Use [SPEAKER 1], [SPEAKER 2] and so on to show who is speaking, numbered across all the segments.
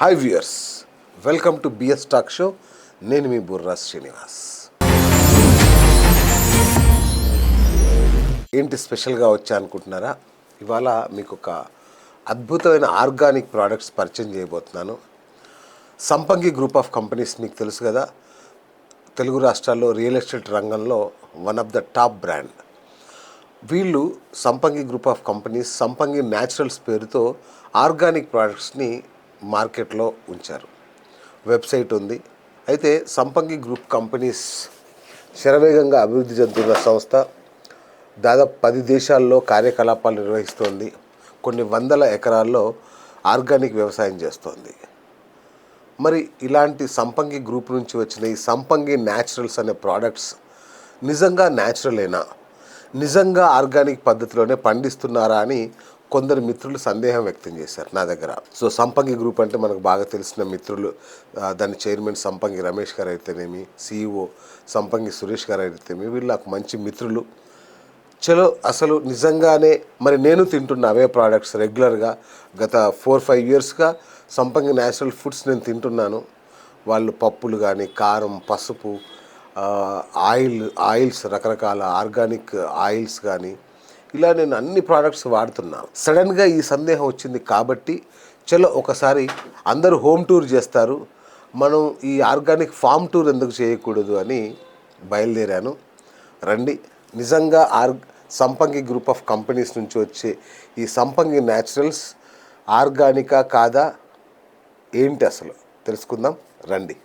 [SPEAKER 1] Hi viewers, welcome to BS talk show. నేను మీ బుర్రా శ్రీనివాస్. ఏంటి స్పెషల్గా వచ్చా అనుకుంటున్నారా? ఇవాళ మీకు ఒక అద్భుతమైన ఆర్గానిక్ ప్రోడక్ట్స్ పరిచయం చేయబోతున్నాను. సంపంగి గ్రూప్ ఆఫ్ కంపెనీస్ మీకు తెలుసు కదా, తెలుగు రాష్ట్రాల్లో రియల్ ఎస్టేట్ రంగంలో one of the top brand. వీళ్ళు సంపంగి గ్రూప్ ఆఫ్ కంపెనీస్ సంపంగి న్యాచురల్స్ పేరుతో ఆర్గానిక్ ప్రోడక్ట్స్ని మార్కెట్లో ఉంచారు. వెబ్సైట్ ఉంది. అయితే సంపంగి గ్రూప్ కంపెనీస్ శరవేగంగా అభివృద్ధి చెందుతున్న సంస్థ. దాదాపు 10 దేశాల్లో కార్యకలాపాలు నిర్వహిస్తోంది. కొన్ని వందల ఎకరాల్లో ఆర్గానిక్ వ్యవసాయం చేస్తోంది. మరి ఇలాంటి సంపంగి గ్రూప్ నుంచి వచ్చిన ఈ సంపంగి న్యాచురల్స్ అనే ప్రోడక్ట్స్ నిజంగా న్యాచురలేనా, నిజంగా ఆర్గానిక్ పద్ధతిలోనే పండిస్తున్నారా అని కొందరు మిత్రులు సందేహం వ్యక్తం చేశారు నా దగ్గర. సో సంపంగి గ్రూప్ అంటే మనకు బాగా తెలిసిన మిత్రులు, దాని చైర్మన్ సంపంగి రమేష్ గారు అయితేనేమి, CEO సంపంగి సురేష్ గారు అయితేనేమి, వీళ్ళు నాకు మంచి మిత్రులు. చలో అసలు నిజంగానే మరి నేను తింటున్న అవే ప్రోడక్ట్స్ రెగ్యులర్గా గత 4-5 ఇయర్స్గా సంపంగి న్యాచురల్ ఫుడ్స్ నేను తింటున్నాను. వాళ్ళు పప్పులు కానీ, కారం, పసుపు, ఆయిల్స్, రకరకాల ఆర్గానిక్ ఆయిల్స్ కానీ, ఇలా నేను అన్ని ప్రోడక్ట్స్ వాడుతున్నాను. సడన్గా ఈ సందేహం వచ్చింది కాబట్టి చలో ఒకసారి అందరూ హోమ్ టూర్ చేస్తారు, మనం ఈ ఆర్గానిక్ ఫామ్ టూర్ ఎందుకు చేయకూడదు అని బయలుదేరాను. రండి, నిజంగా సంపంగి గ్రూప్ ఆఫ్ కంపెనీస్ నుంచి వచ్చే ఈ సంపంగి న్యాచురల్స్ ఆర్గానికా కాదా ఏంటి అసలు తెలుసుకుందాం రండి.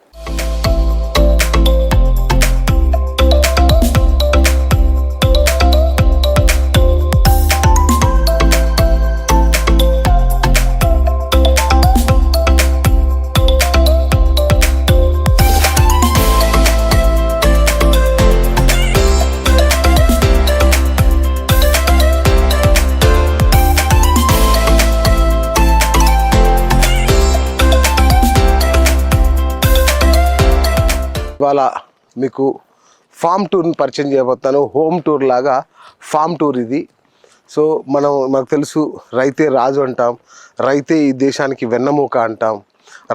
[SPEAKER 1] ఇవాళ మీకు ఫామ్ టూర్ని పరిచయం చేయబోతాను. హోమ్ టూర్ లాగా ఫామ్ టూర్ ఇది. సో మనకు తెలుసు, రైతే రాజు అంటాం, రైతే ఈ దేశానికి వెన్నెముక అంటాం,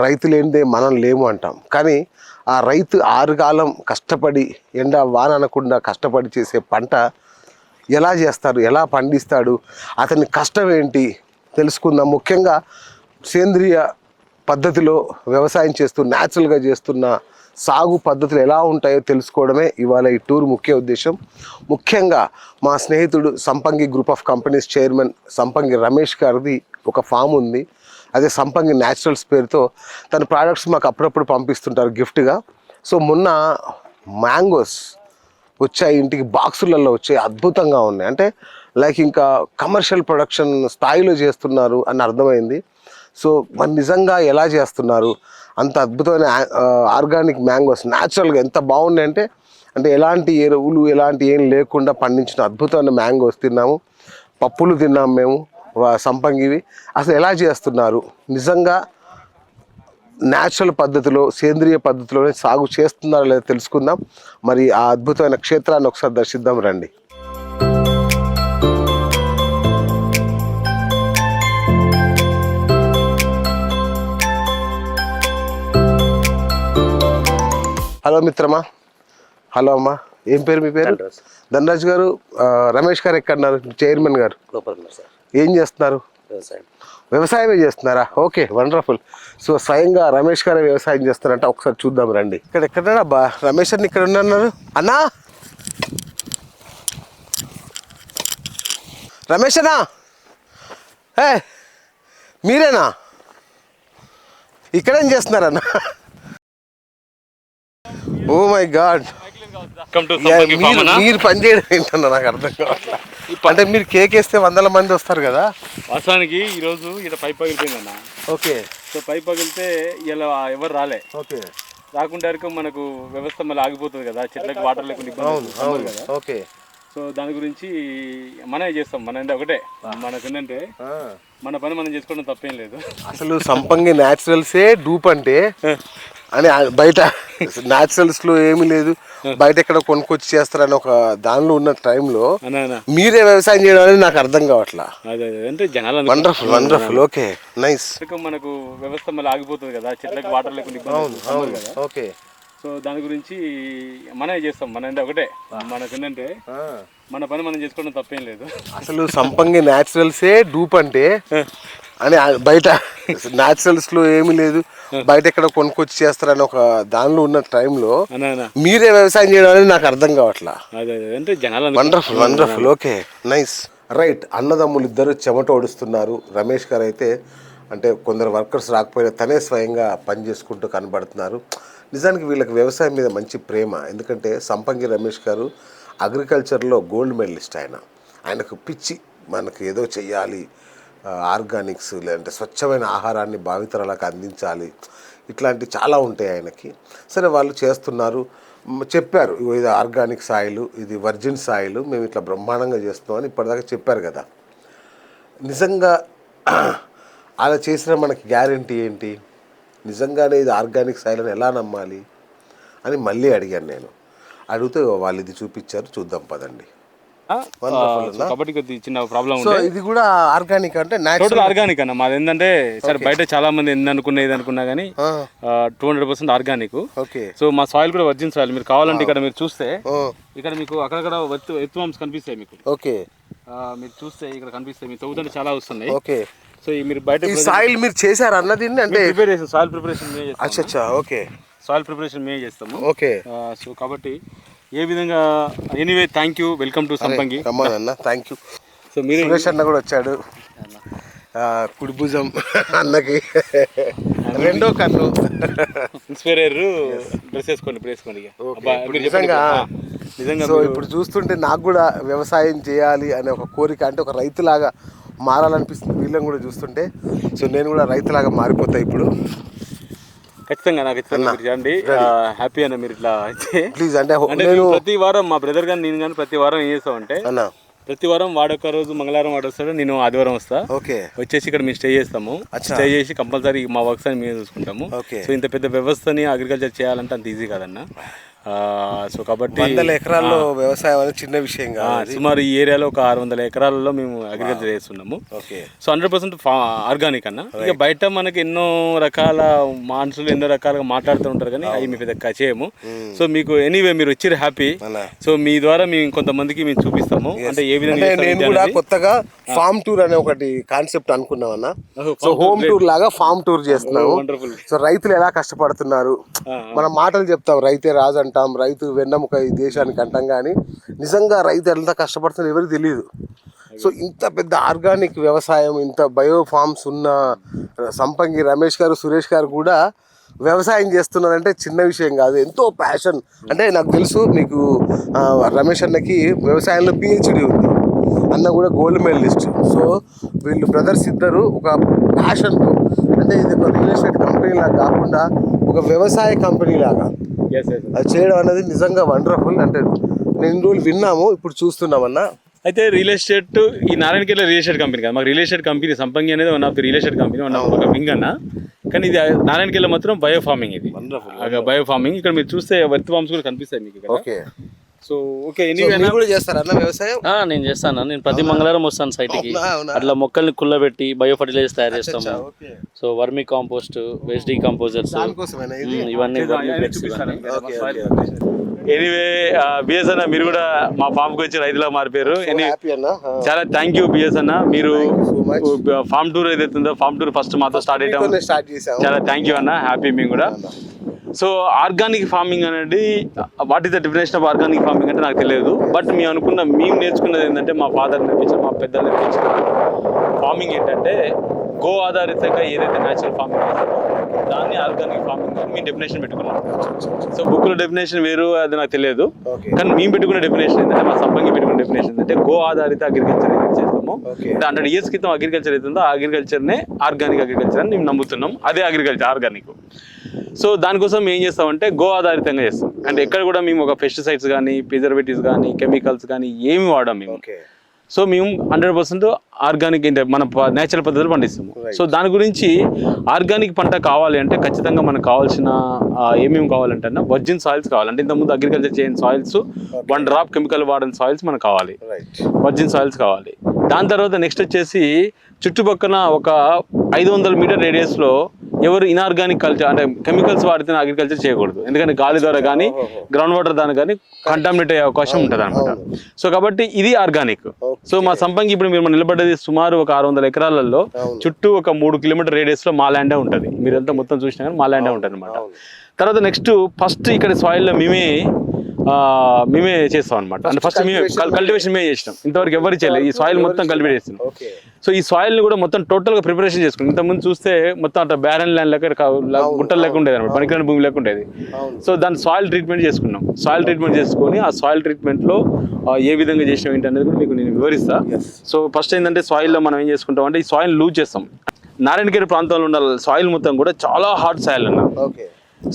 [SPEAKER 1] రైతు లేనిదే మనం లేము అంటాం. కానీ ఆ రైతు 6 కాలం కష్టపడి ఎండ వాన అనకుండా కష్టపడి చేసే పంట ఎలా చేస్తారు, ఎలా పండిస్తాడు, అతని కష్టం ఏంటి తెలుసుకుందాం. ముఖ్యంగా సేంద్రియ పద్ధతిలో వ్యవసాయం చేస్తూ న్యాచురల్గా చేస్తున్న సాగు పద్ధతులు ఎలా ఉంటాయో తెలుసుకోవడమే ఇవాళ ఈ టూర్ ముఖ్య ఉద్దేశం. ముఖ్యంగా మా స్నేహితుడు సంపంగి గ్రూప్ ఆఫ్ కంపెనీస్ చైర్మన్ సంపంగి రమేష్ గారిది ఒక ఫామ్ ఉంది. అదే సంపంగి న్యాచురల్స్ పేరుతో తన ప్రోడక్ట్స్ మాకు అప్పుడప్పుడు పంపిస్తుంటారు గిఫ్ట్గా. సో మొన్న మ్యాంగోస్ వచ్చాయి, ఇంటికి బాక్సులలో వచ్చాయి, అద్భుతంగా ఉన్నాయి. అంటే లైక్ ఇంకా కమర్షియల్ ప్రొడక్షన్ స్థాయిలో చేస్తున్నారు అని అర్థమైంది. సో మరి నిజంగా ఎలా చేస్తున్నారు, అంత అద్భుతమైన ఆర్గానిక్ మ్యాంగోస్ న్యాచురల్గా ఎంత బాగున్నాయి అంటే ఎలాంటి ఎరువులు ఎలాంటి ఏం లేకుండా పండించిన అద్భుతమైన మ్యాంగోస్ తిన్నాము. పప్పులు తిన్నాము మేము సంపంగివి. అసలు ఎలా చేస్తున్నారు, నిజంగా న్యాచురల్ పద్ధతిలో సేంద్రియ పద్ధతిలోనే సాగు చేస్తున్నారో లేదో తెలుసుకుందాం. మరి ఆ అద్భుతమైన క్షేత్రాన్ని ఒకసారి దర్శిద్దాం రండి. హలో మిత్రమా. హలో అమ్మా, ఏం పేరు మీ పేరు? ధనరాజ్ గారు. రమేష్ గారు ఎక్కడున్నారు? చైర్మన్ గారు. ఏం చేస్తున్నారు? వ్యవసాయమే చేస్తున్నారా? Okay, wonderful. సో స్వయంగా రమేష్ గారే వ్యవసాయం చేస్తారంట. ఒకసారి చూద్దాం రండి. ఇక్కడ ఎక్కడా అబ్బా రమేష్ అని ఇక్కడ ఉన్నారు అన్నా? రమేష్ అన్నా, మీరేనా? ఇక్కడేం చేస్తున్నారన్నా? ఓ మై గాడ్, మీరు పని చేయడం ఏంటన్నా నాకు అర్థం కావట్లేదు. అంటే మీరు కేక్ వేస్తే 100 మంది వస్తారు కదా.
[SPEAKER 2] వాస్తవానికి ఈరోజు ఇక్కడ పైప్ పగిలిపోయిందన్న.
[SPEAKER 1] ఓకే.
[SPEAKER 2] సో పైప్ పగిలితే ఇలా ఎవరు రాలే.
[SPEAKER 1] ఓకే.
[SPEAKER 2] రాకుండా మనకు వ్యవస్థ మళ్ళీ ఆగిపోతుంది కదా, చెట్లకు వాటర్ లేకుండా ఇబ్బంది కదా.
[SPEAKER 1] ఓకే.
[SPEAKER 2] సో దాని గురించి మనమే చేస్తాం. మన ఒకటే మనకు ఏంటంటే మన పని మనం చేసుకోవడం తప్పేం లేదు.
[SPEAKER 1] అసలు సంపంగి న్యాచురల్సే డూప్ అంటే అని బయట న్యాచురల్స్ లో ఏమీ లేదు, బయట ఎక్కడ కొనుక్కొచ్చి చేస్తారని ఒక దానిలో ఉన్న టైంలో మీరే వ్యవసాయం చేయడం అనేది నాకు అర్థం కావట్లా.
[SPEAKER 2] అంటే జనాలు
[SPEAKER 1] వండర్ఫుల్ వండర్ఫుల్. Okay nice.
[SPEAKER 2] మనకు వ్యవస్థ మళ్ళీ ఆగిపోతుంది కదా, చెట్లకు వాటర్ లేకుండా ఇబ్బంది కదా.
[SPEAKER 1] ఓకే.
[SPEAKER 2] సో దాని గురించి మనమే చేస్తాం. మన అంటే ఒకటే మనకు ఏంటంటే మన పని మనం చేసుకోవడం తప్పేం లేదు.
[SPEAKER 1] అసలు సంపంగి న్యాచురల్సే డూప్ అంటే అని బయట న్యాచురల్స్ లో ఏమీ లేదు, బయట ఎక్కడ కొనుక్కొచ్చి చేస్తారని ఒక దానిలో ఉన్న టైంలో మీరే వ్యవసాయం చేయడం అనేది నాకు అర్థం కావట్లా.
[SPEAKER 2] అంటే జనాలు
[SPEAKER 1] wonderful wonderful. Okay nice. Right. అన్నదమ్ములు ఇద్దరు చెమట ఓడుస్తున్నారు. రమేష్ గారు అయితే అంటే కొందరు వర్కర్స్ రాకపోయినా తనే స్వయంగా పని చేసుకుంటూ కనబడుతున్నారు. నిజానికి వీళ్ళకి వ్యవసాయం మీద మంచి ప్రేమ. ఎందుకంటే సంపంగి రమేష్ గారు అగ్రికల్చర్లో గోల్డ్ మెడలిస్ట్. ఆయనకు పిచ్చి మనకు ఏదో చెయ్యాలి, ఆర్గానిక్స్ లేదంటే స్వచ్ఛమైన ఆహారాన్ని భావితరాలకు అందించాలి, ఇట్లాంటి చాలా ఉంటాయి ఆయనకి. సరే వాళ్ళు చేస్తున్నారు, చెప్పారు ఇది ఆర్గానిక్ సాయిల్, ఇది వర్జిన్ సాయిల్, మేము ఇట్లా బ్రహ్మాండంగా చేస్తున్నామని ఇప్పటిదాకా చెప్పారు కదా. నిజంగా అలా చేసిన మనకి గ్యారంటీ ఏంటి? నిజంగానే ఇది ఆర్గానిక్ సాయిల్ అని ఎలా నమ్మాలి అని మళ్ళీ అడిగాను నేను. అడిగితే వాళ్ళు ఇది చూపించారు, చూద్దాం పదండి.
[SPEAKER 2] కాబట్టి చిన్న ప్రాబ్లం.
[SPEAKER 1] సో ఇది కూడా ఆర్గానిక్ అంటే
[SPEAKER 2] టోటల్ ఆర్గానిక్ అన్న మాది. ఏంటంటే సరే బయట చాలా మంది ఏది అనుకున్నా కానీ 200% ఆర్గానిక్. సో మా సాయిల్ కూడా వర్జిన్ సాయిల్. మీరు కావాలంటే ఇక్కడ మీరు చూస్తే ఇక్కడ మీకు అక్కడక్కడ ఎత్తువాంస్ కనిపిస్తాయి మీకు.
[SPEAKER 1] ఓకే.
[SPEAKER 2] మీరు చూస్తే ఇక్కడ కనిపిస్తాయి, మీకు చదువుతుంటే చాలా వస్తున్నాయి.
[SPEAKER 1] ఓకే.
[SPEAKER 2] సో మీరు బయట
[SPEAKER 1] సాయిల్ మీరు చేశారు అన్నది అంటే
[SPEAKER 2] ప్రిపరేషన్ సాయిల్ ప్రిపరేషన్ మేమే చేస్తాము.
[SPEAKER 1] అచ్చా. ఓకే.
[SPEAKER 2] సాయిల్ ప్రిపరేషన్ మేమే చేస్తాము.
[SPEAKER 1] ఓకే.
[SPEAKER 2] సో కాబట్టి ఏ విధంగా anyway thank you, welcome to సంపంగి.
[SPEAKER 1] అన్న థ్యాంక్ యూ.
[SPEAKER 2] సో మీరు
[SPEAKER 1] సురేష్ అన్న కూడా వచ్చాడు, కుడి భుజం అన్నకి రెండో కన్ను.
[SPEAKER 2] ఇన్స్పైర్ డ్రెస్ వేసుకోండి, ఇప్పుడు వేసుకోండి.
[SPEAKER 1] నిజంగా సో ఇప్పుడు చూస్తుంటే నాకు కూడా వ్యవసాయం చేయాలి అనే ఒక కోరిక, అంటే ఒక రైతులాగా మారాలనిపిస్తుంది వీళ్ళని కూడా చూస్తుంటే. సో నేను కూడా రైతులాగా మారిపోతా ఇప్పుడు.
[SPEAKER 2] ఖచ్చితంగా నాకు చేయండి. హ్యాపీ అన్న మీరు ఇట్లా అయితే
[SPEAKER 1] ప్లీజ్. అంటే
[SPEAKER 2] ప్రతి వారం మా బ్రదర్ కానీ నేను కానీ ప్రతి వారం ఏం చేస్తామంటే ప్రతి వారం వాడొక రోజు మంగళవారం వాడు వస్తాడు, నేను ఆదివారం వస్తా.
[SPEAKER 1] ఓకే.
[SPEAKER 2] వచ్చేసి ఇక్కడ మేము స్టే చేస్తాము. స్టే చేసి కంపల్సరీ మా వర్క్స్ అని మేము చూసుకుంటాము. సో ఇంత పెద్ద వ్యవస్థని అగ్రికల్చర్ చేయాలంటే అంత ఈజీ కాదన్న. సో కాబట్టి
[SPEAKER 1] 100 ఎకరాల్లో వ్యవసాయం అనేది చిన్న విషయం కాదు.
[SPEAKER 2] సుమారు ఈ ఏరియాలో ఒక 600 ఎకరాలలో మేము అగ్రికల్చర్ చేస్తున్నాము. సో 100% ఆర్గానిక్ అన్న. ఇక బయట మనకి ఎన్నో రకాల మనుషులు ఎన్నో రకాలుగా మాట్లాడుతూ ఉంటారు కానీ అవి మీ పెద్ద చేయము. సో మీకు ఎనీవే మీరు వచ్చి హ్యాపీ. సో మీ ద్వారా మేము కొంతమందికి మేము చూపిస్తాము. అంటే ఏ విధంగా
[SPEAKER 1] నేను కూడా కొత్తగా ఫామ్ టూర్ అనే ఒకటి కాన్సెప్ట్ అనుకున్నాం అన్న. సో హోమ్ టూర్ లాగా ఫామ్ టూర్ చేస్తున్నాము. సో రైతులు ఎలా కష్టపడుతున్నారు, మనం మాటలు చెప్తాం రైతే రాజు అంటాం, రైతు వెన్నెముక ఈ దేశానికి అంటాం, కానీ నిజంగా రైతు ఎంత కష్టపడుతుందో ఎవరికి తెలియదు. సో ఇంత పెద్ద ఆర్గానిక్ వ్యవసాయం, ఇంత బయో ఫార్మ్స్ ఉన్న సంపంగి రమేష్ గారు, సురేష్ గారు కూడా వ్యవసాయం చేస్తున్నారంటే చిన్న విషయం కాదు, ఎంతో ప్యాషన్. అంటే నాకు తెలుసు మీకు రమేష్ అన్నకి వ్యవసాయంలో PhD ఉంది, అన్న కూడా గోల్డ్ మెడలిస్ట్. సో వీళ్ళు బ్రదర్స్ ఇద్దరు ఒక ప్యాషన్తో, అంటే ఇది ఒక రియల్ ఎస్టేట్ కంపెనీ లాగా కాకుండా ఒక వ్యవసాయ కంపెనీ లాగా అది చేయడం అనేది నిజంగా వండర్ఫుల్. అంటే నేను రోజులు విన్నాము, ఇప్పుడు చూస్తున్నామన్న.
[SPEAKER 2] అయితే రియల్ ఎస్టేట్ ఈ నారాయణఖేడ్లో రియల్ ఎస్టేట్ కంపెనీ కదా, మాకు రియల్ ఎస్టేట్ కంపెనీ సంపంగి అనేది one of the real estate company, one of ఒక వింగ్ అన్న. కానీ ఇది నారాయణఖేడ్లో మాత్రం బయో ఫార్మింగ్. ఇది బయో ఫార్మింగ్. ఇక్కడ మీరు చూస్తే వర్త్ ఫార్మ్స్ కూడా కనిపిస్తాయి మీకు.
[SPEAKER 1] ఓకే.
[SPEAKER 2] So okay.
[SPEAKER 1] కూడా చేస్తారన్న వ్యవసాయం?
[SPEAKER 3] నేను చేస్తాను. నేను ప్రతి మంగళవారం వస్తాను సైట్కి. అట్లా మొక్కల్ని కుళ్ళబెట్టి బయో ఫర్టిలైజర్స్ తయారు చేస్తాము. So vermi compost, waste decomposers, ఇవన్నీ.
[SPEAKER 2] ఎనీవే బిఎస్ అన్న మీరు కూడా మా ఫామ్ కి వచ్చి రైతులా మారిపోయారు. చాలా థ్యాంక్ యూ బిఎస్ అన్న. మీరు ఫామ్ టూర్ ఏదైతుందో ఫామ్ టూర్ ఫస్ట్ మాతో స్టార్ట్ అయ్యాం. చాలా థ్యాంక్ యూ అన్న. హ్యాపీ మేము కూడా. సో ఆర్గానిక్ ఫార్మింగ్ అనేది what is the definition of organic farming అంటే నాకు తెలియదు. బట్ మేము నేర్చుకున్నది ఏంటంటే మా ఫాదర్ నేర్పించారు, మా పెద్దలు నేర్పించారు. ఫార్మింగ్ ఏంటంటే గో ఆధారితంగా ఏదైతే న్యాచురల్ ఫార్మింగ్ చేస్తారో దాన్ని ఆర్గానిక్ ఫార్మింగ్ అని మేము డెఫినేషన్ పెట్టుకున్నాం. సో బుక్లో డెఫినేషన్ వేరు, అది నాకు తెలియదు. కానీ మేము పెట్టుకున్న డెఫినేషన్ ఏంటంటే, మా సంపంగి పెట్టుకున్న డెఫినేషన్ ఏంటంటే గో ఆధారిత అగ్రికల్చర్ ఏదైతే చేస్తామో 100 years క్రితం అగ్రికల్చర్ అవుతుందో ఆ అగ్రికల్చర్నే ఆర్గానిక్ అగ్రికల్చర్ అని మేము నమ్ముతున్నాం. అదే అగ్రికల్చర్ ఆర్గానిక్. సో దానికోసం ఏం చేస్తామంటే గో ఆధారితంగా చేస్తాం. అంటే ఎక్కడ కూడా మేము ఒక పెస్టిసైడ్స్ కానీ, ప్రిజర్వేటివ్స్ కానీ, కెమికల్స్ కానీ ఏమి వాడాం మేము. సో మేము 100% ఆర్గానిక్ మన నేచురల్ పద్ధతిలో పండిస్తాము. సో దాని గురించి ఆర్గానిక్ పంట కావాలి అంటే ఖచ్చితంగా మనకు కావాల్సిన ఏమేమి కావాలంటే వర్జిన్ సాయిల్స్ కావాలి. అంటే ఇంతకుముందు అగ్రికల్చర్ చేయని సాయిల్స్, 1 డ్రాప్ కెమికల్ వాడని సాయిల్స్ మనకు కావాలి, వర్జిన్ సాయిల్స్ కావాలి. దాని తర్వాత నెక్స్ట్ వచ్చేసి చుట్టుపక్కల ఒక 500 మీటర్ రేడియస్లో ఎవరు ఇన్ఆర్గానిక్ కల్చర్ అంటే కెమికల్స్ వాడితే అగ్రికల్చర్ చేయకూడదు. ఎందుకంటే గాలి ద్వారా కానీ గ్రౌండ్ వాటర్ ద్వారా కానీ కంటామినేట్ అయ్యే అవకాశం ఉంటుంది అనమాట. సో కాబట్టి ఇది ఆర్గానిక్. సో మా సంపంగి ఇప్పుడు మీరు నిలబడ్డది సుమారు ఒక 600 ఎకరాలలో చుట్టూ ఒక 3 కిలోమీటర్ రేడియస్లో మా ల్యాండే ఉంటుంది. మీరంతా మొత్తం చూసినా కానీ మా ల్యాండే ఉంటుంది అనమాట. తర్వాత నెక్స్ట్ ఫస్ట్ ఇక్కడ సాయిల్లో మేమే చేస్తాం అనమాట. అంటే ఫస్ట్ మేమే కల్టివేషన్ మేమే చేసినాం. ఇంతవరకు ఎవరు చేయలేదు. ఈ సాయిల్ మొత్తం కల్టివేట్ చేస్తున్నాం. సో ఈ సాయిల్ని కూడా మొత్తం టోటల్గా ప్రిపరేషన్ చేసుకున్నాం. ఇంతకుముందు చూస్తే మొత్తం అట్లా బ్యారన్ ల్యాండ్ లెక్క గుట్టలు లెక్క ఉండేది అనమాట, పనికిరాని భూమి లెక్క ఉండేది. సో దాన్ని సాయిల్ ట్రీట్మెంట్ చేసుకున్నాం. సాయిల్ ట్రీట్మెంట్ చేసుకొని ఆ సాయిల్ ట్రీట్మెంట్లో ఏ విధంగా చేసినాం ఏంటి అనేది కూడా మీకు నేను వివరిస్తా. సో ఫస్ట్ ఏంటంటే సాయిల్లో మనం ఏం చేసుకుంటాం అంటే ఈ సాయిల్ లూజ్ చేస్తాం. నారాయణఖేడ్ ప్రాంతంలో ఉన్న సాయిల్ మొత్తం కూడా చాలా హార్డ్ సాయిల్ అన్న.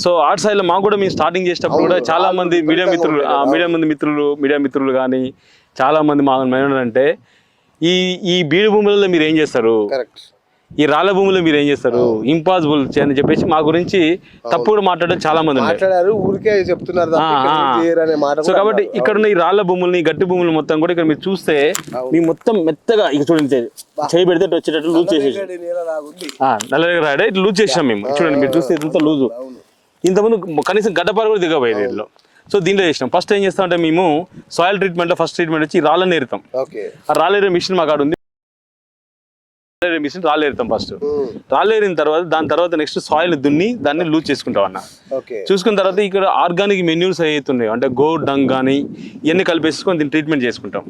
[SPEAKER 2] సో హార్డ్ సాయిల్ మాకు కూడా మేము స్టార్టింగ్ చేసేటప్పుడు కూడా చాలా మంది మీడియా మిత్రులు కానీ చాలా మంది మా ఏమన్నారంటే ఈ బీడు భూములలో మీరు ఏం చేస్తారు, ఈ రాళ్ళ భూముల్లో మీరు ఏం చేస్తారు, ఇంపాసిబుల్ అని చెప్పేసి మా గురించి తప్పు కూడా మాట్లాడడం చాలా మంది
[SPEAKER 1] మాట్లాడారు. ఊరికే చెప్తున్నారు.
[SPEAKER 2] సో కాబట్టి ఇక్కడ ఉన్న ఈ రాళ్ళ భూముల్ని, గట్టి భూములు మొత్తం కూడా ఇక్కడ మీరు చూస్తే మీ మొత్తం మెత్తగా ఇక చూడండి, చేయి పెడితే వచ్చేటట్టు లూజ్ చేసేసి నల్లగా రాడే ఇట్లా లూజ్ చేసాం మేము. చూడండి మీరు చూస్తే ఇంత లూజు, ఇంతకుముందు కనీసం గడ్డపారు కూడా దిగబోయేది దీనిలో. సో దీంట్లో చేసినాం. ఫస్ట్ ఏం చేస్తామంటే మేము సాయిల్ ట్రీట్మెంట్లో ఫస్ట్ ట్రీట్మెంట్ వచ్చి రాళ్ళని ఏరుతాం. ఆ రాళ్ళేరే మిషన్ మా కాడ ఉంది. మిషన్ రాళ్ళేరుతాం. ఫస్ట్ రాళ్ళేరిన తర్వాత దాని తర్వాత నెక్స్ట్ సాయిల్ దున్ని దాన్ని లూజ్ చేసుకుంటాం అన్న. చూసుకున్న తర్వాత ఇక్కడ ఆర్గానిక్ మెన్యూర్స్ అవుతున్నాయి అంటే గో డంగ్ కానీ ఇవన్నీ కలిపేసుకొని దీన్ని ట్రీట్మెంట్ చేసుకుంటాం.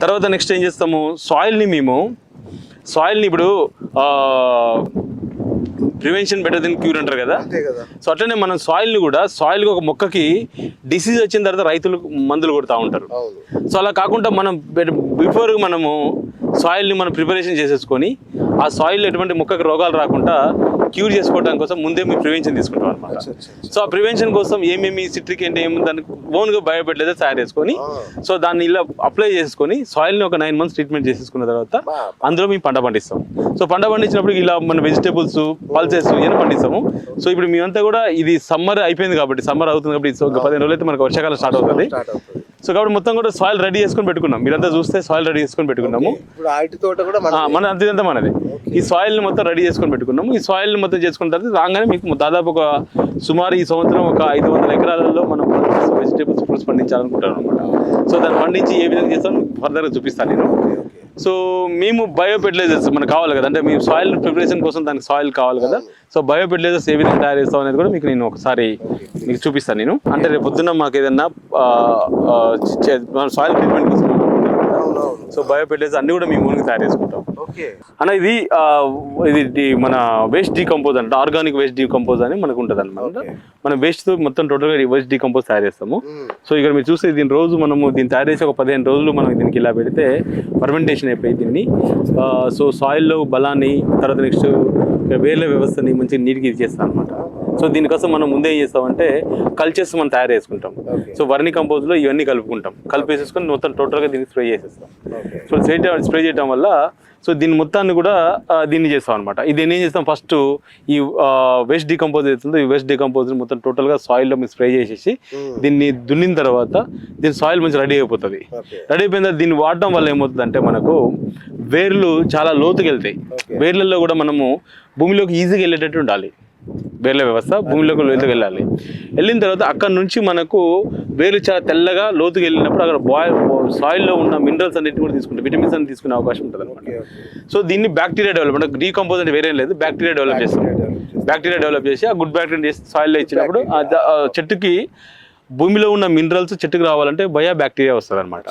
[SPEAKER 2] తర్వాత నెక్స్ట్ ఏం చేస్తాము, సాయిల్ని ఇప్పుడు ప్రివెన్షన్ బెటర్ దెన్ క్యూర్ అంటారు కదా. సో అట్లనే మనం సాయిల్ని కూడా ఒక మొక్కకి డిసీజ్ వచ్చిన తర్వాత రైతులు మందులు కొడుతూ ఉంటారు. సో అలా కాకుండా మనం బిఫోర్ మనము సాయిల్ని మనం ప్రిపరేషన్ చేసేసుకొని ఆ సాయిల్ ఎటువంటి మొక్కకి రోగాలు రాకుండా క్యూర్ చేసుకోవడం కోసం ముందే మేము ప్రివెన్షన్ తీసుకుంటాం అనమాట. సో ఆ ప్రివెన్షన్ కోసం ఏమేమి సిట్రిక్ ఏంటి ఏమి దానికి ఓన్గా బయోపెట్లైజర్ తయారు చేసుకొని సో దాన్ని ఇలా అప్లై చేసుకొని సాయిల్ని ఒక 9 months ట్రీట్మెంట్ చేసేసుకున్న తర్వాత అందులో మేము పంట పండిస్తాం. సో పంట పండించినప్పుడు ఇలా మన వెజిటేబుల్స్, పల్సెస్ ఇవన్నీ పండిస్తాము. సో ఇప్పుడు మేమంతా కూడా ఇది సమ్మర్ అయిపోయింది కాబట్టి, సమ్మర్ అవుతుంది కాబట్టి 15 రోజులు అయితే మనకు వర్షాకాలం స్టార్ట్ అవుతుంది. సో కాబట్టి మొత్తం కూడా సాయిల్ రెడీ చేసుకొని పెట్టుకున్నాం. మీరంతా చూస్తే సాయిల్ రెడీ చేసుకొని పెట్టుకున్నాము. మన అంతా మనది. ఈ సాయిల్ ని మొత్తం రెడీ చేసుకొని పెట్టుకున్నాము. ఈ సాయిల్ ని మొత్తం చేసుకున్న తర్వాత రాగానే మీకు దాదాపు ఒక సుమారు ఈ సంవత్సరం ఒక 500 ఎకరాలలో మనం వెజిటేబుల్స్, ఫ్రూట్స్ పండించాలనుకుంటాం అనమాట. సో దాన్ని పండించి ఏ విధంగా చేస్తాను ఫర్దర్గా చూపిస్తాను నేను. సో మేము బయోపెర్టిలైజర్స్ మనకు కావాలి కదా, అంటే మేము సాయిల్ ప్రిపరేషన్ కోసం దానికి సాయిల్ కావాలి కదా. సో బయోపెర్టిలైజర్స్ ఏ విధంగా తయారు చేస్తాం అనేది కూడా మీకు నేను ఒకసారి మీకు చూపిస్తాను నేను. అంటే రేపు పొద్దున్న మాకు ఏదన్నా సాయిల్ ట్రీట్మెంట్ కోసం సో బయోపెర్టిలైజర్స్ అన్ని కూడా మేము ఓన్గా తయారు చేసుకుంటాం అన్న. ఇది మన వేస్ట్ డీకంపోజ్ అంటే ఆర్గానిక్ వేస్ట్ డీకంపోజ్ అని మనకు ఉంటుంది అనమాట. మనం వేస్ట్తో మొత్తం టోటల్గా వేస్ట్ డీకంపోజ్ తయారు చేస్తాము. సో ఇక్కడ మీరు చూస్తే దీని రోజు మనము దీన్ని తయారు చేసి ఒక 15 రోజులు మనం దీనికి ఇలా పెడితే ఫర్మెంటేషన్ అయిపోయి దీన్ని సో సాయిల్లో బలాన్ని, తర్వాత నెక్స్ట్ వేర్ల వ్యవస్థని మంచిగా నీట్గా ఇది చేస్తాం అనమాట. సో దీనికోసం మనం ముందే ఏం చేస్తామంటే కల్చర్స్ మనం తయారు చేసుకుంటాం. సో వర్మి కంపోజ్లో ఇవన్నీ కలిపేసేసుకొని మొత్తం టోటల్గా దీన్ని స్ప్రే చేసేస్తాం. సో స్ప్రే చేయడం వల్ల సో దీని మొత్తాన్ని కూడా దీన్ని చేస్తాం అనమాట. ఇది ఏం చేస్తాం, ఫస్ట్ ఈ వేస్ట్ డీకంపోజ్ అవుతుందో ఈ వేస్ట్ డీకంపోజ్ మొత్తం టోటల్గా సాయిల్లో మేము స్ప్రే చేసేసి దీన్ని దున్నిన తర్వాత దీని సాయిల్ మంచి రెడీ అయిపోతుంది. రెడీ అయిపోయిన తర్వాత దీన్ని వాడడం వల్ల ఏమవుతుందంటే మనకు వేర్లు చాలా లోతుకి వెళ్తాయి. వేర్లలో కూడా మనము భూమిలోకి ఈజీగా వెళ్ళేటట్టు ఉండాలి. వేర్ల వ్యవస్థ భూమిలోకి వెళ్ళాలి. వెళ్ళిన తర్వాత అక్కడ నుంచి మనకు వేర్లు చాలా తెల్లగా లోతుకి వెళ్ళినప్పుడు అక్కడ సాయిల్లో ఉన్న మినరల్స్ అన్నిటి కూడా తీసుకుంటాం, విటమిన్స్ అన్ని తీసుకునే అవకాశం ఉంటుంది అనమాట. సో దీన్ని బ్యాక్టీరియా డెవలప్మెంట్, డీకంపోజ్ అంటే వేరేం లేదు, బ్యాక్టీరియా డెవలప్ చేస్తాం. బ్యాక్టీరియా డెవలప్ చేసి ఆ గుడ్ బ్యాక్టీరియా చేసి సాయిల్లో ఇచ్చినప్పుడు చెట్టుకి భూమిలో ఉన్న మినరల్స్ చెట్టుకు రావాలంటే బయో బ్యాక్టీరియా వస్తుంది అనమాట.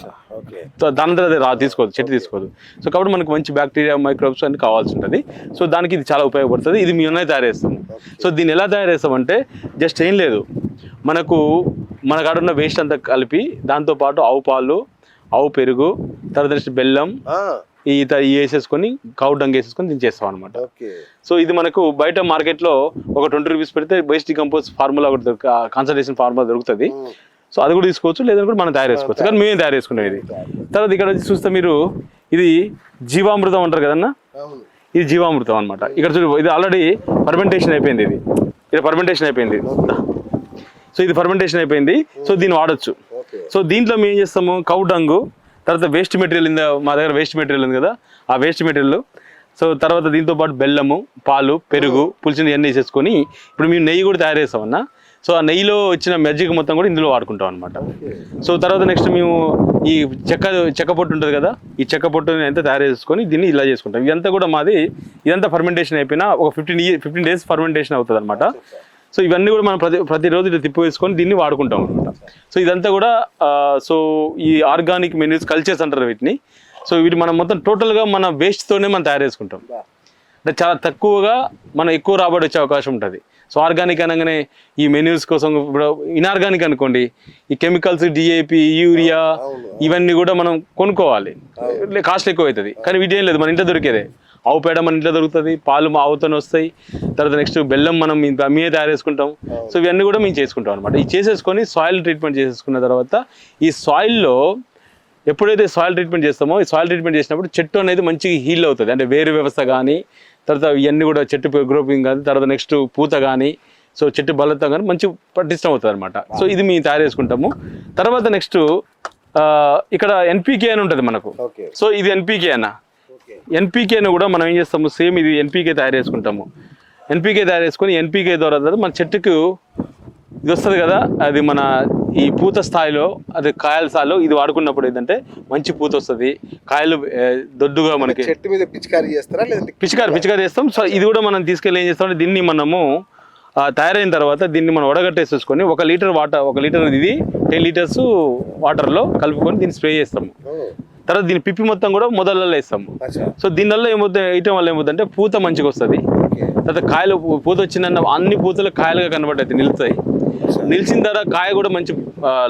[SPEAKER 2] సో దాని తర్వాత తీసుకోదు, చెట్టు తీసుకోదు. సో కాబట్టి మనకు మంచి బ్యాక్టీరియా, మైక్రోబ్స్ అన్ని కావాల్సి ఉంటుంది. సో దానికి ఇది చాలా ఉపయోగపడుతుంది. ఇది మేము తయారు చేస్తాము. సో దీన్ని ఎలా తయారు చేస్తామంటే జస్ట్ ఏం లేదు, మన కాడ ఉన్న వేస్ట్ అంతా కలిపి దాంతోపాటు ఆవు పాలు, ఆవు పెరుగు, తర్వాత నెక్స్ట్ బెల్లం వేసేసుకొని కౌ డంగ్ వేసేసుకొని దీన్ని చేస్తాం అనమాట. సో ఇది మనకు బయట మార్కెట్లో ఒక 20 రూపీస్ పెడితే వేస్ట్ డీకంపోజ్ ఫార్ములా ఒకటి కాన్సన్ట్రేషన్ ఫార్ములా దొరుకుతుంది. సో అది కూడా తీసుకోవచ్చు, లేదంటే కూడా మనం తయారు చేసుకోవచ్చు, కానీ మేమే తయారు చేసుకుంటాం ఇది. తర్వాత ఇక్కడ వచ్చి చూస్తే మీరు ఇది జీవామృతం అంటారు కదన్నా, ఇది జీవామృతం అనమాట. ఇక్కడ చూడు, ఇది ఆల్రెడీ ఫర్మెంటేషన్ అయిపోయింది, ఇది ఇక్కడ ఫర్మెంటేషన్ అయిపోయింది. సో ఇది ఫర్మెంటేషన్ అయిపోయింది, సో దీన్ని వాడచ్చు. సో దీంట్లో మేము ఏం చేస్తాము, కౌ డంగు, తర్వాత వేస్ట్ మెటీరియల్ మా దగ్గర వేస్ట్ మెటీరియల్ ఉంది కదా, ఆ వేస్ట్ మెటీరియల్, సో తర్వాత దీంతో పాటు బెల్లము, పాలు, పెరుగు, పులిసిన ఇవన్నీ వేసేసుకొని ఇప్పుడు మేము నెయ్యి కూడా తయారు చేస్తామన్నా. సో ఆ నెయ్యిలో వచ్చిన మజ్జిగ మొత్తం కూడా ఇందులో వాడుకుంటాం అనమాట. సో తర్వాత నెక్స్ట్ మేము ఈ చెక్క పొట్టు ఉంటుంది కదా, ఈ చెక్క పొట్టుని అంతా తయారు చేసుకొని దీన్ని ఇలా చేసుకుంటాం. ఇదంతా కూడా మాది, ఇదంతా ఫర్మెంటేషన్ అయిపోయినా ఒక 15 days ఫర్మెంటేషన్ అవుతుంది అనమాట. సో ఇవన్నీ కూడా మనం ప్రతిరోజు ఇట్లా తిప్పి వేసుకొని దీన్ని వాడుకుంటాం అనమాట. సో ఇదంతా కూడా సో ఈ ఆర్గానిక్ మెన్యూస్ కల్చర్స్ అంటారు వీటిని. సో వీటి మనం మొత్తం టోటల్గా మన వేస్ట్తోనే మనం తయారు చేసుకుంటాం. అంటే చాలా తక్కువగా మనం ఎక్కువ రాబడి వచ్చే అవకాశం ఉంటుంది. సో ఆర్గానిక్ అనగానే ఈ మెన్యూస్ కోసం, ఇప్పుడు ఇన్ఆర్గానిక్ అనుకోండి, ఈ కెమికల్స్, డిఏపి, యూరియా ఇవన్నీ కూడా మనం కొనుక్కోవాలి, కాస్ట్ ఎక్కువ అవుతుంది. కానీ వీటి ఏం లేదు, మన ఇంట్లో దొరికేదే. ఆవు పేడ మన ఇంట్లో దొరుకుతుంది, పాలు మా ఆవుతోనే వస్తాయి. తర్వాత నెక్స్ట్ బెల్లం మనం మేమే తయారు చేసుకుంటాం. సో ఇవన్నీ కూడా మేము చేసుకుంటాం అనమాట. ఇది చేసేసుకొని సాయిల్ ట్రీట్మెంట్ చేసేసుకున్న తర్వాత ఈ సాయిల్లో ఎప్పుడైతే సాయిల్ ట్రీట్మెంట్ చేస్తామో, ఈ సాయిల్ ట్రీట్మెంట్ చేసినప్పుడు చెట్టు అనేది మంచిగా హీల్ అవుతుంది. అంటే వేరు వ్యవస్థ కానీ, తర్వాత ఇవన్నీ కూడా చెట్టు గ్రోపింగ్ కానీ, తర్వాత నెక్స్ట్ పూత కానీ, సో చెట్టు బలత్వం కానీ మంచి పటిష్టం అవుతుంది అనమాట. సో ఇది మేము తయారు చేసుకుంటాము. తర్వాత నెక్స్ట్ ఇక్కడ ఎన్పికే అని ఉంటుంది మనకు. సో ఇది ఎన్పికే అన్న. ఎన్పికేను కూడా మనం ఏం చేస్తాము, సేమ్ ఇది ఎన్పికే తయారు చేసుకుంటాము. ఎన్పికే తయారు చేసుకొని ఎన్పికే ద్వారా మన చెట్టుకు ఇది వస్తుంది కదా, అది మన ఈ పూత స్థాయిలో, అది కాయల స్థాయిలో ఇది వాడుకున్నప్పుడు ఏంటంటే మంచి పూత వస్తుంది, కాయలు దొడ్డుగా మనకి.
[SPEAKER 1] చెట్టు మీద పిచికారీ చేస్తారా, లేదంటే
[SPEAKER 2] పిచికారీ చేస్తాం. సో ఇది కూడా మనం తీసుకెళ్ళి ఏం చేస్తామంటే దీన్ని మనము తయారైన తర్వాత దీన్ని మనం వడగట్టేసేసుకొని 1 లీటర్ వాటర్, 1 లీటర్ ఇది 10 liters వాటర్లో కలుపుకొని దీన్ని స్ప్రే చేస్తాము. తర్వాత దీని పిప్పి మొత్తం కూడా మొదలలో వేస్తాము. సో దీనివల్ల ఏమవుతుంది, వేయటం వల్ల ఏమవుతుందంటే పూత మంచిగా వస్తుంది. తర్వాత కాయలు, పూత వచ్చిందన్న అన్ని పూతలు కాయలుగా కనబడి అయితే నిలుస్తాయి. నిలిచిన తర్వాత కాయ కూడా మంచి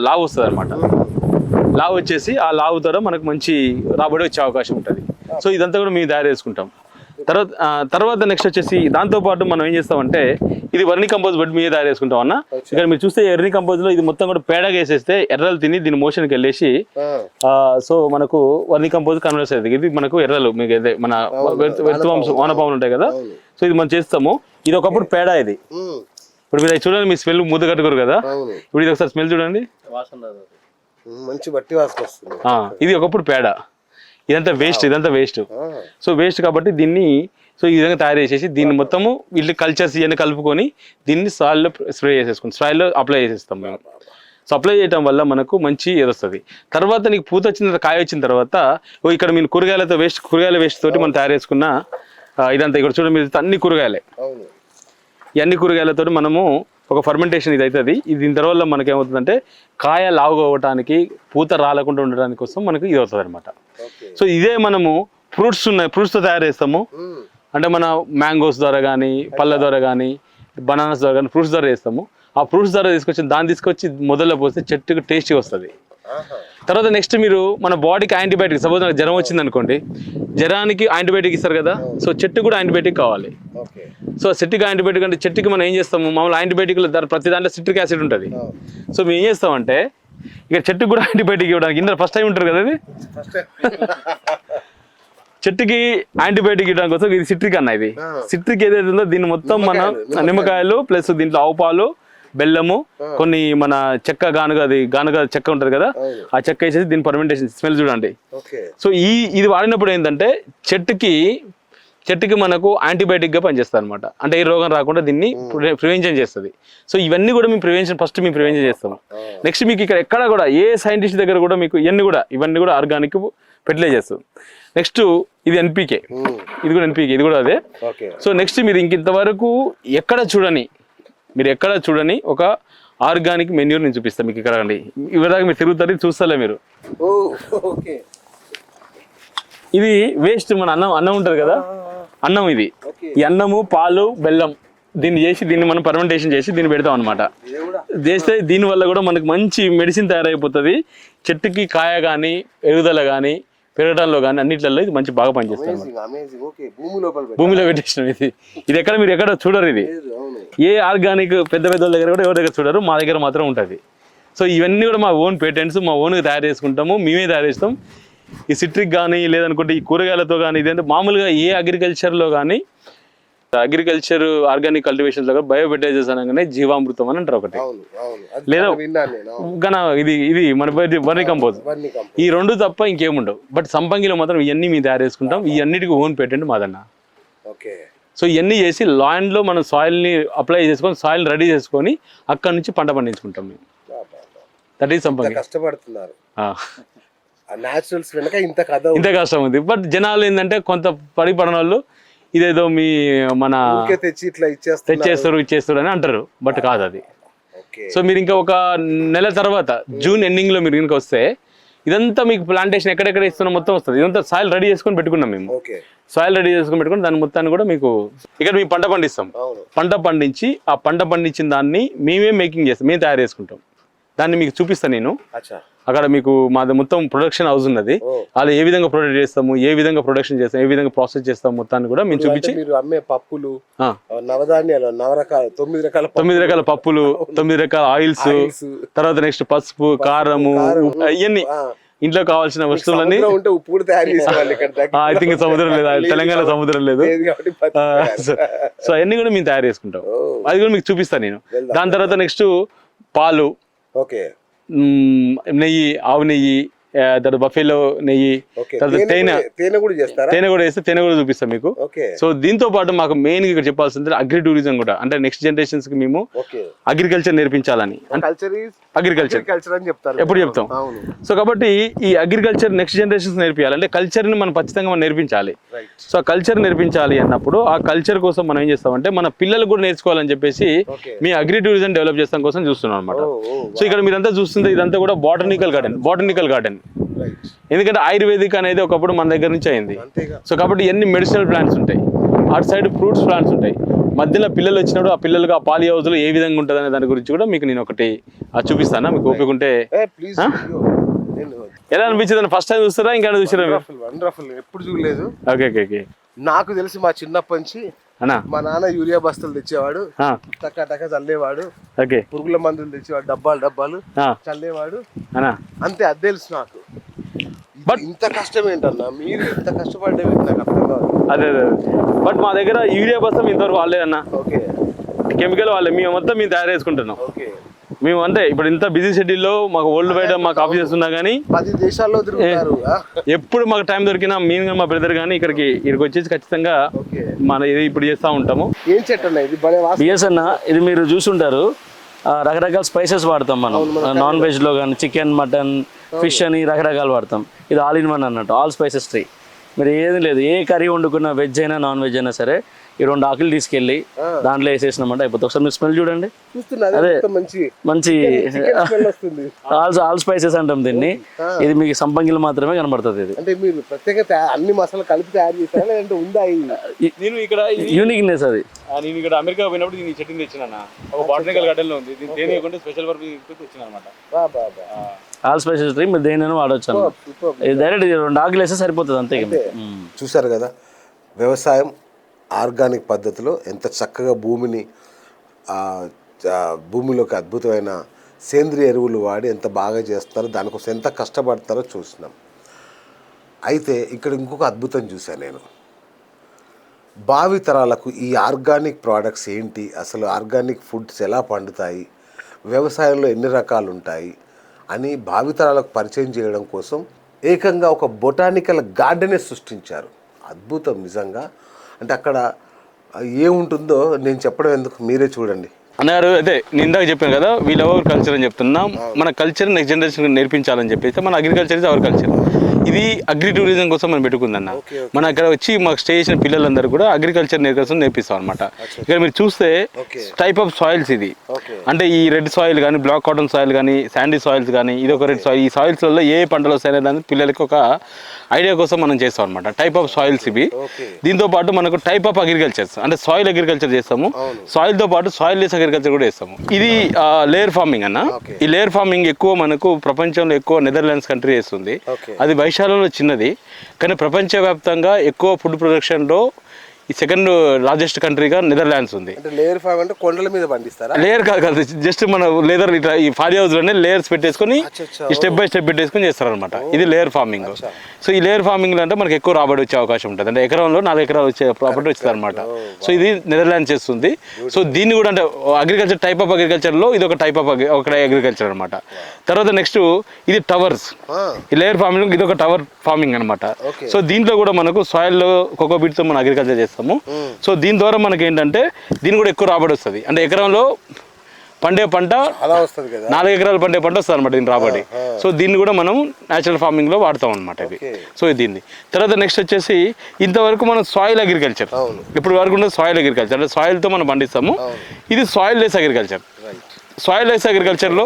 [SPEAKER 2] లావు వస్తుంది అనమాట. లావు వచ్చేసి ఆ లావు ద్వారా మనకు మంచి రాబడి వచ్చే అవకాశం ఉంటుంది. సో ఇదంతా కూడా మేము తయారు చేసుకుంటాం. తర్వాత నెక్స్ట్ వచ్చేసి దాంతోపాటు మనం ఏం చేస్తామంటే ఇది వర్ని కంపోజ్ బెడ్ మీద తయారు చేసుకుంటాం అన్న. ఇక్కడ మీరు చూస్తే ఎర్ని కంపోజ్ లో ఇది మొత్తం కూడా పేడగా వేసేస్తే ఎర్రలు తిని దీని మోషన్కి వెళ్ళేసి సో మనకు వర్ని కంపోజ్ కన్వర్ట్ అవుతుంది. ఇది మనకు ఎర్రలు మీకు మన వానపాములు ఉంటాయి కదా, సో ఇది మనం చేస్తాము. ఇది ఒకప్పుడు పేడ. ఇది ఇప్పుడు మీరు చూడండి, మీ స్మెల్ ముద్ద కట్టుకోరు కదా, ఇప్పుడు ఇది ఒకసారి స్మెల్ చూడండి,
[SPEAKER 1] మంచి బట్టి వాసన వస్తుంది.
[SPEAKER 2] ఇది ఒకప్పుడు పేడ. ఇదంతా వేస్ట్. సో వేస్ట్ కాబట్టి దీన్ని సో ఈ విధంగా తయారు చేసేసి దీన్ని మొత్తము వీళ్ళు కల్చర్స్ ఇవన్నీ కలుపుకొని దీన్ని సాయిల్లో స్ప్రే చేసేసుకుని సాయిల్లో అప్లై చేసేస్తాం మేము. సో అప్లై చేయడం వల్ల మనకు మంచి వస్తుంది. తర్వాత నీకు పూత వచ్చిన తర్వాత, కాయ వచ్చిన తర్వాత ఇక్కడ మీరు కూరగాయల వేస్ట్ తోటి మనం తయారు చేసుకున్న ఇదంతా ఇక్కడ చూడండి, మీరు అన్ని కూరగాయలే. ఈ అన్ని కూరగాయలతో మనము ఒక ఫర్మెంటేషన్ ఇది అవుతుంది. దీని తర్వాత మనకి ఏమవుతుందంటే కాయ లావుగా అవ్వడానికి, పూత రాలకుండా ఉండడానికి కోసం మనకు ఇది అవుతుంది అనమాట. సో ఇదే మనము ఫ్రూట్స్తో తయారు చేస్తాము. అంటే మన మ్యాంగోస్ ద్వారా కానీ, పళ్ళ ద్వారా కానీ, బనానాస్ ద్వారా కానీ ఫ్రూట్స్ ద్వారా చేస్తాము. ఆ ఫ్రూట్స్ ద్వారా తీసుకొచ్చి మొదల్లో పోస్తే చెట్టుకు టేస్టీ వస్తుంది. తర్వాత నెక్స్ట్ మీరు మన బాడీకి యాంటీబయాటిక్, సపోజ్ నాకు జ్వరం వచ్చింది అనుకోండి, జ్వరానికి యాంటీబయాటిక్ ఇస్తారు కదా, సో చెట్టు కూడా యాంటీబయాటిక్ కావాలి. సో చెట్టుకి యాంటీబయాటిక్ అంటే చెట్టుకి మనం ఏం చేస్తాము, మామూలు యాంటీబయాటిక్లు ప్రతి దాంట్లో సిట్రిక్ యాసిడ్ ఉంటుంది. సో మేము ఏం చేస్తామంటే ఇక చెట్టుకు కూడా యాంటీబయాటిక్ ఇవ్వడానికి, ఇందులో ఫస్ట్ టైం ఉంటారు కదా అది, చెట్టుకి యాంటీబయాటిక్ ఇవ్వడానికి కోసం ఇది సిట్రిక్ అన్న. ఇది సిట్రిక్ ఏదైతే ఉందో దీన్ని మొత్తం మన నిమ్మకాయలు ప్లస్ దీంట్లో ఆవు పాలు, బెల్లము, కొన్ని మన చెక్క గానుగ చెక్క ఉంటుంది కదా, ఆ చెక్క వేసేసి దీని ఫర్మెంటేషన్ స్మెల్ చూడండి. సో ఇది వాడినప్పుడు ఏంటంటే చెట్టుకి మనకు యాంటీబయాటిక్ గా పనిచేస్తుంది అనమాట. అంటే ఏ రోగం రాకుండా దీన్ని ప్రివెన్షన్ చేస్తుంది. సో ఇవన్నీ కూడా మేము ప్రివెన్షన్ చేస్తాము. నెక్స్ట్ మీకు ఇక్కడ ఎక్కడ కూడా ఏ సైంటిస్ట్ దగ్గర కూడా మీకు ఇవన్నీ కూడా ఆర్గానిక్ ఫెర్టిలైజర్స్. నెక్స్ట్ ఇది ఎన్పికే, ఇది కూడా ఎన్పికే, ఇది కూడా అదే. సో నెక్స్ట్ మీరు ఇంతవరకు ఎక్కడ చూడని ఒక ఆర్గానిక్ మెన్యూర్ నేను చూపిస్తాను మీకు. ఇక్కడ అండి ఇవదాకా మీరు తిరుగుతారు, చూస్తలే మీరు. ఇది వేస్ట్, మన అన్నం ఉంటుంది కదా, అన్నం. ఇది ఈ అన్నము, పాలు, బెల్లం దీన్ని మనం ఫర్మెంటేషన్ చేసి దీన్ని పెడతాం అనమాట. చేస్తే దీనివల్ల కూడా మనకు మంచి మెడిసిన్ తయారైపోతుంది. చెట్టుకి కాయ కానీ, ఎరుగుదల కానీ, పెరగడంలో కానీ అన్నిట్లలో ఇది మంచి బాగా పనిచేస్తుంది. భూమిలో పెట్టేసిన ఇది ఎక్కడ మీరు ఎక్కడ చూడరు. ఇది ఏ ఆర్గానిక్ పెద్ద దగ్గర కూడా ఎవరి దగ్గర చూడరు, మా దగ్గర మాత్రం ఉంటుంది. సో ఇవన్నీ కూడా మా ఓన్ పేటెంట్స్, మా ఓన్గా తయారు చేసుకుంటాము, మేమే తయారు చేస్తాం. ఈ సిట్రిక్ కానీ లేదనుకుంటే ఈ కూరగాయలతో కానీ ఇదంటే మామూలుగా ఏ అగ్రికల్చర్లో కానీ అగ్రికల్చర్ ఆర్గానిక్ కల్టివేషన్స్లో కానీ బయోఫెర్టిలైజర్స్ అనగానే జీవామృతం అని అంటారు ఒకటి, లేదా గన ఇది మన వర్మి కంపోజ్. ఈ రెండు తప్ప ఇంకేముండవు. బట్ సంపంగిలో మాత్రం ఇవన్నీ మేము తయారు చేసుకుంటాం. ఈ అన్నిటికీ ఓన్ పేటెంట్ మాదన్న. సో ఇవన్నీ చేసి ల్యాండ్లో మనం సాయిల్ని అప్లై చేసుకొని సాయిల్ రెడీ చేసుకొని అక్కడ నుంచి పంట పండించుకుంటాం మేము. దట్ ఈస్ సంపంగి.
[SPEAKER 1] కష్టపడుతున్నారు, ఇంత
[SPEAKER 2] కష్టం ఉంది. బట్ జనాలు ఏంటంటే కొంత పడిన వాళ్ళు ఇదేదో మీ మన ఇచ్చేస్తారు అని అంటారు. బట్ కాదు అది. సో మీరు ఇంకా ఒక నెల తర్వాత జూన్ ఎండింగ్ లో మీరు ఇంకా వస్తే ఇదంతా మీకు ప్లాంటేషన్ ఎక్కడెక్కడ ఇస్తున్నా మొత్తం వస్తుంది. ఇదంతా సాయిల్ రెడీ చేసుకొని పెట్టుకున్నాం మేము. సాయిల్ రెడీ చేసుకొని పెట్టుకుని దాని మొత్తాన్ని కూడా మీకు ఇక్కడ మేము పంట పండిస్తాం. పంట పండించి ఆ పంట పండించిన దాన్ని మేమే మేకింగ్ చేస్తాం, మేము తయారు చేసుకుంటాం. దాన్ని మీకు చూపిస్తాను నేను. అక్కడ మీకు మాది మొత్తం ప్రొడక్షన్ హౌస్ ఉన్నది. వాళ్ళు ఏ విధంగా ప్రొడక్ట్ చేస్తాము, ఏ విధంగా ప్రొడక్షన్ చేస్తాం, ఏ విధంగా ప్రాసెస్ చేస్తాం మొత్తాన్ని కూడా మేము చూపించి,
[SPEAKER 1] మీరు అమ్మే పప్పులు, నవధాన్యాలు, 9 రకాల
[SPEAKER 2] పప్పులు, 9 రకాల ఆయిల్స్, తర్వాత నెక్స్ట్ పసుపు, కారము, ఇవన్నీ ఇంట్లో కావాల్సిన వస్తువులన్నీ. ఐ థింక్ సముద్రం లేదు, తెలంగాణ సముద్రం లేదు. సో అవన్నీ కూడా మేము తయారు చేసుకుంటాం. అది కూడా మీకు చూపిస్తాను నేను. దాని తర్వాత నెక్స్ట్ పాలు, నెయ్యి, ఆవు నెయ్యి, తర్వాత బఫెలో నెయ్యి, తర్వాత తేనె కూడా వేస్తే తేనె కూడా చూపిస్తాం మీకు. సో దీంతో పాటు మాకు మెయిన్ ఇక్కడ చెప్పాల్సింది అగ్రి టూరిజం కూడా. అంటే నెక్స్ట్ జనరేషన్స్ కి మేము అగ్రికల్చర్ నేర్పించాలని. అగ్రికల్చర్ ఎప్పుడు చెప్తాం. సో కాబట్టి ఈ అగ్రికల్చర్ నెక్స్ట్ జనరేషన్స్ నేర్పించాలంటే కల్చర్ ని మనం ఖచ్చితంగా మనం నేర్పించాలి. సో ఆ కల్చర్ నేర్పించాలి అన్నప్పుడు ఆ కల్చర్ కోసం మనం ఏం చేస్తామంటే మన పిల్లలు కూడా నేర్చుకోవాలని చెప్పేసి మీ అగ్రి టూరిజం డెవలప్ చేస్తాం కోసం చూస్తున్నాం అనమాట. సో ఇక్కడ మీరంతా చూస్తుంటే ఇదంతా కూడా బాటనికల్ గార్డెన్. ఎందుకంటే ఆయుర్వేదిక్ అనేది ఒకప్పుడు మన దగ్గర నుంచి అయింది. సో కాబట్టి ఎన్ని మెడిసినల్ ప్లాంట్స్ ఉంటాయి, అటు సైడ్ ఫ్రూట్స్ ప్లాంట్స్ ఉంటాయి. మధ్యలో పిల్లలు వచ్చినప్పుడు ఆ పిల్లలుగా ఆ పాలి హౌస్లో ఏ విధంగా ఉంటుంది అనే దాని గురించి కూడా మీకు నేను ఒకటి చూపిస్తాను. మీకు ఓపిక ఉంటే. ఎలా అనిపించింది? ఫస్ట్ టైం చూస్తారా ఇంకా చూసారా?
[SPEAKER 1] ఎప్పుడు చూడలేదు.
[SPEAKER 2] ఓకే.
[SPEAKER 1] నాకు తెలిసి మా చిన్నప్పటి నుంచి మా నాన్న యూరియా బస్తాలు తెచ్చేవాడు, టక్క చల్లేవాడు, పురుగుల మందులు తెచ్చేవాడు, డబ్బాలు చల్లేవాడు, అంతే. అది తెలుసు నాకు. బట్ ఇంత కష్టం ఏంటన్నా, మీరు ఇంత కష్టపడ్డవి నాకు అర్థం కాదు.
[SPEAKER 2] అదే బట్ మా దగ్గర యూరియా బస్తా ఇంతవరకు వాళ్ళేదన్నా. కెమికల్ వాళ్ళే, మేము మొత్తం మేము తయారు చేసుకుంటున్నాం. మేము అంటే ఇప్పుడు ఇంత బిజీ షెడ్యూల్లో మాకు వరల్డ్ వైడ్ మాకు ఆఫీసెస్ ఉన్నా కానీ
[SPEAKER 1] 10 దేశాల్లో తిరుగుతారు.
[SPEAKER 2] ఎప్పుడు మాకు టైం దొరికినా మేము మా బ్రదర్ కానీ ఇక్కడికి వచ్చేసి ఖచ్చితంగా మన ఇది ఇప్పుడు చేస్తూ ఉంటాము.
[SPEAKER 1] ఏం చెట్టు అన్న ఇది?
[SPEAKER 3] బిఎస్ అన్న, ఇది మీరు చూసుంటారు, రకరకాల స్పైసెస్ వాడతాం మనం. నాన్ వెజ్లో కానీ చికెన్, మటన్, ఫిష్ అని రకరకాలు వాడతాం. ఇది ఆల్ ఇన్ వన్ అన్నట్టు, ఆల్ స్పైసెస్ ట్రీ. మీరు ఏది లేదు, ఏ కర్రీ వండుకున్నా, వెజ్ అయినా నాన్ వెజ్ అయినా సరే, ఈ 2 ఆకులు తీసుకెళ్ళి దాంట్లో వేసేసినామంటే అయిపోతుంది. ఒకసారి మీరు స్మెల్ చూడండి. అదే మంచి ఆల్ స్పైసెస్ అంటాం దీన్ని. ఇది మీకు సంపంగిలో మాత్రమే కనబడుతుంది. ఇది
[SPEAKER 1] అంటే మీరు ప్రత్యేకంగా అన్ని మసాలా కలిపి తయారు చేస్తారా అంటే ఉందా?
[SPEAKER 2] నేను ఇక్కడ
[SPEAKER 3] యూనిక్నెస్ అది.
[SPEAKER 2] నేను ఇక్కడ అమెరికా పోయినప్పుడు దీన్ని చెట్టు తెచ్చినా, ఒక బాటనికల్ గార్డెన్ లో ఉంది. దీన్ని దేనికంటే స్పెషల్ వర్క్ తెచ్చిన అనమాట.
[SPEAKER 3] ఆల్ స్పైసెస్ ట్రీ మీరు దేనైనా వాడవచ్చు అన్న. ఇది డైరెక్ట్ 2 ఆకులు వేస్తే సరిపోతుంది అంతే.
[SPEAKER 1] చూసారు కదా, వ్యవసాయం ఆర్గానిక్ పద్ధతిలో ఎంత చక్కగా భూమిలోకి అద్భుతమైన సేంద్రియ ఎరువులు వాడి ఎంత బాగా చేస్తారో, దానికోసం ఎంత కష్టపడతారో చూసినాం. అయితే ఇక్కడ ఇంకొక అద్భుతం చూశాను నేను. భావితరాలకు ఈ ఆర్గానిక్ ప్రోడక్ట్స్ ఏంటి, అసలు ఆర్గానిక్ ఫుడ్స్ ఎలా పండుతాయి, వ్యవసాయంలో ఎన్ని రకాలు ఉంటాయి అని భావితరాలకు పరిచయం చేయడం కోసం ఏకంగా ఒక బొటానికల్ గార్డెనే సృష్టించారు. అద్భుతం నిజంగా. అంటే అక్కడ ఏముంటుందో నేను చెప్పడం ఎందుకు, మీరే చూడండి.
[SPEAKER 2] అన్నారు అదే నేను ఇందాక చెప్పాను కదా, వీళ్ళ అవర్ కల్చర్ అని చెప్తున్నా. మన కల్చర్ నెక్స్ట్ జనరేషన్ నేర్పించాలని చెప్పేసి మన అగ్రికల్చర్ ఇస్ అవర్ కల్చర్. ఇది అగ్రి టూరిజం కోసం మనం పెట్టుకుందన్న. మన అక్కడ వచ్చి మాకు స్టే చేసిన పిల్లలందరూ కూడా అగ్రికల్చర్ నేర్పిస్తాం అనమాట. ఇక్కడ మీరు చూస్తే టైప్ ఆఫ్ సాయిల్స్ ఇది. అంటే ఈ రెడ్ సాయిల్ కానీ, బ్లాక్ కాటన్ సాయిల్ కానీ, శాండీ సాయిల్స్ కానీ, ఇది ఒక రెడ్ సాయిల్. ఈ సాయిల్స్లలో ఏ పంటలు వస్తాయనే దాన్ని పిల్లలకి ఒక ఐడియా కోసం మనం చేస్తాం అనమాట. టైప్ ఆఫ్ సాయిల్స్ ఇవి. దీంతో పాటు మనకు టైప్ ఆఫ్ అగ్రికల్చర్స్, అంటే సాయిల్ అగ్రికల్చర్ చేస్తాము, సాయిల్తో పాటు సాయిల్ లెస్ అగ్రికల్చర్ కూడా చేస్తాము. ఇది లేయర్ ఫార్మింగ్ అన్న. ఈ లేయర్ ఫార్మింగ్ ఎక్కువ మనకు ప్రపంచంలో ఎక్కువ నెదర్లాండ్స్ కంట్రీ చేస్తుంది. అది వైశాల్యంలో చిన్నది కానీ ప్రపంచవ్యాప్తంగా ఎక్కువ ఫుడ్ ప్రొడక్షన్లో ఈ సెకండ్ లార్జెస్ట్ కంట్రీగా నెదర్లాండ్స్ ఉంది.
[SPEAKER 1] అంటే లేయర్ ఫామ్ అంటే కొండల మీద పండిస్తారా?
[SPEAKER 2] లేయర్ కాదు, జస్ట్ మన లేదర్ ఇట్లా ఈ ఫారీ హౌస్ లోనే లేయర్స్ పెట్టేసుకొని స్టెప్ బై స్టెప్ పెట్టేసుకొని చేస్తారనమాట. ఇది లేయర్ ఫార్మింగ్. సో ఈ లేయర్ ఫార్మింగ్ లో అంటే మనకి ఎక్కువ రాబడి వచ్చే అవకాశం ఉంటుంది. అంటే ఎకరంలో 4 ఎకరాలు వచ్చే ప్రాపర్టీ వచ్చింది అనమాట. సో ఇది నెదర్లాండ్ చేస్తుంది. సో దీన్ని కూడా అంటే అగ్రికల్చర్ టైప్ ఆఫ్ అగ్రికల్చర్ లో ఇది ఒక టైప్ ఆఫ్ అగ్రికల్చర్ అనమాట. తర్వాత నెక్స్ట్ ఇది టవర్స్. ఈ లేయర్ ఫార్మింగ్ ఇది ఒక టవర్ ఫార్మింగ్ అనమాట. సో దీంట్లో కూడా మనకు సాయిల్ లో కోకోబీట్ తో మనం అగ్రికల్చర్ చేస్తాము. సో దీని ద్వారా మనకి ఏంటంటే దీని కూడా ఎక్కువ రాబడి వస్తుంది. అంటే ఎకరంలో పండే పంట 4 ఎకరాలు పండే పంట వస్తుంది అనమాట దీని రాబడి. సో దీన్ని కూడా మనం న్యాచురల్ ఫార్మింగ్ లో వాడతాం అనమాట ఇది. సో దీన్ని తర్వాత నెక్స్ట్ వచ్చేసి ఇంతవరకు మనం సాయిల్ అగ్రికల్చర్, ఇప్పుడు వరకు ఉన్నది సాయిల్ అగ్రికల్చర్, అంటే సాయిల్ తో మనం పండిస్తాము. ఇది soilless agriculture. Soilless అగ్రికల్చర్లో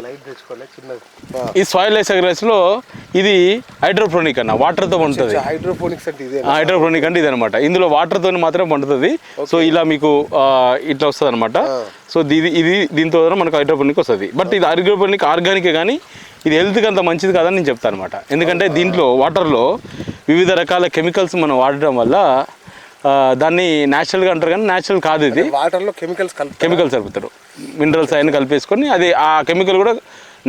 [SPEAKER 2] ఈ సాయిల్ లెస్ అగ్రికల్చర్లో ఇది హైడ్రోపోనిక్ అన్న, వాటర్తో పండుతుంది. హైడ్రోపోనిక్ అంటే ఇది అనమాట. ఇందులో వాటర్తో మాత్రమే పండుతుంది. సో ఇలా మీకు ఇట్లా వస్తుంది అనమాట. సో ఇది దీంతో మనకు హైడ్రోపోనిక్ వస్తుంది. బట్ ఇది హైడ్రోపోనిక్ ఆర్గానిక్, కానీ ఇది హెల్త్కి అంత మంచిది కాదని నేను చెప్తాను అనమాట. ఎందుకంటే దీంట్లో వాటర్లో వివిధ రకాల కెమికల్స్ మనం వాడడం వల్ల దాన్ని న్యాచురల్గా అంటారు, కానీ న్యాచురల్ కాదు. ఇది
[SPEAKER 1] వాటర్లో కెమికల్స్
[SPEAKER 2] కలుపుతారు, మినరల్స్ అవన్నీ కలిపేసుకొని అది ఆ కెమికల్ కూడా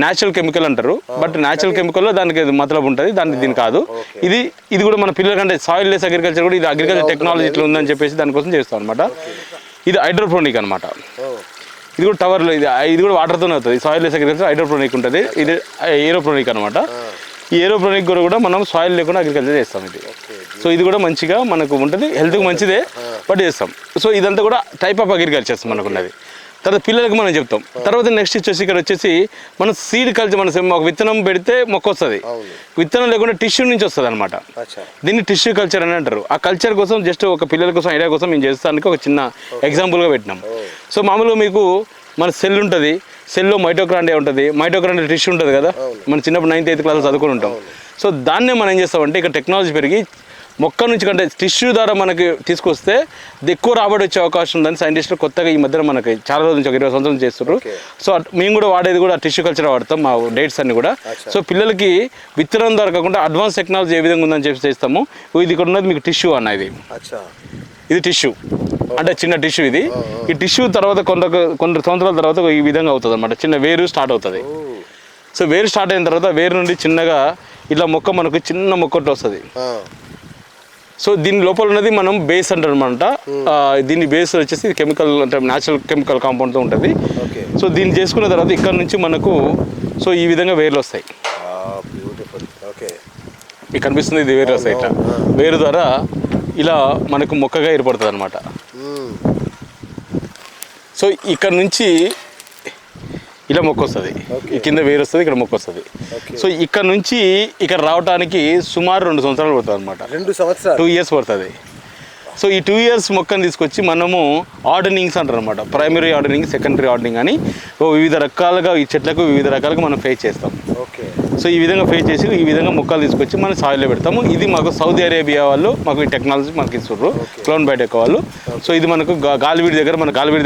[SPEAKER 2] న్యాచురల్ కెమికల్ అంటారు. బట్ న్యాచురల్ కెమికల్లో దానికి మతలబు ఉంటుంది, దీని కాదు. ఇది కూడా మన పిల్లలకంటే సాయిల్ లెస్ అగ్రికల్చర్ కూడా ఇది అగ్రికల్చర్ టెక్నాలజీ ఇట్లా ఉందని చెప్పేసి దానికోసం చేస్తాం అనమాట. ఇది హైడ్రోపోనిక్ అనమాట. ఇది కూడా టవర్లో ఇది కూడా వాటర్తోనే అవుతుంది. సాయిల్ లెస్ అగ్రికల్చర్ హైడ్రోపోనిక్ ఉంటుంది. ఇది ఏరోపోనిక్ అనమాట. ఈ ఏరోపోనిక్ కూడా మనం సాయిల్ లేకుండా అగ్రికల్చర్ చేస్తాం ఇది. సో ఇది కూడా మంచిగా మనకు ఉంటుంది, హెల్త్కి మంచిదే, బట్ చేస్తాం. సో ఇదంతా కూడా టైప్ ఆఫ్ అగ్రికల్చర్స్ మనకు ఉన్నది. తర్వాత పిల్లలకు మనం చెప్తాం. తర్వాత నెక్స్ట్ వచ్చేసి ఇక్కడ వచ్చేసి మనం సీడ్ కల్చర్, మనం ఒక విత్తనం పెడితే మొక్క వస్తుంది. విత్తనం లేకుండా టిష్యూ నుంచి వస్తుంది అనమాట. దీన్ని టిష్యూ కల్చర్ అని అంటారు. ఆ కల్చర్ కోసం జస్ట్ ఒక పిల్లల కోసం ఐడియా కోసం మేము చేస్తానికి ఒక చిన్న ఎగ్జాంపుల్గా పెట్టినాం. సో మామూలుగా మీకు మన సెల్ ఉంటుంది, సెల్లో మైటోకాండ్రియా ఉంటుంది, మైటోకాండ్రియా టిష్యూ ఉంటుంది కదా, మనం చిన్నప్పుడు 9th 8th క్లాస్ చదువుకుని ఉంటాం. సో దాన్నే మనం ఏం చేస్తామంటే ఇక్కడ టెక్నాలజీ పెరిగి మొక్క నుంచి కంటే టిష్యూ ద్వారా మనకి తీసుకొస్తే ఎక్కువ రాబడి వచ్చే అవకాశం ఉందని సైంటిస్టులు కొత్తగా ఈ మధ్యన మనకి చాలా రోజుల నుంచి 20 సంవత్సరాలు చేస్తున్నారు. సో మేము కూడా వాడేది కూడా టిష్యూ కల్చర్ వాడతాం, మా డేట్స్ అన్ని కూడా. సో పిల్లలకి విత్తనం ద్వారా కాకుండా అడ్వాన్స్ టెక్నాలజీ ఏ విధంగా ఉందని చెప్పి చేస్తాము. ఇది ఇక్కడ ఉన్నది మీకు టిష్యూ అన్న, ఇది టిష్యూ అంటే చిన్న టిష్యూ. ఇది ఈ టిష్యూ తర్వాత కొన్ని సంవత్సరాల తర్వాత ఈ విధంగా అవుతుంది అనమాట. చిన్న వేరు స్టార్ట్ అవుతుంది. సో వేరు స్టార్ట్ అయిన తర్వాత వేరు నుండి చిన్నగా ఇట్లా మొక్క మనకు చిన్న మొక్క వస్తుంది. సో దీని లోపల ఉన్నది మనం బేస్ అంటారు అనమాట. దీని బేస్ వచ్చేసి కెమికల్ అంటే న్యాచురల్ కెమికల్ కాంపౌండ్తో ఉంటుంది. సో దీన్ని చేసుకున్న తర్వాత ఇక్కడ నుంచి మనకు సో ఈ విధంగా వేర్లు వస్తాయి. మీకు కనిపిస్తుంది, ఇది వేర్లు వస్తాయి. ఇట్లా వేరు ద్వారా ఇలా మనకు మొక్కగా ఏర్పడుతుంది అనమాట. సో ఇక్కడ నుంచి ఇలా మొక్క వస్తుంది, ఈ కింద వేరు వస్తుంది, ఇక్కడ మొక్క వస్తుంది. సో ఇక్కడ నుంచి ఇక్కడ రావడానికి సుమారు 2 సంవత్సరాలు పడుతుంది అనమాట. 2 years పడుతుంది. సో ఈ 2 years మొక్కను తీసుకొచ్చి మనము ఆర్డనింగ్స్ అంటారు అనమాట. ప్రైమరీ ఆర్డనింగ్, సెకండరీ ఆర్డనింగ్ అని వివిధ రకాలుగా ఈ చెట్లకు వివిధ రకాలుగా మనం ఫేస్ చేస్తాం. సో ఈ విధంగా ఫేస్ చేసి ఈ విధంగా మొక్కలు తీసుకొచ్చి మనం సాయిల్లో పెడతాము. ఇది మాకు సౌదీ అరేబియా వాళ్ళు మాకు ఈ టెక్నాలజీ మనకి ఇస్తున్నారు, క్లౌన్ బయోటెక్ వాళ్ళు. సో ఇది మనకు గాలివీడి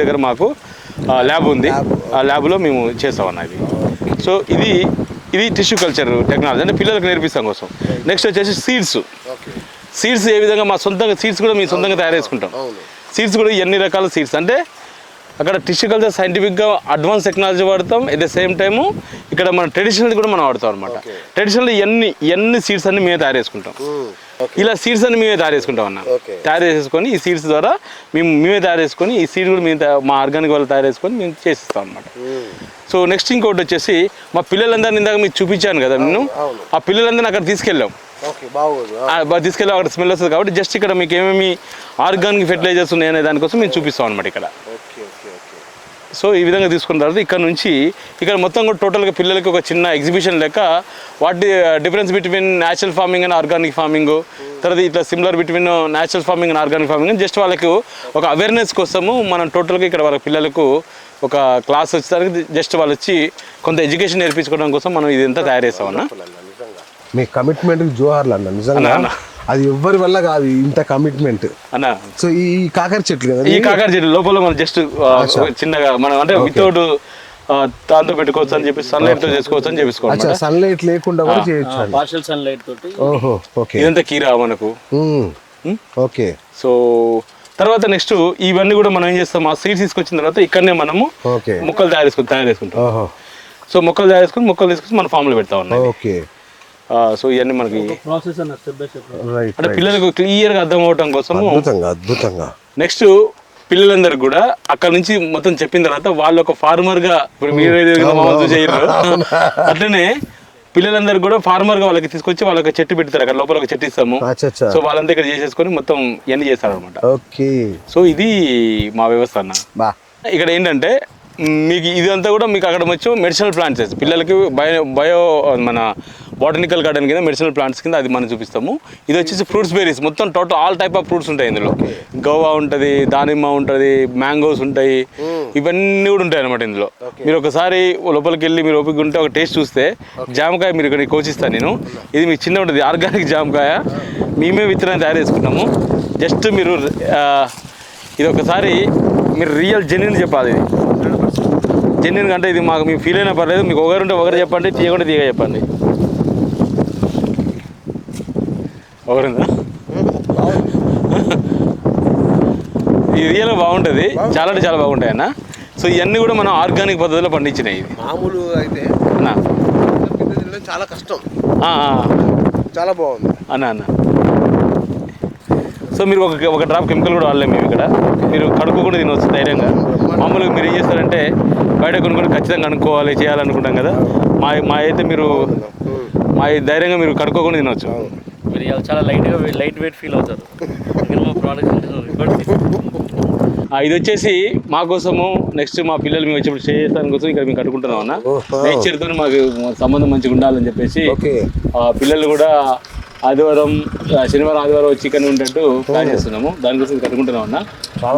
[SPEAKER 2] దగ్గర మాకు ల్యాబ్ ఉంది. ఆ ల్యాబ్లో మేము చేస్తామన్న ఇది. సో ఇది టిష్యూ కల్చర్ టెక్నాలజీ అంటే పిల్లలకు నేర్పిస్తాం కోసం. నెక్స్ట్ వచ్చేసి సీడ్స్ ఏ విధంగా మా సొంతంగా సీడ్స్ కూడా మేము సొంతంగా తయారు చేసుకుంటాం. సీడ్స్ కూడా ఎన్ని రకాల సీడ్స్ అంటే అక్కడ టిష్యూ కల్చర్ సైంటిఫిక్గా అడ్వాన్స్ టెక్నాలజీ వాడతాం. ఎట్ ద సేమ్ టైము ఇక్కడ మన ట్రెడిషనల్ కూడా మనం వాడతాం అనమాట. ట్రెడిషనల్ ఎన్ని సీడ్స్ అన్ని మేమే తయారు చేసుకుంటాం. ఇలా సీడ్స్ అన్ని మేమే తయారు చేసుకుంటాం అన్న. తయారు చేసుకొని ఈ సీడ్స్ ద్వారా మేమే తయారు చేసుకొని ఈ సీడ్ కూడా మేము మా ఆర్గానిక్ వాళ్ళు తయారు చేసుకొని మేము చేసిస్తాం అనమాట. సో నెక్స్ట్ ఇంకోటి వచ్చేసి మా పిల్లలందరినీ ఇందాక మీకు చూపించాను కదా నేను, ఆ పిల్లలందరినీ అక్కడ తీసుకెళ్ళాం. తీసుకెళ్ళి అక్కడ స్మెల్ వస్తుంది కాబట్టి జస్ట్ ఇక్కడ మీకు ఏమేమి ఆర్గానిక్ ఫెర్టిలైజర్స్ ఉన్నాయనే దానికోసం మేము చూపిస్తాం అనమాట ఇక్కడ. సో ఈ విధంగా తీసుకున్న తర్వాత ఇక్కడ నుంచి ఇక్కడ మొత్తం కూడా టోటల్గా పిల్లలకి ఒక చిన్న ఎగ్జిబిషన్ లెక్క వాటి difference between natural farming and organic farming, తర్వాత ఇట్లా similar between natural farming and organic farming just వాళ్ళకు ఒక అవేర్నెస్ కోసము మనం టోటల్గా ఇక్కడ వాళ్ళ పిల్లలకు ఒక క్లాస్ వచ్చేసరికి జస్ట్ వాళ్ళు వచ్చి కొంత ఎడ్యుకేషన్ నేర్పించుకోవడం కోసం మనం ఇదంతా తయారు చేస్తామన్నా.
[SPEAKER 1] మీ కమిట్మెంట్ జోహార్లు అన్న, నిజంగా అది ఎవ్వరి వల్ల కాదు ఇంత కమిట్మెంట్ అన్న. సో ఈ కాకర చెట్లు కదా,
[SPEAKER 2] ఈ కాకర చెట్లు లోపల మనం జస్ట్ చిన్నగా మనం అంటే వితౌట్ దాంతో పెట్టుకోవచ్చు అని చెప్పి సన్లైట్ తో చేసుకోవచ్చు అని చెప్పేసుకోవచ్చు.
[SPEAKER 1] సన్లైట్ లేకుండా కూడా చేయొచ్చు,
[SPEAKER 3] పార్షియల్ సన్లైట్ తోటి.
[SPEAKER 1] ఓహో ఓకే.
[SPEAKER 2] ఇదంతా కీరా మనకు.
[SPEAKER 1] ఓకే.
[SPEAKER 2] సో తర్వాత నెక్స్ట్ ఇవన్నీ కూడా మనం ఏం చేస్తాం, ఆ సీడ్స్ తీసుకొచ్చిన తర్వాత ఇక్కడనే మనము
[SPEAKER 1] ఓకే
[SPEAKER 2] మొక్కలు తయారు చేసుకుంటాం.
[SPEAKER 1] ఓహో
[SPEAKER 2] సో మొక్కలు తయారు చేసుకుని మొక్కలు తీసుకొచ్చి మన ఫామ్లో పెడతా ఉన్నాయి.
[SPEAKER 1] ఓకే
[SPEAKER 2] సో ఇవన్నీ మనకి
[SPEAKER 3] ప్రాసెస్ అన్న స్టెప్ బై స్టెప్.
[SPEAKER 1] రైట్
[SPEAKER 2] అంటే పిల్లలకు క్లియర్గా అర్థం అవడం కోసము.
[SPEAKER 1] అద్భుతంగా
[SPEAKER 2] నెక్స్ట్ పిల్లలందరికీ కూడా అక్కడ నుంచి మొత్తం చెప్పిన తర్వాత వాళ్ళు ఒక ఫార్మర్ గా, ఇప్పుడు మీరు చేయరు అట్లనే పిల్లలందరూ కూడా ఫార్మర్ గా వాళ్ళకి తీసుకొచ్చి వాళ్ళకి చెట్టు పెడతారు. అక్కడ లోపల ఒక చెట్టు ఇస్తాము. సో వాళ్ళంతా ఇక్కడ చేసేసుకొని మొత్తం ఇవన్నీ చేస్తారు అనమాట.
[SPEAKER 1] ఓకే
[SPEAKER 2] సో ఇది మా వ్యవస్థ అన్న. ఇక్కడ ఏంటంటే మీకు ఇదంతా కూడా మీకు అక్కడ వచ్చి మెడిసినల్ ప్లాంట్స్ పిల్లలకి బయో మన బాటనికల్ గార్డెన్ కింద మెడిసినల్ ప్లాంట్స్ కింద అది మనం చూపిస్తాము. ఇది వచ్చేసి ఫ్రూట్స్ బెర్రీస్, మొత్తం total all type of fruits ఉంటాయి ఇందులో. గోవా ఉంటుంది, దానిమ్మ ఉంటుంది, మ్యాంగోస్ ఉంటాయి, ఇవన్నీ కూడా ఉంటాయి అనమాట ఇందులో. మీరు ఒకసారి లోపలికి వెళ్ళి మీరు ఓపిక ఉంటే ఒక టేస్ట్ చూస్తే, జామకాయ మీరు ఇక్కడ కోచిస్తాను నేను. ఇది మీకు చిన్న ఉంటుంది ఆర్గానిక్ జామకాయ, మేమే విత్తనాన్ని తయారు చేసుకున్నాము. జస్ట్ మీరు ఇది ఒకసారి మీరు రియల్ జెన్యున్ చెప్పాలి. ఇది జెన్యున్ అంటే ఇది మాకు మీకు ఫీల్ అయినా పర్లేదు. మీకు ఒకరు ఉంటే ఒకరు చెప్పండి, తీయకుండా తీయగా చెప్పండి. ఒకరిందా ఇది రియల్గా బాగుంటుంది, చాలా అంటే చాలా బాగుంటాయి అన్న. సో ఇవన్నీ కూడా మనం ఆర్గానిక్ పద్ధతిలో పండించినాయి. ఇది
[SPEAKER 1] మామూలు అయితే
[SPEAKER 2] అన్న
[SPEAKER 1] చాలా కష్టం, చాలా బాగుంది
[SPEAKER 2] అన్న. సో మీరు ఒక డ్రాప్ కెమికల్ కూడా వాడలేము మేము ఇక్కడ. మీరు కడుక్కోకుండా తినవచ్చు ధైర్యంగా. మామూలుగా మీరు ఏం చేస్తారంటే బయట కొనుక్కొని ఖచ్చితంగా కనుక్కోవాలి చేయాలనుకుంటాం కదా. మా అయితే మీరు మా ధైర్యంగా మీరు కడుక్కోకుండా తినవచ్చు.
[SPEAKER 3] మీరు చాలా లైట్ వెయిట్ ఫీల్ అవుతారు. మా ప్రోడక్ట్
[SPEAKER 2] ఇది వచ్చేసి మా కోసము, నెక్స్ట్ మా పిల్లలు మేము వచ్చేప్పుడు స్టే చేస్తాను కోసం ఇక్కడ మేము కట్టుకుంటున్నాం అన్న. నేచర్తో మాకు సంబంధం మంచిగా ఉండాలని చెప్పేసి పిల్లలు కూడా ఆదివారం శనివారం ఆదివారం వచ్చి ఇక్కడ ఉండేట్టు ప్లాన్ చేస్తున్నాము. దానికోసం కట్టుకుంటున్నాం అన్న.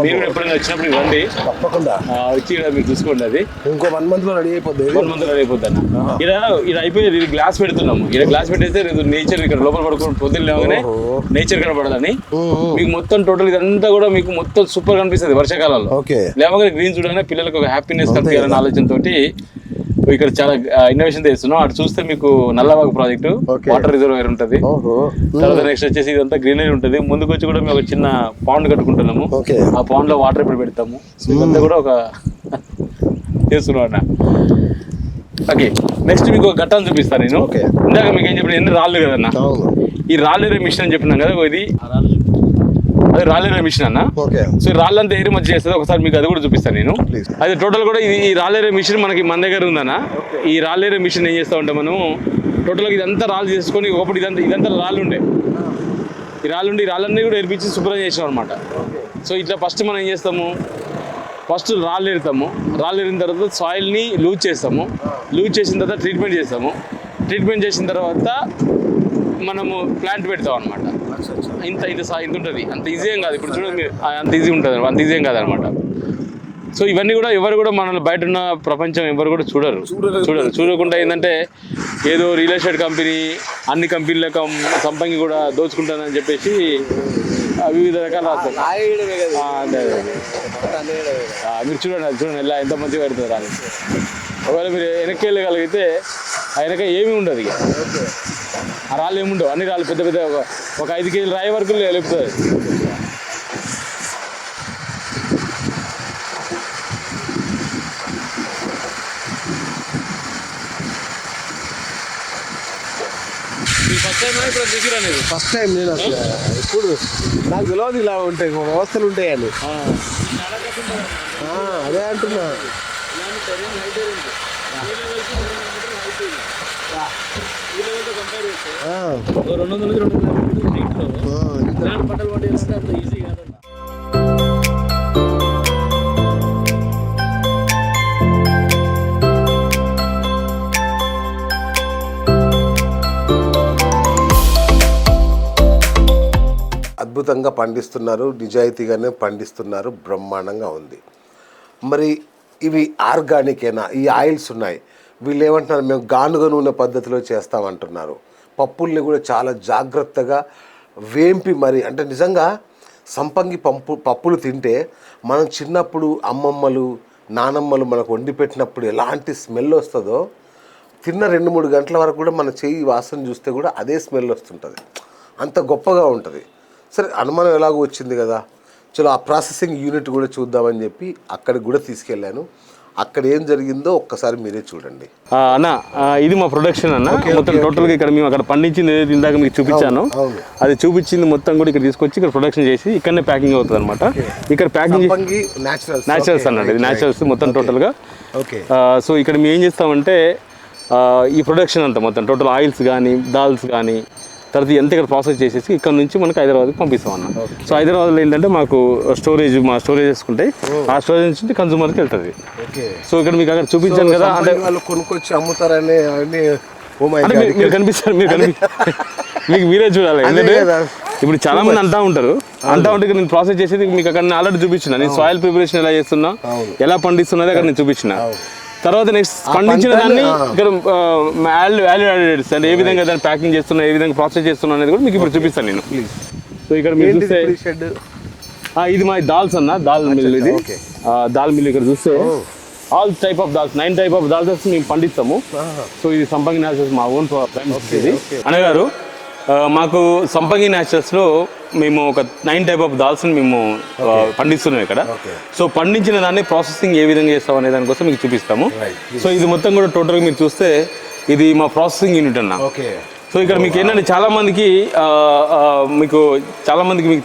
[SPEAKER 2] మీరు ఎప్పుడైనా వచ్చినప్పుడు ఇవ్వండి,
[SPEAKER 1] తప్పకుండా
[SPEAKER 2] వచ్చి ఇక్కడ మీరు చూసుకోండి. అది
[SPEAKER 1] ఇంకో 1 month లో రెడీ అయిపోద్ది.
[SPEAKER 2] 1 month లో రెడీ అయిపోద్ది అన్న. ఇక్కడ అయిపోయేది. ఇది గ్లాస్ పెడుతున్నాము. ఇక్కడ గ్లాస్ పెట్టేస్తే నేచర్ ఇక్కడ లోపల పడుకుని పొద్దున్న లేవగానే నేచర్ కనపడదని మీకు మొత్తం టోటల్ ఇదంతా కూడా మీకు మొత్తం సూపర్ కనిపిస్తుంది వర్షాకాలంలో. లేవగానే గ్రీన్ చూడగానే పిల్లలకు ఒక హ్యాపీనెస్ కనిపించాలన్న ఆలోచనతోటి ఇక్కడ చాలా ఇన్నోవేషన్ చేస్తున్నాం. అటు చూస్తే మీకు నల్లవాగు ప్రాజెక్టు, వాటర్ రిజర్వాయర్ ఉంటుంది. తర్వాత నెక్స్ట్ వచ్చేసి ఇదంతా గ్రీనరీ ఉంటుంది. ముందుకు వచ్చి కూడా మేము ఒక చిన్న పాండ్ కట్టుకుంటున్నాము. ఆ పాండ్ లో వాటర్ ఇప్పుడు పెడతాము. సో ఇదంతా కూడా ఒక చేస్తున్నాం అన్న. ఓకే, నెక్స్ట్ మీకు ఒక ఘట్టాన్ని చూపిస్తాను నేను. ఇందాక మీకు ఏం చెప్పిన ఎన్ని రాళ్ళు కదన్న, ఈ రాళ్ళు మిషన్ అని చెప్పినాం కదా, ఇది అది రాళ్ళేరే మిషన్ అన్న. సో ఈ రాళ్ళంతా ఏరి మధ్య చేస్తుంది. ఒకసారి మీకు అది కూడా చూపిస్తాను నేను. అది టోటల్ కూడా ఈ రాళ్ళేరే మిషన్ మనకి మన దగ్గర ఉందన్న. ఈ రాళ్ళేరే మిషన్ ఏం చేస్తా ఉంటే మనము టోటల్గా ఇదంతా రాళ్ళు చేసుకొని ఒకప్పుడు ఇదంతా రాళ్ళు ఉండే. ఈ రాళ్ళన్నీ కూడా ఎరిపించి శుభ్రం చేసాం అనమాట. సో ఇట్లా ఫస్ట్ మనం ఏం చేస్తాము, ఫస్ట్ రాళ్ళు ఎరుతాము. రాళ్ళు ఎరిన తర్వాత సాయిల్ని లూజ్ చేస్తాము. లూజ్ చేసిన తర్వాత ట్రీట్మెంట్ చేస్తాము. ట్రీట్మెంట్ చేసిన తర్వాత మనము ప్లాంట్ పెడతాం అనమాట. ఇంత ఉంటుంది. అంత ఈజీ ఏం కాదు. ఇప్పుడు చూడండి మీరు, అంత ఈజీ ఉంటుంది, అంత ఈజీ ఏం కాదనమాట. సో ఇవన్నీ కూడా ఎవరు కూడా మనల్ని బయట ఉన్న ప్రపంచం ఎవరు కూడా చూడకుండా ఏంటంటే ఏదో రియల్ ఎస్టేట్ కంపెనీ అన్ని కంపెనీలకు సంపంగి కూడా దోచుకుంటానని చెప్పేసి వివిధ రకాల మీరు చూడండి ఎలా ఎంత మంచిగా పెడుతుంది రాని. ఒకవేళ మీరు వెనక్కి వెళ్ళగలిగితే ఆ వెనక ఏమీ ఉండదు. ఇక ఆ రాళ్ళు ఏముండవు, అన్ని రాళ్ళు పెద్ద పెద్ద ఒక 5 kg రాయి వరకు లేపుతుంది.
[SPEAKER 1] ఫస్ట్ టైం నేను ఇప్పుడు నాకు తెలియదు ఇలా ఉంటాయి వ్యవస్థలు ఉంటాయని. అదే అంటున్నా. అద్భుతంగా పండిస్తున్నారు, నిజాయితీగానే పండిస్తున్నారు, బ్రహ్మాండంగా ఉంది. మరి ఇవి ఆర్గానికేనా? ఈ ఆయిల్స్ ఉన్నాయి, వీళ్ళు ఏమంటున్నారు, మేము గానుగ నూనె పద్ధతిలో చేస్తామంటున్నారు. పప్పుల్ని కూడా చాలా జాగ్రత్తగా వేంపి మరి, అంటే నిజంగా సంపంగి పప్పులు తింటే మనం చిన్నప్పుడు అమ్మమ్మలు నానమ్మలు మనకు వండి పెట్టినప్పుడు ఎలాంటి స్మెల్ వస్తుందో, తిన్న 2-3 గంటల వరకు కూడా మన చెయ్యి వాసన చూస్తే కూడా అదే స్మెల్ వస్తుంటుంది. అంత గొప్పగా ఉంటుంది. సరే, అనుమానం ఎలాగో వచ్చింది కదా, చలో ఆ ప్రాసెసింగ్ యూనిట్ కూడా చూద్దామని చెప్పి అక్కడికి కూడా తీసుకెళ్ళాను. అక్కడ ఏం జరిగిందో ఒక్కసారి మీరే చూడండి.
[SPEAKER 2] అన్న ఇది మా ప్రొడక్షన్ అన్న. మొత్తం టోటల్గా ఇక్కడ మేము అక్కడ పండించింది ఏదైతే ఇందాక మీకు చూపించాను, అది చూపించింది మొత్తం కూడా ఇక్కడ తీసుకొచ్చి ఇక్కడ ప్రొడక్షన్ చేసి ఇక్కడనే ప్యాకింగ్ అవుతుంది అనమాట. ఇక్కడ ప్యాకింగ్ న్యాచురల్స్ అన్నట్టు, ఇది న్యాచురల్స్ మొత్తం టోటల్గా. సో ఇక్కడ మేము ఏం చేస్తామంటే ఈ ప్రొడక్షన్ అంతా మొత్తం టోటల్ ఆయిల్స్ కానీ దాల్స్ కానీ తర్వాత ఎంత ఇక్కడ ప్రాసెస్ చేసేసి ఇక్కడ నుంచి మనకు హైదరాబాద్కి పంపిస్తాం అన్న. సో హైదరాబాద్లో ఏంటంటే మాకు మా స్టోరేజ్ చేసుకుంటే ఆ స్టోరేజ్ నుంచి కన్సూమర్కి వెళ్తుంది. సో ఇక్కడ మీకు అక్కడ చూపించాను కదా, అంటే
[SPEAKER 1] వాళ్ళు కొనుక్కొచ్చి అమ్ముతారని
[SPEAKER 2] మీరు కనిపిస్తారు, మీకు మీరే చూడాలి. ఎందుకంటే ఇప్పుడు చాలా మంది అంటా ఉంటారు, ఉంటే నేను ప్రాసెస్ చేసేది మీకు అక్కడ నేను ఆల్రెడీ చూపించిన, నేను సాయిల్ ప్రిపరేషన్ ఎలా చేస్తున్నా, ఎలా పండిస్తున్నది అక్కడ నేను చూపించిన. తర్వాత నెక్స్ట్ పండించిన దాన్ని ఇక్కడ వాల్యూ యాడెడ్స్ అంటే ఏ విధంగా దాన్ని ప్యాకింగ్ చేస్తున్నా, ఏ విధంగా ప్రాసెస్ చేస్తున్నా అనేది కూడా మీకు ఇప్పుడు చూపిస్తాను నేను. సో ఇక్కడ మీరు చూస్తే ఇది మా దాల్స్ అన్న, దాల్ మిల్. ఇది దాల్ మిల్. ఇక్కడ చూస్తే all type of dals, 9 type of dals మేము పండిస్తాము. సో ఇది సంపంగి న్యాచురల్స్ మా ఓన్ ఇది అనగారు. మాకు సంపంగి న్యాచురల్స్లో మేము ఒక 9 టైప్ ఆఫ్ దాల్స్ని మేము పండిస్తున్నాం ఇక్కడ. సో పండించిన దాన్ని ప్రాసెసింగ్ ఏ విధంగా చేస్తాం అనే దానికోసం మీకు చూపిస్తాము. సో ఇది మొత్తం కూడా టోటల్గా మీరు చూస్తే ఇది మా ప్రాసెసింగ్ యూనిట్ అన్న. సో ఇక్కడ మీకు ఏంటంటే చాలా మందికి మీకు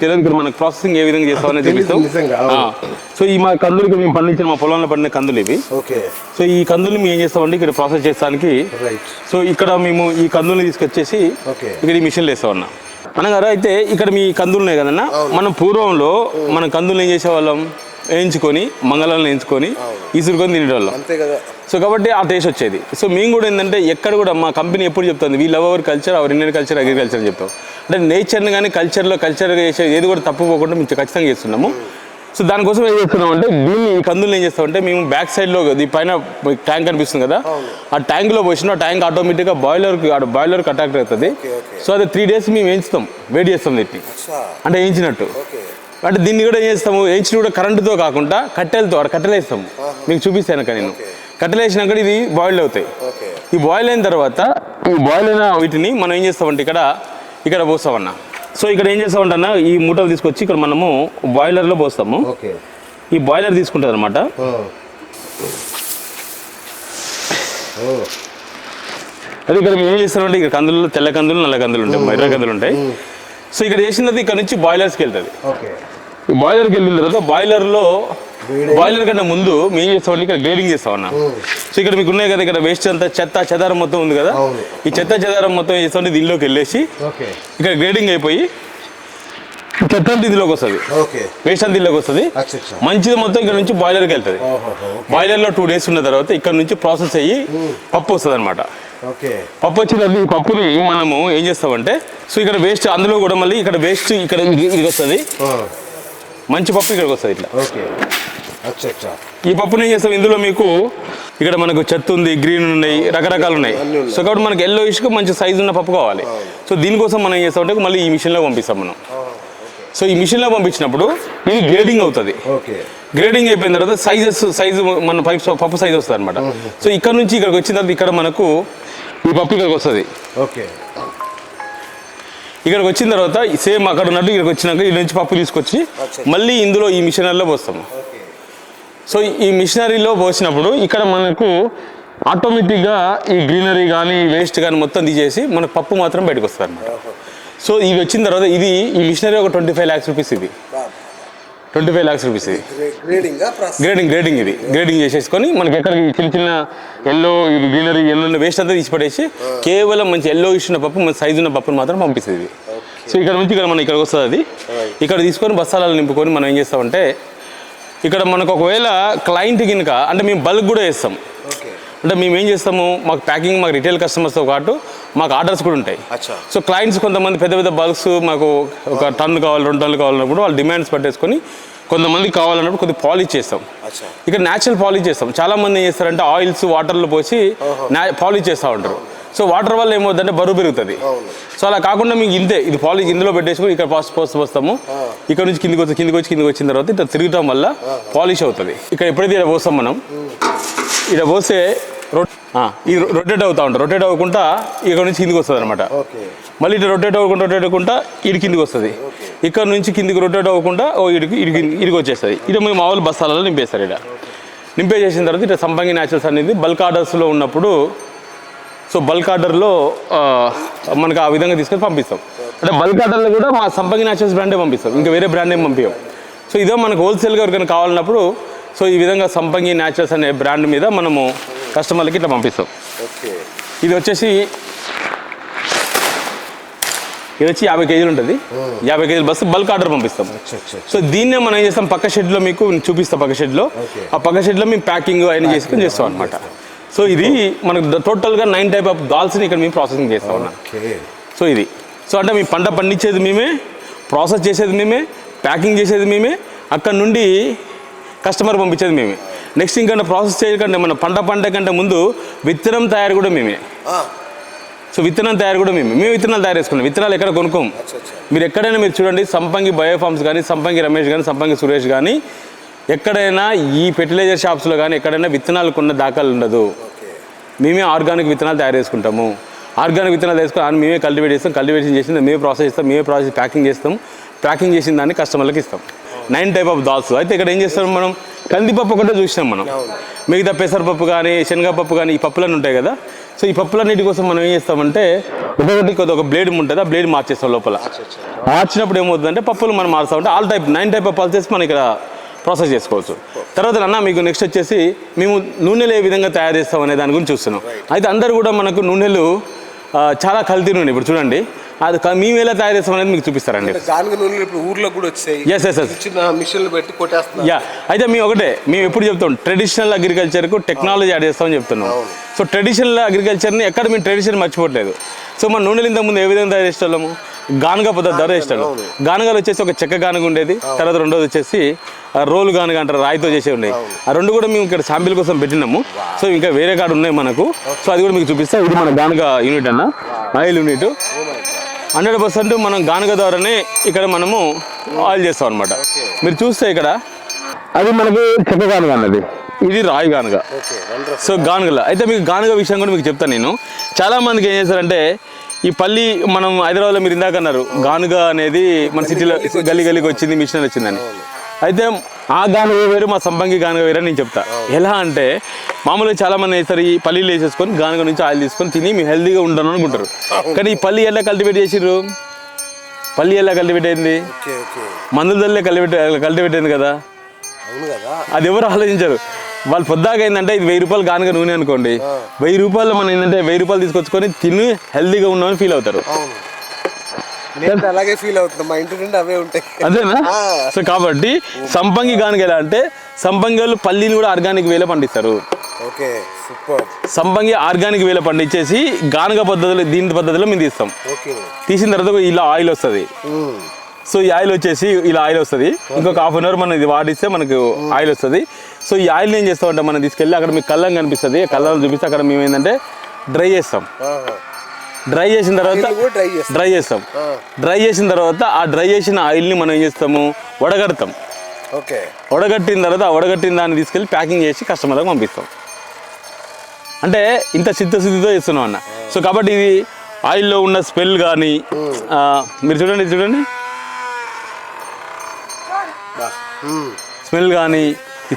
[SPEAKER 2] తెలియదు ఇక్కడ మనకు ప్రాసెసింగ్ ఏ విధంగా చేస్తాం అనేది చూపిస్తాం. సో ఈ మా కందులు మేము పండించిన మా పొలంలో పండిన కందులు ఇవి. సో ఈ కందులు మేము ఏం చేస్తామంటే ఇక్కడ ప్రాసెస్ చేయడానికి, సో ఇక్కడ మేము ఈ కందుల్ని తీసుకొచ్చేసి ఇక్కడ ఈ మిషన్లు వేస్తామన్నా. అనగారు అయితే ఇక్కడ మీ కందులు ఉన్నాయి కదన్నా, మనం పూర్వంలో మనం కందులు ఏం చేసేవాళ్ళం, వేయించుకొని మంగళాలను వేయించుకొని ఇసురుకొని తినేవాళ్ళం. సో కాబట్టి ఆ టేస్ట్ వచ్చేది. సో మేము కూడా ఏంటంటే ఎక్కడ కూడా మా కంపెనీ ఎప్పుడు చెప్తుంది we love our culture, our Indian culture, agriculture అని చెప్తాం. అంటే నేచర్ని కానీ కల్చర్గా చేసే ఏది కూడా తప్పుకోకుండా మేము ఖచ్చితంగా చేస్తున్నాము. సో దానికోసం ఏం చేస్తున్నాం అంటే దీన్ని ఈ కందులు ఏం చేస్తామంటే మేము బ్యాక్ సైడ్లో ఈ పైన ట్యాంక్ కనిపిస్తుంది కదా, ఆ ట్యాంక్లో పోసిన ట్యాంక్ ఆటోమేటిక్గా బాయిలర్కి అటాక్ అవుతుంది. సో అది 3 days మేము వేయించుతాం, వేడి చేస్తాం దీన్ని, అంటే వేయించినట్టు. అంటే దీన్ని కూడా ఏం చేస్తాము, వేయించిన కూడా కరెంటుతో కాకుండా కట్టెలతో కట్టెలు వేస్తాము. మీకు చూపిస్తాను కానీ నేను కట్టెలు వేసినాక ఇది బాయిల్ అవుతాయి. ఈ బాయిల్ అయిన తర్వాత ఈ బాయిల్ అయిన వీటిని మనం ఏం చేస్తామంటే ఇక్కడ పోస్తామన్నా. సో ఇక్కడ ఏం చేస్తామంటన్నా ఈ మూటలు తీసుకొచ్చి ఇక్కడ మనము బాయిలర్లో పోస్తాము. ఈ బాయిలర్ తీసుకుంటుంది అనమాట. అది ఇక్కడ మేము ఏం చేస్తామంటే ఇక్కడ కందులు, తెల్ల కందులు, నల్ల కందులు ఉంటాయి, ఎర్ర కందులు ఉంటాయి. సో ఇక్కడ చేసినది ఇక్కడ నుంచి బాయిలర్స్కి వెళ్తుంది. ఈ బాయిలర్కి వెళ్ళిన తర్వాత బాయిలర్ కన్నా ముందు మేము చేస్తామంటే ఇక్కడ గ్రేడింగ్ చేస్తామన్నా. సో ఇక్కడ మీకు ఉన్నాయి కదా, ఇక్కడ వేస్ట్ అంతా చెత్త చెదారం మొత్తం ఉంది కదా, ఈ చెత్త చెదారం మొత్తం ఏం చేస్తామంటే దీనిలోకి వెళ్ళేసి ఇక్కడ గ్రేడింగ్ అయిపోయి చెత్త అంతా ఇందులోకి వస్తుంది, వేస్ట్ అంతా ఇందులోకి వస్తుంది. మంచిది మొత్తం ఇక్కడ నుంచి బాయిలర్కి వెళ్తుంది. బాయిలర్లో 2 days ఉన్న తర్వాత ఇక్కడ నుంచి ప్రాసెస్ అయ్యి పప్పు వస్తుంది అనమాట. పప్పు వచ్చిన ఈ పప్పుని మనము ఏం చేస్తామంటే, సో ఇక్కడ వేస్ట్ అందులో కూడా మళ్ళీ ఇక్కడ వేస్ట్ ఇక్కడ ఇది వస్తుంది, మంచి పప్పు ఇక్కడికి వస్తుంది ఇట్లా. ఈ పప్పుని ఏం చేస్తాం, ఇందులో మీకు ఇక్కడ మనకు చెత్త ఉంది, గ్రీన్ ఉన్నాయి, రకరకాలు ఉన్నాయి. సో కాబట్టి మనకి ఎల్లో ఇష్కు మంచి సైజు ఉన్న పప్పు కావాలి. సో దీనికోసం మనం ఏం చేస్తామంటే మళ్ళీ ఈ మిషన్లో పంపిస్తాం మనం. సో ఈ మిషన్లో పంపించినప్పుడు ఇది గ్రేడింగ్ అవుతుంది. గ్రేడింగ్ అయిపోయిన తర్వాత సైజు మన పప్పు సైజు వస్తుంది అనమాట. సో ఇక్కడ నుంచి ఇక్కడికి వచ్చిన తర్వాత ఇక్కడ మనకు ఈ పప్పు ఇక్కడికి వస్తుంది. ఇక్కడికి వచ్చిన తర్వాత సేమ్ అక్కడ ఉన్నట్టు ఇక్కడికి వచ్చినాక ఇక్కడ నుంచి పప్పు తీసుకొచ్చి మళ్ళీ ఇందులో ఈ మిషనరీలో పోస్తాము. సో ఈ మిషనరీలో పోసినప్పుడు ఇక్కడ మనకు ఆటోమేటిక్గా ఈ గ్రీనరీ కానీ వేస్ట్ కానీ మొత్తం తీసేసి మనకు పప్పు మాత్రం బయటకు వస్తుంది అనమాట. సో ఇవి వచ్చిన తర్వాత ఈ మిషనరీ ఒక 25 lakhs రూపీస్. ఇది 25 lakhs రూపీస్. ఇది గ్రేడింగ్ ఇది గ్రేడింగ్ చేసేసుకొని మనకి ఎక్కడ చిన్న చిన్న ఎల్లో గ్రీనరీ ఎల్లో వేస్ట్ అంతా తీసి పడేసి కేవలం మంచి ఎల్లో ఇచ్చిన పప్పు మంచి సైజు ఉన్న పప్పును మాత్రం పంపిస్తుంది ఇది. సో ఇక్కడ నుంచి మనం ఇక్కడికి వస్తుంది. అది ఇక్కడ తీసుకొని బస్తాలలో నింపుకొని మనం ఏం చేస్తామంటే ఇక్కడ మనకు ఒకవేళ క్లయింట్ కింద అంటే మేము బల్క్ కూడా వేస్తాం. అంటే మేము ఏం చేస్తాము, మాకు ప్యాకింగ్ మాకు రిటైల్ కస్టమర్స్తో పాటు మాకు ఆర్డర్స్ కూడా ఉంటాయి. సో క్లయింట్స్ కొంతమంది పెద్ద బల్క్స్ మాకు 1 టన్ను కావాలి, 2 టన్నులు కావాలన్నప్పుడు వాళ్ళు డిమాండ్స్ పట్టేసుకొని కొంతమంది కావాలన్నప్పుడు కొద్దిగా పాలిష్ చేస్తాం. ఇక్కడ న్యాచురల్ పాలిష్ చేస్తాం. చాలామంది ఏం చేస్తారంటే ఆయిల్స్ వాటర్లో పోసి పాలిష్ చేస్తూ ఉంటారు. సో వాటర్ వల్ల ఏమవుతుందంటే బరువు పెరుగుతుంది. సో అలా కాకుండా మీకు ఇది పాలిష్ ఇందులో పెట్టేసుకొని ఇక్కడ పోస్తాము. ఇక్కడ నుంచి కిందికి వచ్చిన తర్వాత ఇట్లా తిరగటం వల్ల పాలిష్ అవుతుంది. ఇక్కడ ఎప్పుడైతే ఇక్కడ పోస్తాం మనం, ఇక్కడ పోస్తే ఇది రొటేట్ అవుతా ఉంటుంది. రొటేట్ అవ్వకుండా ఇక్కడ నుంచి కిందికి వస్తుంది అనమాట. మళ్ళీ ఇటు రొటేట్ అవ్వకుండా ఇటు కిందికి వస్తుంది. ఇక్కడ నుంచి కిందికి రొటేట్ అవ్వకుండా ఇడికి వచ్చేస్తుంది. ఇటు మేము మామూలు బస్తాలలో నింపేస్తారు. ఇక్కడ నింపేసేసిన తర్వాత ఇట్లా సంపంగి న్యాచురల్స్ అనేది బల్క్ ఆర్డర్స్లో ఉన్నప్పుడు సో బల్క్ ఆర్డర్లో మనకు ఆ విధంగా తీసుకొని పంపిస్తాం. అంటే బల్క్ ఆర్డర్లో కూడా మా సంపంగి న్యాచురల్స్ బ్రాండే పంపిస్తాం, ఇంకా వేరే బ్రాండ్ ఏం పంపించాం. సో ఇదే మనకు హోల్సేల్గా ఎవరికైనా కావాలన్నప్పుడు సో ఈ విధంగా సంపంగి న్యాచురల్స్ అనే బ్రాండ్ మీద మనము కస్టమర్లకి ఇట్లా పంపిస్తాం. ఇది వచ్చేసి 50 కేజీలు ఉంటుంది. 50 కేజీల బస్సు బల్క్ ఆర్డర్ పంపిస్తాం. సో దీన్నే మనం ఏం చేస్తాం, పక్క షెడ్లో మీకు చూపిస్తాం. పక్క షెడ్లో ఆ పక్క షెడ్లో మేము ప్యాకింగ్ అవన్నీ చేసుకొని చేస్తాం అనమాట. సో ఇది మనకు టోటల్గా 9 టైప్ ఆఫ్ దాల్స్ని ఇక్కడ మేము ప్రాసెసింగ్ చేస్తాం అన్న. సో ఇది సో అంటే మీ పంట పండించేది మేమే, ప్రాసెస్ చేసేది మేమే, ప్యాకింగ్ చేసేది మేమే, అక్కడ నుండి కస్టమర్ పంపించేది మేమే. నెక్స్ట్ ఇంకా ప్రాసెస్ చేయకంటే మన పంట కంటే ముందు విత్తనం తయారు కూడా మేమే. సో విత్తనం తయారు కూడా మేము విత్తనాలు తయారు చేసుకున్నాం. విత్తనాలు ఎక్కడ కొనుక్కోం. మీరు ఎక్కడైనా మీరు చూడండి, సంపంగి బయోఫార్మ్స్ కానీ, సంపంగి రమేష్ కానీ, సంపంగి సురేష్ కానీ, ఎక్కడైనా ఈ ఫెర్టిలైజర్ షాప్స్లో కానీ ఎక్కడైనా విత్తనాలు కొన్న దాఖలు ఉండదు. మేమే ఆర్గానిక్ విత్తనాలు తయారు చేసుకుంటాము. ఆర్గానిక్ విత్తనాలు తీసుకొని మేమే కల్టివేట్ చేస్తాం. కల్టివేషన్ చేసింది మేమే ప్రాసెస్ చేస్తాం. మేమే ప్రాసెస్ ప్యాకింగ్ చేస్తాం. ప్యాకింగ్ చేసిన దాన్ని కస్టమర్లకు ఇస్తాం. 9 టైప్ ఆఫ్ దాల్స్. అయితే ఇక్కడ ఏం చేస్తాం, మనం కందిపప్పు ఒకటే చూసినాం. మనం మిగతా పెసరపప్పు కానీ, శనగపప్పు కానీ, ఈ పప్పులన్నీ ఉంటాయి కదా. సో ఈ పప్పులన్నిటి కోసం మనం ఏం చేస్తామంటే ఒక బ్లేడ్ ఉంటుంది, ఆ బ్లేడ్ మార్చేస్తాం. లోపల మార్చినప్పుడు ఏమవుతుందంటే పప్పులు మనం మారుస్తామంటే 9 టైప్ ఆఫ్ పల్సెస్ మనం ఇక్కడ ప్రాసెస్ చేసుకోవచ్చు. తర్వాత అన్న మీకు నెక్స్ట్ వచ్చేసి మేము నూనెలు ఏ విధంగా తయారు చేస్తాం అనే దాని గురించి చూస్తున్నాం. అయితే అందరూ కూడా మనకు నూనెలు చాలా కల్తీ నూనె ఇప్పుడు చూడండి, అది మేము ఎలా తయారు చేస్తాం అనేది మీకు చూపిస్తారండి.
[SPEAKER 1] ఊర్లో కూడా వచ్చాయి. మిషన్లు పెట్టి కొట్టేస్తాం.
[SPEAKER 2] అయితే మేము ఎప్పుడు చెప్తాం, ట్రెడిషనల్ అగ్రికల్చర్కు టెక్నాలజీ యాడ్ చేస్తామని చెప్తున్నాం. సో ట్రెడిషనల్ అగ్రికల్చర్ని ఎక్కడ మేము ట్రెడిషన్ మర్చిపోవట్లేదు. సో మన నూనెలు ఇంతకుముందు ఏ విధంగా తయారు చేసేవాళ్ళము, గానుగ పద్ధతి తయారు చేసేవాళ్ళం. గానుగలు వచ్చేసి ఒక చెక్క గానుగ ఉండేది. తర్వాత రెండోది వచ్చేసి రోలు గానుగ అంటారు, రాయితో చేసే ఉన్నాయి. ఆ రెండు కూడా మేము ఇక్కడ శాంపిల్ కోసం పెట్టినాము. సో ఇంకా వేరే కాడ ఉన్నాయి మనకు. సో అది కూడా మీకు చూపిస్తాం. ఇది మన గానుగ యూనిట్ అన్న, ఆయిల్ యూనిట్. 100% మనం గానుగ ద్వారానే ఇక్కడ మనము ఆయిల్ చేస్తాం అనమాట. మీరు చూస్తే ఇక్కడ అది మనకి చెక్క గానుగ అన్నది, ఇది రాయి గానుగ. సో గానుగల అయితే మీకు గానుగ విషయం కూడా మీకు చెప్తాను నేను. చాలామందికి ఏం చేస్తారంటే ఈ పల్లి మనం హైదరాబాద్లో మీరు ఇందాక అన్నారు గానుగ అనేది మన సిటీలో గల్లీకి వచ్చింది, మిషన్ వచ్చిందని. అయితే ఆ గానుగ వేరు, మా సంపంగి గానుగ వేరు అని నేను చెప్తా. ఎలా అంటే మామూలుగా చాలామంది వేస్తారు, ఈ పల్లీలు వేసేసుకొని గానుగ నుంచి ఆయిల్ తీసుకొని తిని మేము హెల్తీగా ఉంటాను అనుకుంటారు. కానీ ఈ పల్లి ఎలా కల్టివేట్ చేసిర్రు, పల్లి ఎలా కల్టివేట్ అయింది, మందులదల్లే కల్టివేట్ అయింది కదా. అది ఎవరు ఆలోచించారు. వాళ్ళు పొద్దాక ఏంటంటే ఇది 1000 రూపాయలు గానుగ నూనె అనుకోండి, 1000 రూపాయలు మనం ఏంటంటే 1000 రూపాయలు తీసుకొచ్చుకొని తిని హెల్తీగా ఉన్నామని ఫీల్ అవుతారు.
[SPEAKER 1] అలాగే ఫీల్ అవుతుంది, మా ఇంటి నుండి అవే ఉంటాయి.
[SPEAKER 2] అదేనా? సో కాబట్టి సంపంగి గానుగ ఎలా అంటే సంపంగి వాళ్ళు పల్లీని కూడా ఆర్గానిక్ వేలో పండిస్తారు. సంపంగి ఆర్గానిక్ వేలో పండించేసి గానుగ పద్ధతిలో దీని పద్ధతిలో మేము తీస్తాం. తీసిన తర్వాత ఇలా ఆయిల్ వస్తుంది. సో ఈ ఆయిల్ వచ్చేసి ఇలా ఆయిల్ వస్తుంది. ఇంకొక హాఫ్ అన్ అవర్ మనం ఇది వాడిస్తే మనకు ఆయిల్ వస్తుంది. సో ఈ ఆయిల్ ఏం చేస్తామంటే మనం తీసుకెళ్ళి అక్కడ మీకు కళ్ళం కనిపిస్తుంది, కళ్ళం చూపిస్తే అక్కడ మేము ఏంటంటే డ్రై చేస్తాం. డ్రై చేసిన తర్వాత డ్రై చేసిన తర్వాత ఆ డ్రై చేసిన ఆయిల్ని మనం ఏం చేస్తాము, వడగడతాం. వడగట్టిన తర్వాత ఆ వడగట్టిన దాన్ని తీసుకెళ్ళి ప్యాకింగ్ చేసి కస్టమర్లకు పంపిస్తాం. అంటే ఇంత చిత్తశుద్ధితో చేస్తున్నాం అన్న. సో కాబట్టి ఇది ఆయిల్లో ఉన్న స్మెల్ కానీ మీరు చూడండి స్మెల్ కానీ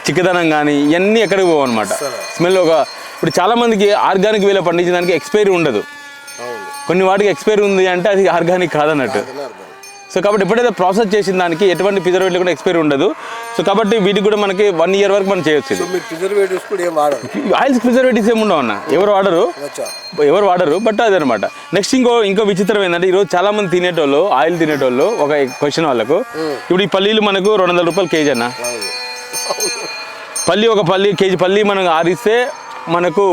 [SPEAKER 2] చిక్కదనం కానీ ఇవన్నీ ఎక్కడికి పోవు అనమాట. స్మెల్ ఇప్పుడు చాలామందికి ఆర్గానిక్ వేలో పండించడానికి ఎక్స్పైరీ ఉండదు. కొన్ని వాటికి ఎక్స్పైరీ ఉంది అంటే అది ఆర్గానిక్ కాదన్నట్టు. సో కాబట్టి ఎప్పుడైతే ప్రాసెస్ చేసిన దానికి ఎటువంటి ప్రిజర్వేటివ్ కూడా ఎక్స్పైరీ ఉండదు. సో కాబట్టి వీటికి కూడా మనకి 1 year వరకు మనం చేయొచ్చు. ఆయిల్స్ ప్రిజర్వేటివ్స్ ఏమి ఉండవు అన్న, ఎవరు వాడరు. బట్ అదనమాట. నెక్స్ట్ ఇంకో విచిత్రం ఏంటంటే ఈరోజు చాలా మంది తినేటోళ్ళు, ఆయిల్ తినేటోళ్ళు ఒక క్వశ్చన్ వాళ్ళకు, ఇప్పుడు ఈ పల్లీలు మనకు 200 రూపాయలు కేజీ అన్న. కేజీ పల్లి మనం ఆరిస్తే మనకు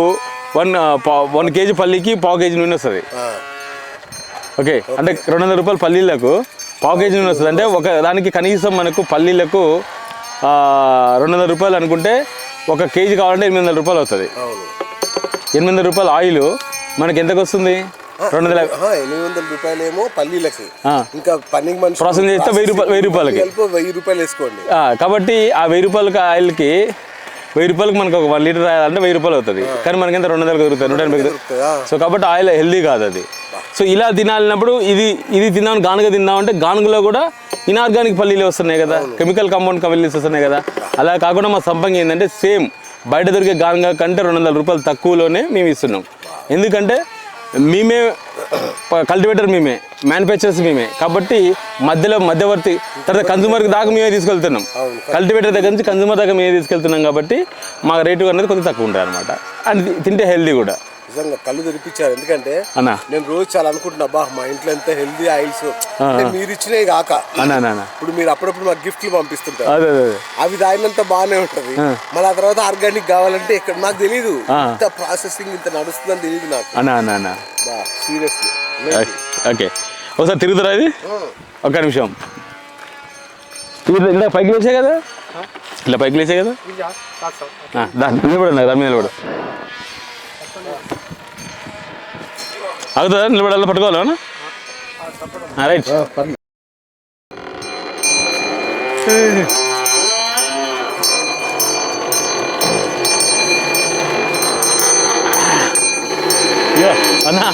[SPEAKER 2] 1 కేజీ పల్లీకి 1/4 కేజీ నూనె వస్తుంది. ఓకే, అంటే 200 రూపాయల పల్లీలకు 1/4 కేజీ నూనె వస్తుంది. అంటే ఒక దానికి కనీసం మనకు పల్లీలకు 200 రూపాయలు అనుకుంటే 1 కేజీ కావాలంటే 800 రూపాయలు వస్తుంది. 800 రూపాయల ఆయిల్ మనకి ఎంతకు వస్తుంది?
[SPEAKER 1] 800 రూపాయలేమో పల్లీలకి, ఇంకా పన్నింగ్ మనిషి
[SPEAKER 2] ప్రాసెస్ చేస్తే 1000 రూపాయలకి
[SPEAKER 1] 1000 రూపాయలు వేసుకోండి.
[SPEAKER 2] కాబట్టి ఆ 1000 రూపాయలకి ఆయిల్కి 1000 రూపాయలకు మనకు ఒక 1 లీటర్ అంటే 1000 రూపాయలు అవుతుంది, కానీ మనకి ఎంత 200 దొరుకుతుంది, 180. సో కాబట్టి ఆయిల్ హెల్దీ కాదు అది. సో ఇలా తినాలినప్పుడు ఇది తిందాం, గానుగ తిందామంటే గానుగలో కూడా ఇన్ఆర్గానిక్ పల్లీలు వస్తున్నాయి కదా, కెమికల్ కాంపౌండ్ పల్లీలు వస్తున్నాయి కదా. అలా కాకుండా మా సంపంగి ఏంటంటే సేమ్ బయట దొరికే గానుగ కంటే 200 రూపాయలు తక్కువలోనే మేము ఇస్తున్నాం. ఎందుకంటే మేమే కల్టివేటర్, మేమే మ్యానుఫ్యాక్చరర్స్, మేమే. కాబట్టి మధ్యవర్తి తర్వాత కన్జ్యూమర్కి దాకా మేమే తీసుకెళ్తున్నాం. కల్టివేటర్ దగ్గర నుంచి కన్జ్యూమర్ దాకా మేమే తీసుకెళ్తున్నాం కాబట్టి మా రేటు అనేది కొంచెం తక్కువ ఉంటుంది అనమాట. అండ్ తింటే హెల్దీ కూడా.
[SPEAKER 1] నిజంగా కళ్ళు తెరిపించారు. ఎందుకంటే నేను రోజు చాలా అనుకుంటున్నా, బా మా ఇంట్లో ఎంత హెల్దీ ఆయిల్స్ మీరు ఇచ్చినవి కాక ఇప్పుడు మీరు అప్పుడప్పుడు మాకు గిఫ్ట్లు పంపిస్తుంటారు, అవి తాగినంత బాగానే ఉంటది. మళ్ళీ ఆ తర్వాత ఆర్గానిక్ కావాలంటే ఇక్కడ నాకు తెలీదు, ఇంత ప్రాసెసింగ్ ఇంత నడుస్తుందని తెలియదు నాకు. సీరియస్లీ.
[SPEAKER 2] ఓకే, ఒకసారి తిరుగుతారా ఇది? ఒక్క నిమిషం. ఇలా పైకి లేచే కదా, ఇలా పైకి లేచే కదా, నిలబడు దాని మీద నిలబడు. అవుతుందా? నిలబడాలి, పట్టుకోవాలా? రైట్. అన్నా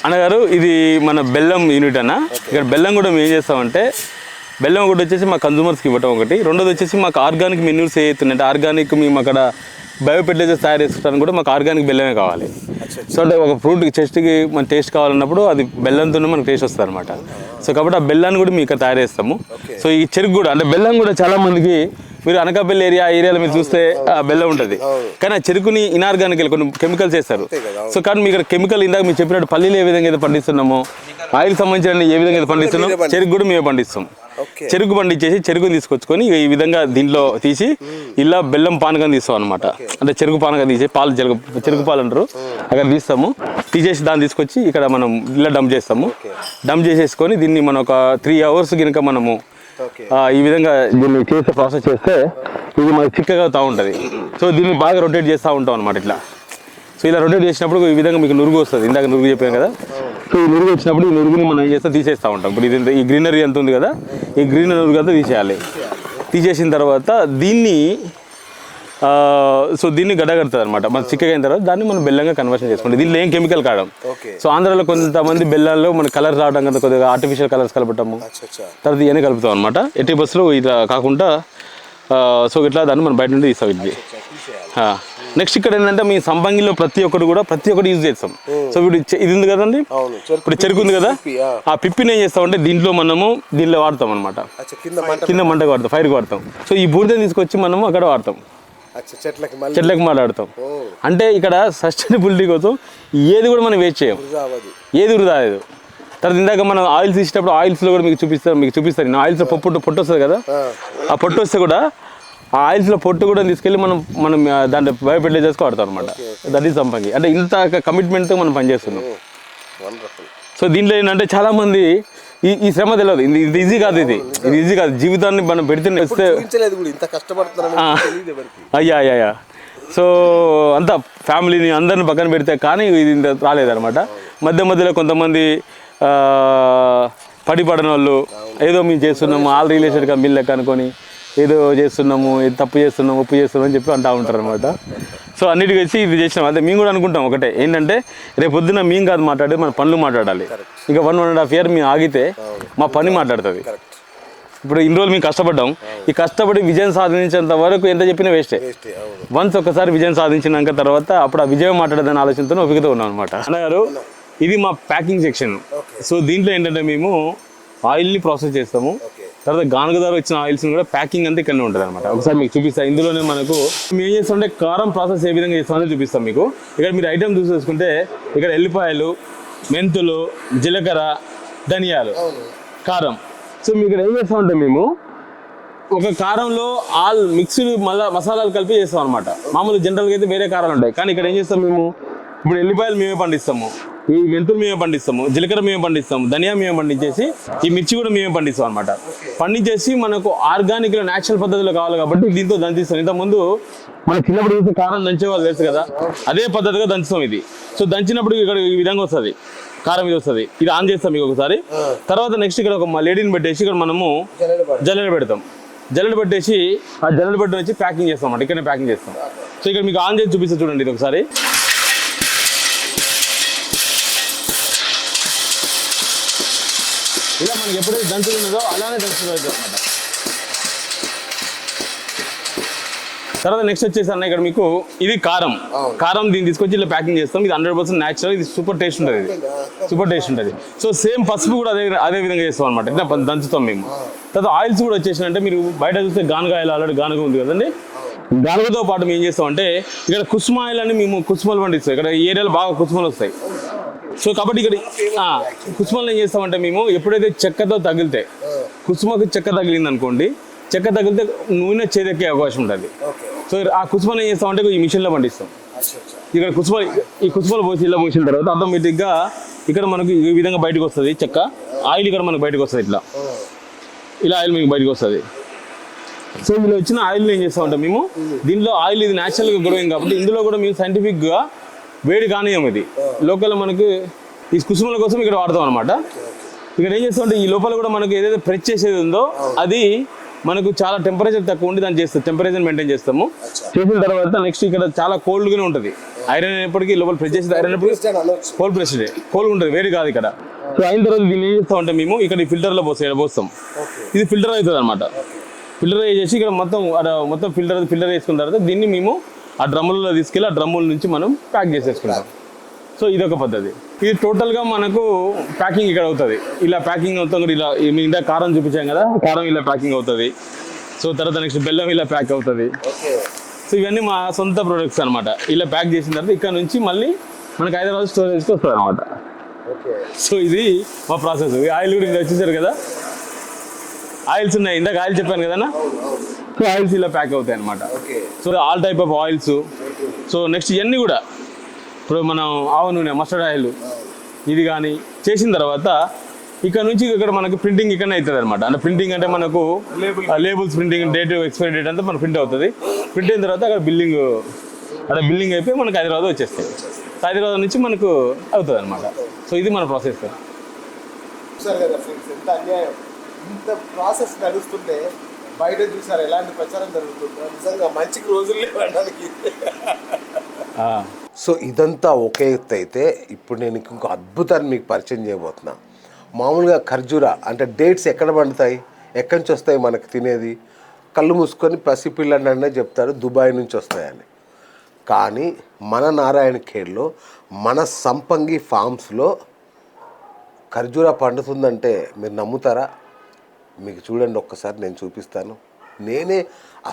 [SPEAKER 2] అన్నగారు, ఇది మన బెల్లం యూనిట్ అన్న. ఇక్కడ బెల్లం కూడా మేము ఏం చేస్తామంటే, బెల్లం ఒకటి వచ్చేసి మా కన్జ్యూమర్స్కి ఇవ్వటం ఒకటి, రెండోది వచ్చేసి మాకు ఆర్గానిక్ మెన్యూర్స్ ఏవుతున్నాయి. ఆర్గానిక్ మేము అక్కడ బయో ఫెర్టిలైజర్స్ తయారు చేసుకోవడానికి కూడా మాకు ఆర్గానిక్ బెల్లమే కావాలి. సో అంటే ఒక ఫ్రూట్ చెస్ట్కి మన టేస్ట్ కావాలన్నప్పుడు అది బెల్లంతోనే మనకు టేస్ట్ వస్తుంది అనమాట. సో కాబట్టి ఆ బెల్లాన్ని కూడా మేము ఇక్కడ తయారు చేస్తాము. సో ఈ చెరుకు కూడా అంటే బెల్లం కూడా చాలా మందికి, మీరు అనకాపల్లి ఏరియాలో మీరు చూస్తే బెల్లం ఉంటుంది, కానీ ఆ చెరుకుని ఇన్ఆర్గానిక్ కొన్ని కెమికల్స్ చేస్తారు. సో కానీ మీ ఇక్కడ కెమికల్, ఇందాక మీరు చెప్పినట్టు పల్లీలు ఏ విధంగా అయితే పండిస్తున్నామో, ఆయిల్ సంబంధించిన ఏ విధంగా అయితే పండిస్తున్నామో, చెరుకు కూడా మేమే పండిస్తాం. చెరుకు పండించేసి చెరుకుని తీసుకొచ్చుకొని ఈ విధంగా దీంట్లో తీసి ఇలా బెల్లం పానకం తీస్తాం అనమాట. అంటే చెరుకు పానకం తీసి పాలు, చెరుకు పాలు అంటారు, అక్కడ తీస్తాము. తీసేసి దాన్ని తీసుకొచ్చి ఇక్కడ మనం ఇలా డంప్ చేస్తాము. డంప్ చేసేసుకొని దీన్ని మనం ఒక 3 hours కనుక మనము ఈ విధంగా దీన్ని చేసే ప్రాసెస్ చేస్తే ఇది మనకి చిక్కగా అవుతూ ఉంటుంది. సో దీన్ని బాగా రొటేట్ చేస్తూ ఉంటాం అనమాట ఇట్లా. సో ఇలా రొటేట్ చేసినప్పుడు ఈ విధంగా మీకు నురుగు వస్తుంది. ఇందాక నురుగు చెప్పాను కదా, సో ఈ నురుగు వచ్చినప్పుడు ఈ నురుగుని మనం ఏం చేస్తాం, తీసేస్తూ ఉంటాం. ఇప్పుడు ఇది ఈ గ్రీనరీ ఎంత ఉంది కదా, ఈ గ్రీన్ నురుగు అంతా తీసేయాలి. తీసేసిన తర్వాత దీన్ని దీన్ని గడ్డగడుతుంది అనమాట. మన చిక్కగా అయిన తర్వాత దాన్ని మనం బెల్లంగా కన్వర్షన్ చేసుకుంటాం. దీంట్లో ఏం కెమికల్ కావడం. సో ఆంధ్రాలో కొంతమంది బెల్లాల్లో మన కలర్స్ రావడం కదా, కొద్దిగా ఆర్టిఫిషియల్ కలర్స్ కలపటము, తర్వాత ఇవన్నీ కలుపుతాం అనమాట. ఎట్టి బస్సులో ఇట్లా కాకుండా సో ఇట్లా దాన్ని మనం బయట నుండి తీస్తాం. ఇది నెక్స్ట్ ఇక్కడ ఏంటంటే మీ సంపంగిలో ప్రతి ఒక్కటి యూజ్ చేస్తాం. సో ఇప్పుడు ఇది ఉంది కదండి, ఇప్పుడు చెరుకు ఉంది కదా, ఆ పిప్పిని ఏం చేస్తామంటే దీంట్లో వాడతాం అనమాట. కింద మంటకు వాడతాం, ఫైర్కి వాడతాం. సో ఈ బూడిదని తీసుకొచ్చి మనము అక్కడ వాడతాం, చెట్లకు మాట్లాడతాం. అంటే ఇక్కడ సస్టైనబిలిటీ కోసం ఏది కూడా మనం వేస్ట్ చేయం, ఏది వృధా లేదు. తర్వాత ఇందాక మనం ఆయిల్స్ ఇచ్చేటప్పుడు ఆయిల్స్లో కూడా మీకు చూపిస్తారు. ఆయిల్స్లో పొట్టు వస్తుంది కదా, ఆ పొట్టు వస్తే కూడా ఆ ఆయిల్స్లో పొట్టు కూడా తీసుకెళ్ళి మనం దాంట్లో బయో ఫెర్టిలైజర్స్కి వాడతాం అనమాట. దట్ ఈస్ సంపంగి. అంటే ఇంత కమిట్మెంట్తో మనం పనిచేస్తున్నాం. సో దీంట్లో ఏంటంటే చాలామంది ఈ శ్రమ తెలియదు, ఇది ఈజీ కాదు, ఇది ఈజీ కాదు. జీవితాన్ని మనం పెడితే అయ్యా. సో అంతా ఫ్యామిలీని అందరిని పక్కన పెడితే కానీ ఇది రాలేదన్నమాట. మధ్యలో కొంతమంది పడిపడిన వాళ్ళు ఏదో మేము చేస్తున్నాము, ఆల్ రిలేటెడ్గా మిల్ లెక్క అనుకొని ఏదో చేస్తున్నాము, ఇది తప్పు చేస్తున్నాము, ఉప్పు చేస్తున్నాం అని చెప్పి అంటూ ఉంటారు అనమాట. సో అన్నిటికీ వచ్చి ఇది చేసినాం. అదే మేము కూడా అనుకుంటాం ఒకటే, ఏంటంటే రేపు పొద్దున్న మేము కాదు మాట్లాడేది, మన పనులు మాట్లాడాలి. ఇంకా 1.5 year మేము ఆగితే మా పని మాట్లాడుతుంది. ఇప్పుడు ఇన్ని రోజులు మేము కష్టపడ్డాం, ఈ కష్టపడి విజయం సాధించేంత వరకు ఎంత చెప్పినా వేస్టే. వన్స్ ఒకసారి విజయం సాధించినాక తర్వాత అప్పుడు ఆ విజయం మాట్లాడేదని ఆలోచనతో ఒపికతో ఉన్నాం అనమాట. అన్నగారు, ఇది మా ప్యాకింగ్ సెక్షన్. సో దీంట్లో ఏంటంటే మేము ఆయిల్ని ప్రాసెస్ చేస్తాము. తర్వాత గానుగ ద్వారా వచ్చిన ఆయిల్స్ని కూడా ప్యాకింగ్ అంతా ఇక్కడనే ఉంటుంది అనమాట. ఒకసారి మీకు చూపిస్తాను. ఇందులోనే మనకు మేము ఏం చేస్తామంటే కారం ప్రాసెస్ ఏ విధంగా చేస్తామని చూపిస్తాం మీకు. ఇక్కడ మీరు ఐటమ్ చూసేసుకుంటే ఇక్కడ ఎల్లిపాయలు, మెంతులు, జీలకర్ర, ధనియాలు, కారం. సో మీకు ఇక్కడ ఏం చేస్తామంటే మేము ఒక కారంలో ఆల్ మిక్స్డ్ మసాలాలు కలిపి చేస్తాం అనమాట. మామూలు జనరల్గా అయితే వేరే కారాలు ఉంటాయి, కానీ ఇక్కడ ఏం చేస్తాం మేము, ఇప్పుడు ఎల్లిపాయలు మేమే పండిస్తాము, ఈ మెంతులు మేమే పండిస్తాము, జీలకర్ర మేమే పండిస్తాము, ధనియా మేమే పండించేసి ఈ మిర్చి కూడా మేమే పండిస్తాం అనమాట. పండించేసి మనకు ఆర్గానిక్ న్యాచురల్ పద్ధతిలో కావాలి కాబట్టి దీంతో దంచిస్తాం. ఇంతకుముందు మన చిన్నప్పుడు చూస్తే కారం దంచేవాళ్ళు తెలుసు కదా, అదే పద్ధతిగా దంచుతాం ఇది. సో దంచినప్పుడు ఇక్కడ ఈ విధంగా వస్తుంది, కారం ఇది వస్తుంది. ఇది ఆన్ చేస్తాం మీకు ఒకసారి. తర్వాత నెక్స్ట్ ఇక్కడ ఒక లేడీని పెట్టేసి ఇక్కడ మనము జల్లెడ పెడతాం. జల్లెడ పెట్టేసి ఆ జల్లెడ పెట్ట వచ్చి ప్యాకింగ్ చేస్తాం అన్నమాట. ఇక్కడనే ప్యాకింగ్ చేస్తాం. సో ఇక్కడ మీకు ఆన్ చేసి చూపిస్తా చూడండి ఇది ఒకసారి. ఇలా మనకి ఎప్పుడైతే దంచుతున్నదో అలానే దంచుతుంది అనమాట. తర్వాత నెక్స్ట్ వచ్చేసి అన్న ఇక్కడ మీకు ఇది కారం. కారం దీన్ని తీసుకొచ్చి ఇలా ప్యాకింగ్ చేస్తాం. ఇది 100% న్యాచురల్, ఇది సూపర్ టేస్ట్ ఉంటుంది. ఇది సూపర్ టేస్ట్ ఉంటుంది. సో సేమ్ పసుపు కూడా అదే విధంగా చేస్తాం అనమాట. ఇట్లా దంచుతాం మేము. తర్వాత ఆయిల్స్ కూడా వచ్చేసినంటే మీరు బయట చూస్తే గానుగ ఆయిల్ ఆల్రెడీ గానుగ ఉంది కదండి. గానుగతో పాటు మేము ఏం చేస్తామంటే ఇక్కడ కుసుమ ఆయిల్ అని మేము కుసుమలు పండిస్తాం. ఇక్కడ ఈ ఏరియాలో బాగా కుసుమలు వస్తాయి. సో కాబట్టి ఇక్కడ కుసుమలు ఏం చేస్తామంటే మేము ఎప్పుడైతే చెక్కతో తగిలితే, కుసుమకి చెక్క తగిలింది అనుకోండి, చెక్క తగిలితే నూనె చేదెక్కే అవకాశం ఉంటుంది. సో ఆ కుసుమలు ఏం చేస్తామంటే ఈ మిషన్లో పండిస్తాం. ఇక్కడ ఈ కుసుమలు పోసి ఇలా పోసిన తర్వాత ఆటోమేటిక్గా ఇక్కడ మనకు ఈ విధంగా బయటకు వస్తుంది చెక్క. ఆయిల్ ఇక్కడ మనకు బయటకు వస్తుంది. ఇలా ఆయిల్ మీకు బయటకు వస్తుంది. సో ఇలా వచ్చిన ఆయిల్ ఏం చేస్తామంటే మేము దీనిలో ఆయిల్ ఇది న్యాచురల్గా గ్రోయింగ్ కాబట్టి ఇందులో కూడా మేము సైంటిఫిక్గా వేడి కానీయం. ఇది లోకల్ మనకు ఈ కుసుమల కోసం ఇక్కడ వాడతాం అనమాట. ఇక్కడ ఏం చేస్తామంటే ఈ లోపల కూడా మనకు ఏదైతే ప్రెస్ చేసేది ఉందో అది మనకు చాలా టెంపరేచర్ తక్కువ ఉండి దాన్ని చేస్తాం. టెంపరేచర్ మెయింటైన్ చేస్తాము. చేసిన తర్వాత నెక్స్ట్ ఇక్కడ చాలా కోల్డ్గానే ఉంటుంది. ఐరన్ అయినప్పటికీ లోపల ప్రెస్ చేసేది ఐరన్ అయినప్పటికీ కోల్డ్ ప్రెస్డ్ కోల్డ్ ఉంటుంది, వేడి కాదు ఇక్కడ. సో అయిన తర్వాత దీన్ని ఏం చేస్తామంటే మేము ఇక్కడ ఈ ఫిల్టర్లో పోస్తాం. ఇది ఫిల్టర్ అవుతుంది అనమాట. ఫిల్టర్ చేసి ఇక్కడ మొత్తం ఫిల్టర్ చేసుకున్న తర్వాత దీన్ని మేము ఆ డ్రమ్ములలో తీసుకెళ్ళి ఆ డ్రమ్ముల నుంచి మనం ప్యాక్ చేసేసుకుంటాం. సో ఇదొక పద్ధతి. ఇది టోటల్గా మనకు ప్యాకింగ్ ఇక్కడ అవుతుంది. ఇలా ప్యాకింగ్ అవుతాం. ఇలా మీ ఇందా కారం చూపించాం కదా, కారం ఇలా ప్యాకింగ్ అవుతుంది. సో తర్వాత నెక్స్ట్ బెల్లం ఇలా ప్యాక్ అవుతుంది. సో ఇవన్నీ మా సొంత ప్రొడక్ట్స్ అనమాట. ఇలా ప్యాక్ చేసిన తర్వాత ఇక్కడ నుంచి మళ్ళీ మనకి హైదరాబాద్ స్టోరేజ్కి వస్తుంది అనమాట. సో ఇది మా ప్రాసెస్. ఆయిల్ కూడా ఇంకా వచ్చేసారు కదా, ఆయిల్స్ ఉన్నాయి. ఇందాక ఆయిల్ చెప్పాను కదన్నా. సో ఆయిల్స్ ఇలా ప్యాక్ అవుతాయి అనమాట. So all type of oils. So next ఇవన్నీ కూడా ఇప్పుడు మనం ఆవ నూనె, మస్టర్డ్ ఆయిల్ ఇది కానీ చేసిన తర్వాత ఇక్కడ నుంచి ఇక్కడ మనకు ప్రింటింగ్ ఇక్కడనే అవుతుంది అనమాట. అంటే ప్రింటింగ్ అంటే మనకు labels printing, date expiry date అంతా మనకు ప్రింట్ అవుతుంది. ప్రింట్ అయిన తర్వాత అక్కడ బిల్లింగ్ అయిపోయి మనకు హైదరాబాద్ వచ్చేస్తుంది. హైదరాబాద్ నుంచి మనకు అవుతుంది అనమాట. సో ఇది మన ప్రాసెస్.
[SPEAKER 1] ఇంత ప్రాసెస్ నడుస్తుంటే బయట చూసారు ఎలాంటి ప్రచారం జరుగుతుందో. నిజంగా మంచికి రోజులు లేవడానికి. సో ఇదంతా ఒకే ఎత్తు అయితే ఇప్పుడు నేను ఇంకొక అద్భుతాన్ని మీకు పరిచయం చేయబోతున్నా. మామూలుగా ఖర్జూరా అంటే డేట్స్ ఎక్కడ పండుతాయి, ఎక్కడి నుంచి వస్తాయి మనకు తినేది? కళ్ళు మూసుకొని పసిపిల్లనే చెప్తారు దుబాయ్ నుంచి వస్తాయని. కానీ మన నారాయణఖేడ్లో మన సంపంగి ఫామ్స్లో ఖర్జూరా పండుతుందంటే మీరు నమ్ముతారా? మీకు చూడండి ఒక్కసారి నేను చూపిస్తాను. నేనే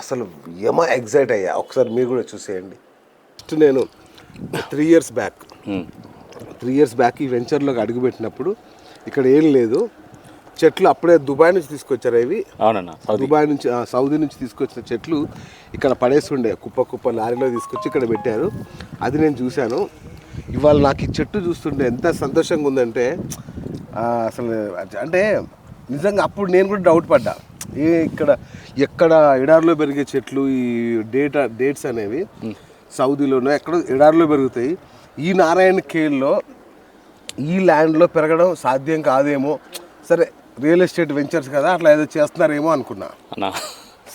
[SPEAKER 1] అసలు ఎగ్జైట్ అయ్యా. ఒకసారి మీరు కూడా చూసేయండి. ఫస్ట్ నేను 3 years బ్యాక్ ఈ వెంచర్లోకి అడుగుపెట్టినప్పుడు ఇక్కడ ఏం లేదు, చెట్లు అప్పుడే దుబాయ్ నుంచి తీసుకొచ్చారు. ఇవి
[SPEAKER 2] అవునన్నా,
[SPEAKER 1] దుబాయ్ నుంచి సౌదీ నుంచి తీసుకొచ్చిన చెట్లు ఇక్కడ పడేసి ఉండే, కుప్ప లారీలో తీసుకొచ్చి ఇక్కడ పెట్టారు. అది నేను చూశాను. ఇవాళ నాకు ఈ చెట్టు చూస్తుంటే ఎంత సంతోషంగా ఉందంటే అసలు అంటే నిజంగా అప్పుడు నేను కూడా డౌట్ పడ్డా, ఎక్కడ ఎడారిలో పెరిగే చెట్లు ఈ డేట్స్ అనేవి సౌదీలోనో ఎక్కడ ఎడారిలో పెరుగుతాయి, ఈ నారాయణఖేడ్లో ఈ ల్యాండ్లో పెరగడం సాధ్యం కాదేమో. సరే రియల్ ఎస్టేట్ వెంచర్స్ కదా, అట్లా ఏదో చేస్తున్నారేమో అనుకున్నా.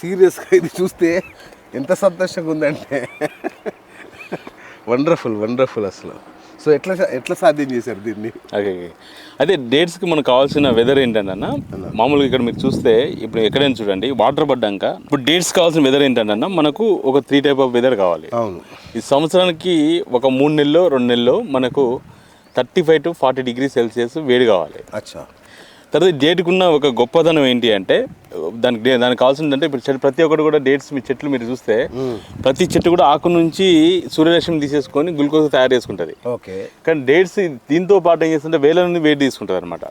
[SPEAKER 1] సీరియస్గా ఇది చూస్తే ఎంత సంతోషంగా ఉందంటే వండర్ఫుల్ అసలు. సో ఎట్లా సాధ్యం చేశారు దీన్ని?
[SPEAKER 2] ఓకే, అదే డేట్స్కి మనకు కావాల్సిన వెదర్ ఏంటంటే మామూలుగా ఇక్కడ మీరు చూస్తే ఇప్పుడు ఎక్కడైనా చూడండి వాటర్ పడ్డాక ఇప్పుడు డేట్స్ కావాల్సిన వెదర్ ఏంటంటే మనకు ఒక 3 type ఆఫ్ వెదర్ కావాలి.
[SPEAKER 1] అవును,
[SPEAKER 2] ఈ సంవత్సరానికి ఒక 3 నెలలు 2 నెలలు మనకు 35 to 40 degrees Celsius వేడి కావాలి.
[SPEAKER 1] అచ్చా.
[SPEAKER 2] తర్వాత డేట్కి ఉన్న ఒక గొప్పతనం ఏంటి అంటే దానికి కావాల్సిందంటే ఇప్పుడు ప్రతి ఒక్కటి కూడా డేట్స్ మీ చెట్లు మీరు చూస్తే ప్రతి చెట్టు కూడా ఆకు నుంచి సూర్యరశ్మి తీసేసుకొని గ్లూకోజ్ తయారు చేసుకుంటుంది.
[SPEAKER 1] ఓకే.
[SPEAKER 2] కానీ డేట్స్ దీంతో పాటు ఏం చేస్తుంటే వేల నుండి వేడి తీసుకుంటుంది అనమాట.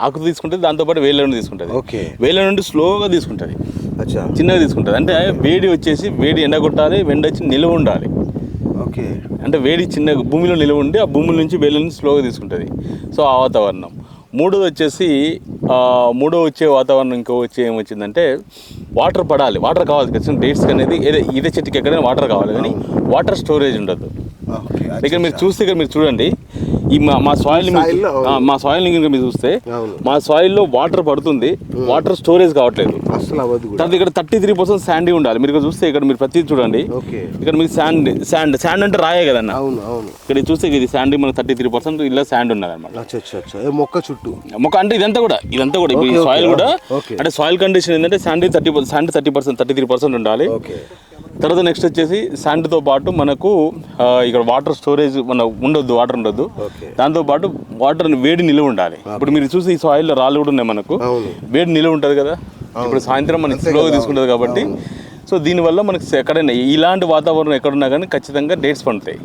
[SPEAKER 2] ఆకు తీసుకుంటుంది, దాంతోపాటు వేల నుండి తీసుకుంటుంది.
[SPEAKER 1] ఓకే.
[SPEAKER 2] వేల నుండి స్లోగా తీసుకుంటుంది,
[SPEAKER 1] అచ్చా,
[SPEAKER 2] చిన్నగా తీసుకుంటుంది. అంటే వేడి వచ్చేసి వేడి ఎండ కొట్టాలి, వెండ వచ్చి నిల్వ ఉండాలి.
[SPEAKER 1] ఓకే.
[SPEAKER 2] అంటే వేడి చిన్న భూమిలో నిలవ ఉండి ఆ భూముల నుంచి వేళ్ళని స్లోగా తీసుకుంటుంది. సో ఆ వాతావరణం. మూడోది వచ్చేసి మూడో వచ్చే వాతావరణం ఇంకో వచ్చే ఏమొచ్చిందంటే వాటర్ పడాలి, వాటర్ కావాలి ఖచ్చితంగా. డేట్స్కి అనేది ఈత చెట్టుకి ఎక్కడైనా వాటర్ కావాలి, కానీ వాటర్ స్టోరేజ్ ఉండదు. ఇక్కడ మీరు చూస్తే ఇక్కడ మీరు చూడండి ఈ మా సాయిల్ మా సాయిల్ కనుక మీరు చూస్తే మా సాయిల్లో వాటర్ పడుతుంది, వాటర్ స్టోరేజ్ కావట్లేదు తర్వాత. ఇక్కడ 33% శాండీ ఉండాలి. మీరు ఇక్కడ చూస్తే ఇక్కడ మీరు ప్రతి చూడండి ఇక్కడ మీకు శాండ్ అంటే రాయే కదన్న. ఇక్కడ చూస్తే ఇది శాండీ మనకు 33% ఇలా శాండ్ ఉన్నది అనమాట
[SPEAKER 1] మొక్క చుట్టూ.
[SPEAKER 2] మొక్క అంటే ఇదంతా కూడా ఇప్పుడు ఈ సాయిల్ కూడా అంటే సాయిల్ కండిషన్ ఏంటంటే శాండ్ 33% ఉండాలి. తర్వాత నెక్స్ట్ వచ్చేసి శాండ్తో పాటు మనకు ఇక్కడ వాటర్ స్టోరేజ్ వాటర్ ఉండొద్దు. దాంతోపాటు వాటర్ వేడి నిలువ ఉండాలి. ఇప్పుడు మీరు చూసి ఈ సాయిల్లో రాళ్ళు కూడా ఉన్నాయి, మనకు వేడి నిలువ ఉంటుంది కదా. ఇప్పుడు సాయంత్రం మనకి స్లోగా తీసుకుంటుంది కాబట్టి సో దీనివల్ల మనకి ఎక్కడైనా ఇలాంటి వాతావరణం ఎక్కడున్నా కానీ ఖచ్చితంగా డేట్స్ పండుతాయి.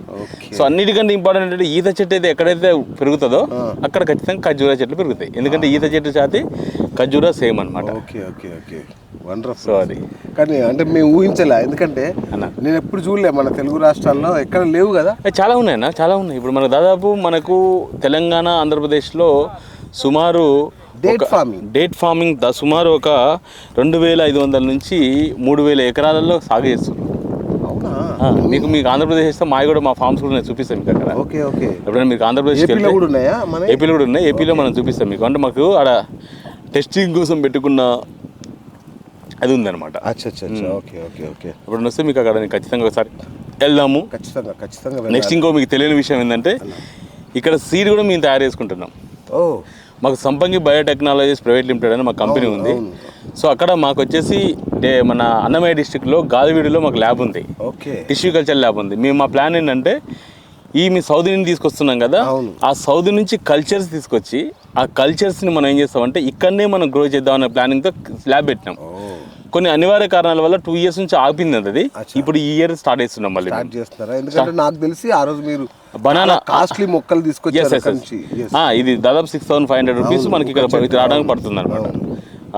[SPEAKER 2] సో అన్నిటికంటే ఇంపార్టెంట్ ఏంటంటే ఈత చెట్టు అయితే ఎక్కడైతే పెరుగుతుందో అక్కడ ఖచ్చితంగా ఖర్జూరా చెట్లు పెరుగుతాయి. ఎందుకంటే ఈత చెట్టు జాతి ఖర్జూరా సేమ్ అనమాట.
[SPEAKER 1] సో అది కానీ అంటే మేము ఊహించలే, ఎందుకంటే నేను ఎప్పుడు చూడలే మన తెలుగు రాష్ట్రాల్లో ఎక్కడ లేవు కదా.
[SPEAKER 2] చాలా ఉన్నాయన్న, చాలా ఉన్నాయి. ఇప్పుడు మనకు దాదాపు మనకు తెలంగాణ, ఆంధ్రప్రదేశ్లో సుమారు డేట్ ఫార్మింగ్ సుమారు ఒక 2500 నుంచి 3000 ఎకరాలలో సాగు చేస్తున్నారు. మీకు ఆంధ్రప్రదేశ్ ఇస్తే కూడా మా ఫార్మ్స్ కూడా నేను చూపిస్తాను మీకు అక్కడ. ఎప్పుడైనా మీకు ఆంధ్రప్రదేశ్ ఏపీలో కూడా ఉన్నాయి. ఏపీలో మనం చూపిస్తాం మీకు. అంటే మాకు ఆడ టెస్టింగ్ కోసం పెట్టుకున్న అది ఉందన్నమాట. ఇప్పుడు వస్తే మీకు అక్కడ ఖచ్చితంగా ఒకసారి వెళ్దాము. నెక్స్ట్ ఇంకో మీకు తెలియని విషయం ఏంటంటే ఇక్కడ సీడ్ కూడా మేము తయారు చేసుకుంటున్నాం. మాకు సంపంగి బయోటెక్నాలజీస్ ప్రైవేట్ లిమిటెడ్ అని మా కంపెనీ ఉంది. సో అక్కడ మాకు వచ్చేసి మన అన్నమయ్య డిస్ట్రిక్ట్లో గాదివీడిలో మాకు ల్యాబ్ ఉంది, టిష్యూ కల్చర్ ల్యాబ్ ఉంది. మా ప్లాన్ ఏంటంటే మీ సౌదీ నుంచి తీసుకొస్తున్నాం కదా, ఆ సౌదీ నుంచి కల్చర్స్ తీసుకొచ్చి ఆ కల్చర్స్ని మనం ఏం చేస్తామంటే ఇక్కడనే మనం గ్రో చేద్దామనే ప్లానింగ్తో ల్యాబ్ పెట్టినాం. కొన్ని అనివార్య కారణాల వల్ల 2 years నుంచి ఆపింది అది. ఇప్పుడు ఈ ఇయర్ స్టార్ట్ చేస్తున్నాం మళ్ళీ.
[SPEAKER 1] ఎందుకంటే నాకు తెలిసి ఆ రోజు మీరు
[SPEAKER 2] బనానా
[SPEAKER 1] కాస్ట్లీ మొక్కలు తీసుకొచ్చారు.
[SPEAKER 2] ఇది దాదాపు 6500 రూపీస్ మనకి ఇక్కడ రావడానికి పడుతుంది అనమాట.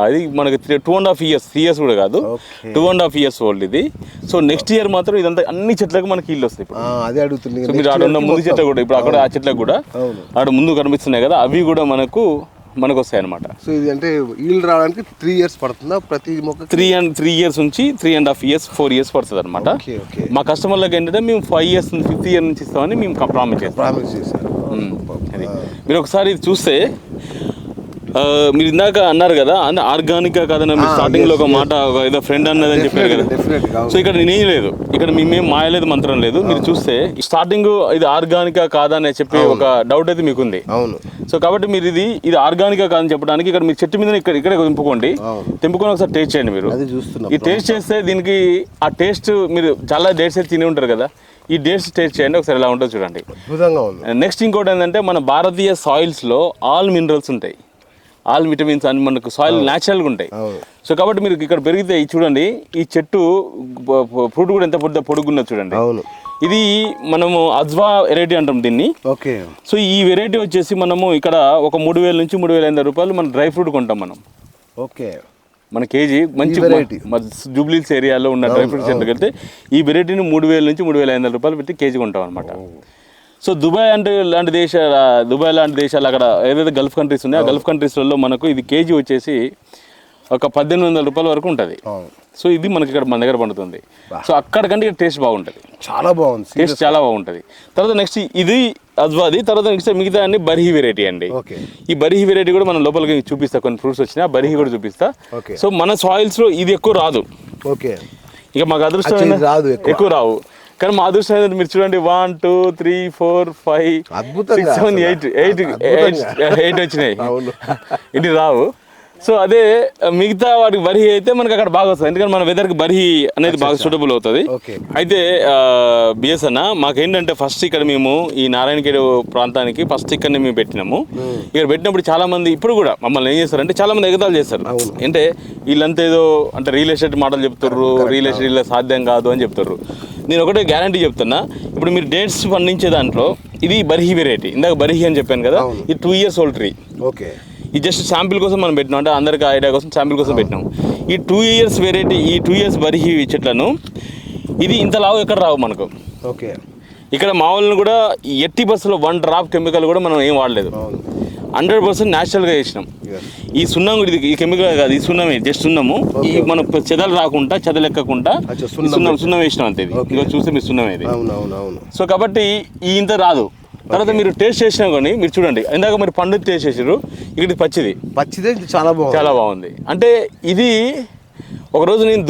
[SPEAKER 2] అది మనకి 2.5 years, 3 years కూడా కాదు, 2.5 years ఓల్డ్ ఇది. సో నెక్స్ట్ ఇయర్ మాత్రం ఇదంతా అన్ని చెట్లకు మనకి ఇల్లు వస్తాయి.
[SPEAKER 1] అదే అడుగుతుంది.
[SPEAKER 2] సో మీరు ఆడ ఉన్న ముందు చెట్లు కూడా ఇప్పుడు అక్కడ ఆ చెట్లకు కూడా ఆడ ముందు కనిపిస్తున్నాయి కదా, అవి కూడా మనకు వస్తాయి అనమాట.
[SPEAKER 1] సో ఇది అంటే ఈల్డ్ రావడానికి 3 years పడుతుందా ప్రతి మొక్క?
[SPEAKER 2] 3 years నుంచి 3.5 years, 4 years పడుతుంది అనమాట. మా కస్టమర్లకు ఏంటంటే మేము 5 years, 5th year నుంచి ఇస్తామని మేము ప్రామిస్ చేస్తాం. అది మీరు ఒకసారి చూస్తే మీరు ఇందాక అన్నారు కదా, అంటే ఆర్గానిక్ కాదన్న మీరు స్టార్టింగ్ లో ఒక మాట ఏదో ఫ్రెండ్ అన్నదని చెప్పారు కదా. సో ఇక్కడ నేనేం లేదు, ఇక్కడ మేమేం మాయలేదు, మంత్రం లేదు. మీరు చూస్తే స్టార్టింగ్ ఇది ఆర్గానికా కాదా అని చెప్పి ఒక డౌట్ అయితే మీకు ఉంది. సో కాబట్టి మీరు ఇది ఆర్గానికా కాదని చెప్పడానికి ఇక్కడ మీరు చెట్టు మీద ఇక్కడే తెంపుకోండి, తెంపుకొని ఒకసారి టేస్ట్ చేయండి. మీరు ఈ టేస్ట్ చేస్తే దీనికి ఆ టేస్ట్ మీరు చాలా డేట్స్ అయితే తిని ఉంటారు కదా, ఈ డేట్స్ టేస్ట్ చేయండి ఒకసారి ఎలా ఉంటుందో చూడండి. నెక్స్ట్ ఇంకోటి ఏంటంటే మన భారతీయ సాయిల్స్లో ఆల్ మినరల్స్ ఉంటాయి, ఆల్ విటమిన్స్ అని మనకు సాయిల్ న్యాచురల్గా ఉంటాయి. సో కాబట్టి మీరు ఇక్కడ పెరిగితే చూడండి, ఈ చెట్టు ఫ్రూట్ కూడా ఎంత పొడుగున్నది చూడండి. ఇది మనము అజ్వా వెరైటీ అంటాం దీన్ని. సో ఈ వెరైటీ వచ్చేసి మనము ఇక్కడ ఒక 3000 నుంచి 3500 రూపాయలు మన డ్రై ఫ్రూట్ కొంటాం మనం. మన కేజీ మంచి జూబ్లీస్ ఏరియాలో ఉన్న డ్రై ఫ్రూట్ సెంటర్కి వెళ్తే ఈ వెరైటీని 3000 నుంచి 3500 రూపాయలు పెట్టి కేజీ కొంటాం అనమాట. సో దుబాయ్ లాంటి దేశాలు అక్కడ ఏదైతే గల్ఫ్ కంట్రీస్ ఉన్నాయో ఆ గల్ఫ్ కంట్రీస్లలో మనకు ఇది కేజీ వచ్చేసి ఒక 1800 రూపాయల వరకు ఉంటుంది. సో ఇది మనకి ఇక్కడ మన దగ్గర పండుతుంది. సో అక్కడికంటే టేస్ట్ బాగుంటుంది,
[SPEAKER 1] చాలా బాగుంది,
[SPEAKER 2] టేస్ట్ చాలా బాగుంటుంది. తర్వాత నెక్స్ట్ ఇది అజ్వాది. తర్వాత నెక్స్ట్ మిగతా అన్ని బర్హీ వెరైటీ అండి. ఈ బర్హీ వెరైటీ కూడా మనం లోపలికి చూపిస్తా, కొన్ని ఫ్రూట్స్ వచ్చినా బర్హీ కూడా చూపిస్తా. సో మన సాయిల్స్లో ఇది ఎక్కువ రాదు, ఇక మాకు అదృష్టం ఎక్కువ రావు. కానీ మా అదృష్టం ఏంటంటే మీరు చూడండి 1 2 3 4 5 6 7 8 వచ్చినాయి, ఇటు రావు. సో అదే మిగతా వాటికి బర్హీ అయితే మనకి అక్కడ బాగా వస్తుంది, ఎందుకంటే మన వెదర్కి బర్హీ అనేది బాగా సూటబుల్ అవుతుంది. అయితే బిఎస్ అన్న మాకేంటంటే ఫస్ట్ ఇక్కడ మేము ఈ నారాయణఖేడ్ ప్రాంతానికి ఫస్ట్ ఇక్కడనే మేము పెట్టినాము. ఇక్కడ పెట్టినప్పుడు చాలా మంది ఇప్పుడు కూడా మమ్మల్ని ఏం చేస్తారంటే చాలా మంది ఎగతాలు చేస్తారు. అంటే వీళ్ళంతా ఏదో అంటే రియల్ ఎస్టేట్ మాటలు చెప్తారు, రియల్ ఎస్టేట్ ఇలా సాధ్యం కాదు అని చెప్తారు. నేను ఒకటే గ్యారంటీ చెప్తున్నా, ఇప్పుడు మీరు డేట్స్ పండించే దాంట్లో ఇది బర్హీ వెరైటీ, ఇందాక బర్హీ అని చెప్పాను కదా, ఇది 2 years ఓల్డ్ ట్రీ. ఇది జస్ట్ శాంపిల్ కోసం మనం పెట్టినాం, అంటే అందరికి ఐడియా కోసం శాంపిల్ కోసం పెట్టినాం. ఈ 2 years వెరైటీ, ఈ 2 years బర్హీ చెట్లను ఇది ఇంత లావు ఎక్కడ రావు మనకు. ఇక్కడ మా వాళ్ళని కూడా ఎట్టి బస్సులో 1 డ్రాప్ కెమికల్ కూడా మనం ఏం వాడలేదు. 100% న్యాచురల్గా చేసినాం. ఈ సున్నం కూడా ఈ కెమికల్ కాదు, ఈ సున్నమే జస్ట్ సున్నము. ఈ మనం చెదలు రాకుండా చెదలెక్కకుండా సున్నం వేసినాం అంతే. ఇది ఇంకా చూస్తే మీరు సున్నం ఇది. సో కాబట్టి ఈ ఇంత రాదు. తర్వాత మీరు టేస్ట్ చేసినా కానీ మీరు చూడండి, ఇందాక మీరు పండు టేస్ట్ చేసారు, ఇక్కడ పచ్చిదే చాలా బాగుంది. అంటే ఇది ఒకరోజు నేను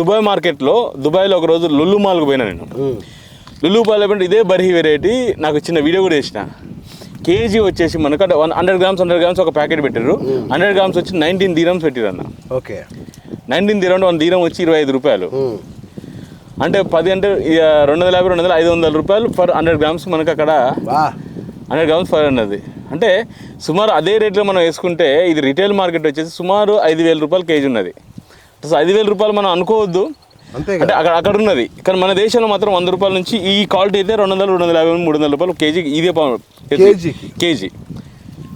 [SPEAKER 2] దుబాయ్లో ఒకరోజు లుల్లు మాల్కి పోయినా. నేను లుల్లు మాల్ అంటే ఇదే బర్హి వెరైటీ నాకు చిన్న వీడియో కూడా వేసిన. కేజీ వచ్చేసి మనకు 100 గ్రామ్స్ ఒక ప్యాకెట్ పెట్టారు. 100 గ్రామ్స్ వచ్చి 19 dirhams పెట్టారు అన్న.
[SPEAKER 1] ఓకే,
[SPEAKER 2] 19 dirhams, 1 dirham వచ్చి 25 రూపాయలు. అంటే 10 అంటే 250, 500 రూపాయలు ఫర్ 100 గ్రామ్స్ మనకు అక్కడ 100 గ్రామ్స్ ఫర్ అన్నది. అంటే సుమారు అదే రేట్లో మనం వేసుకుంటే ఇది రిటైల్ మార్కెట్ వచ్చేసి సుమారు 5,000 రూపాయలు కేజీ ఉన్నది. సో 5,000 రూపాయలు మనం అనుకోవద్దు, అంటే అక్కడ ఉన్నది. కానీ మన దేశంలో మాత్రం 100 రూపాయల నుంచి ఈ క్వాలిటీ అయితే 200, 250, 300 రూపాయలు కేజీ. ఇదే కేజీ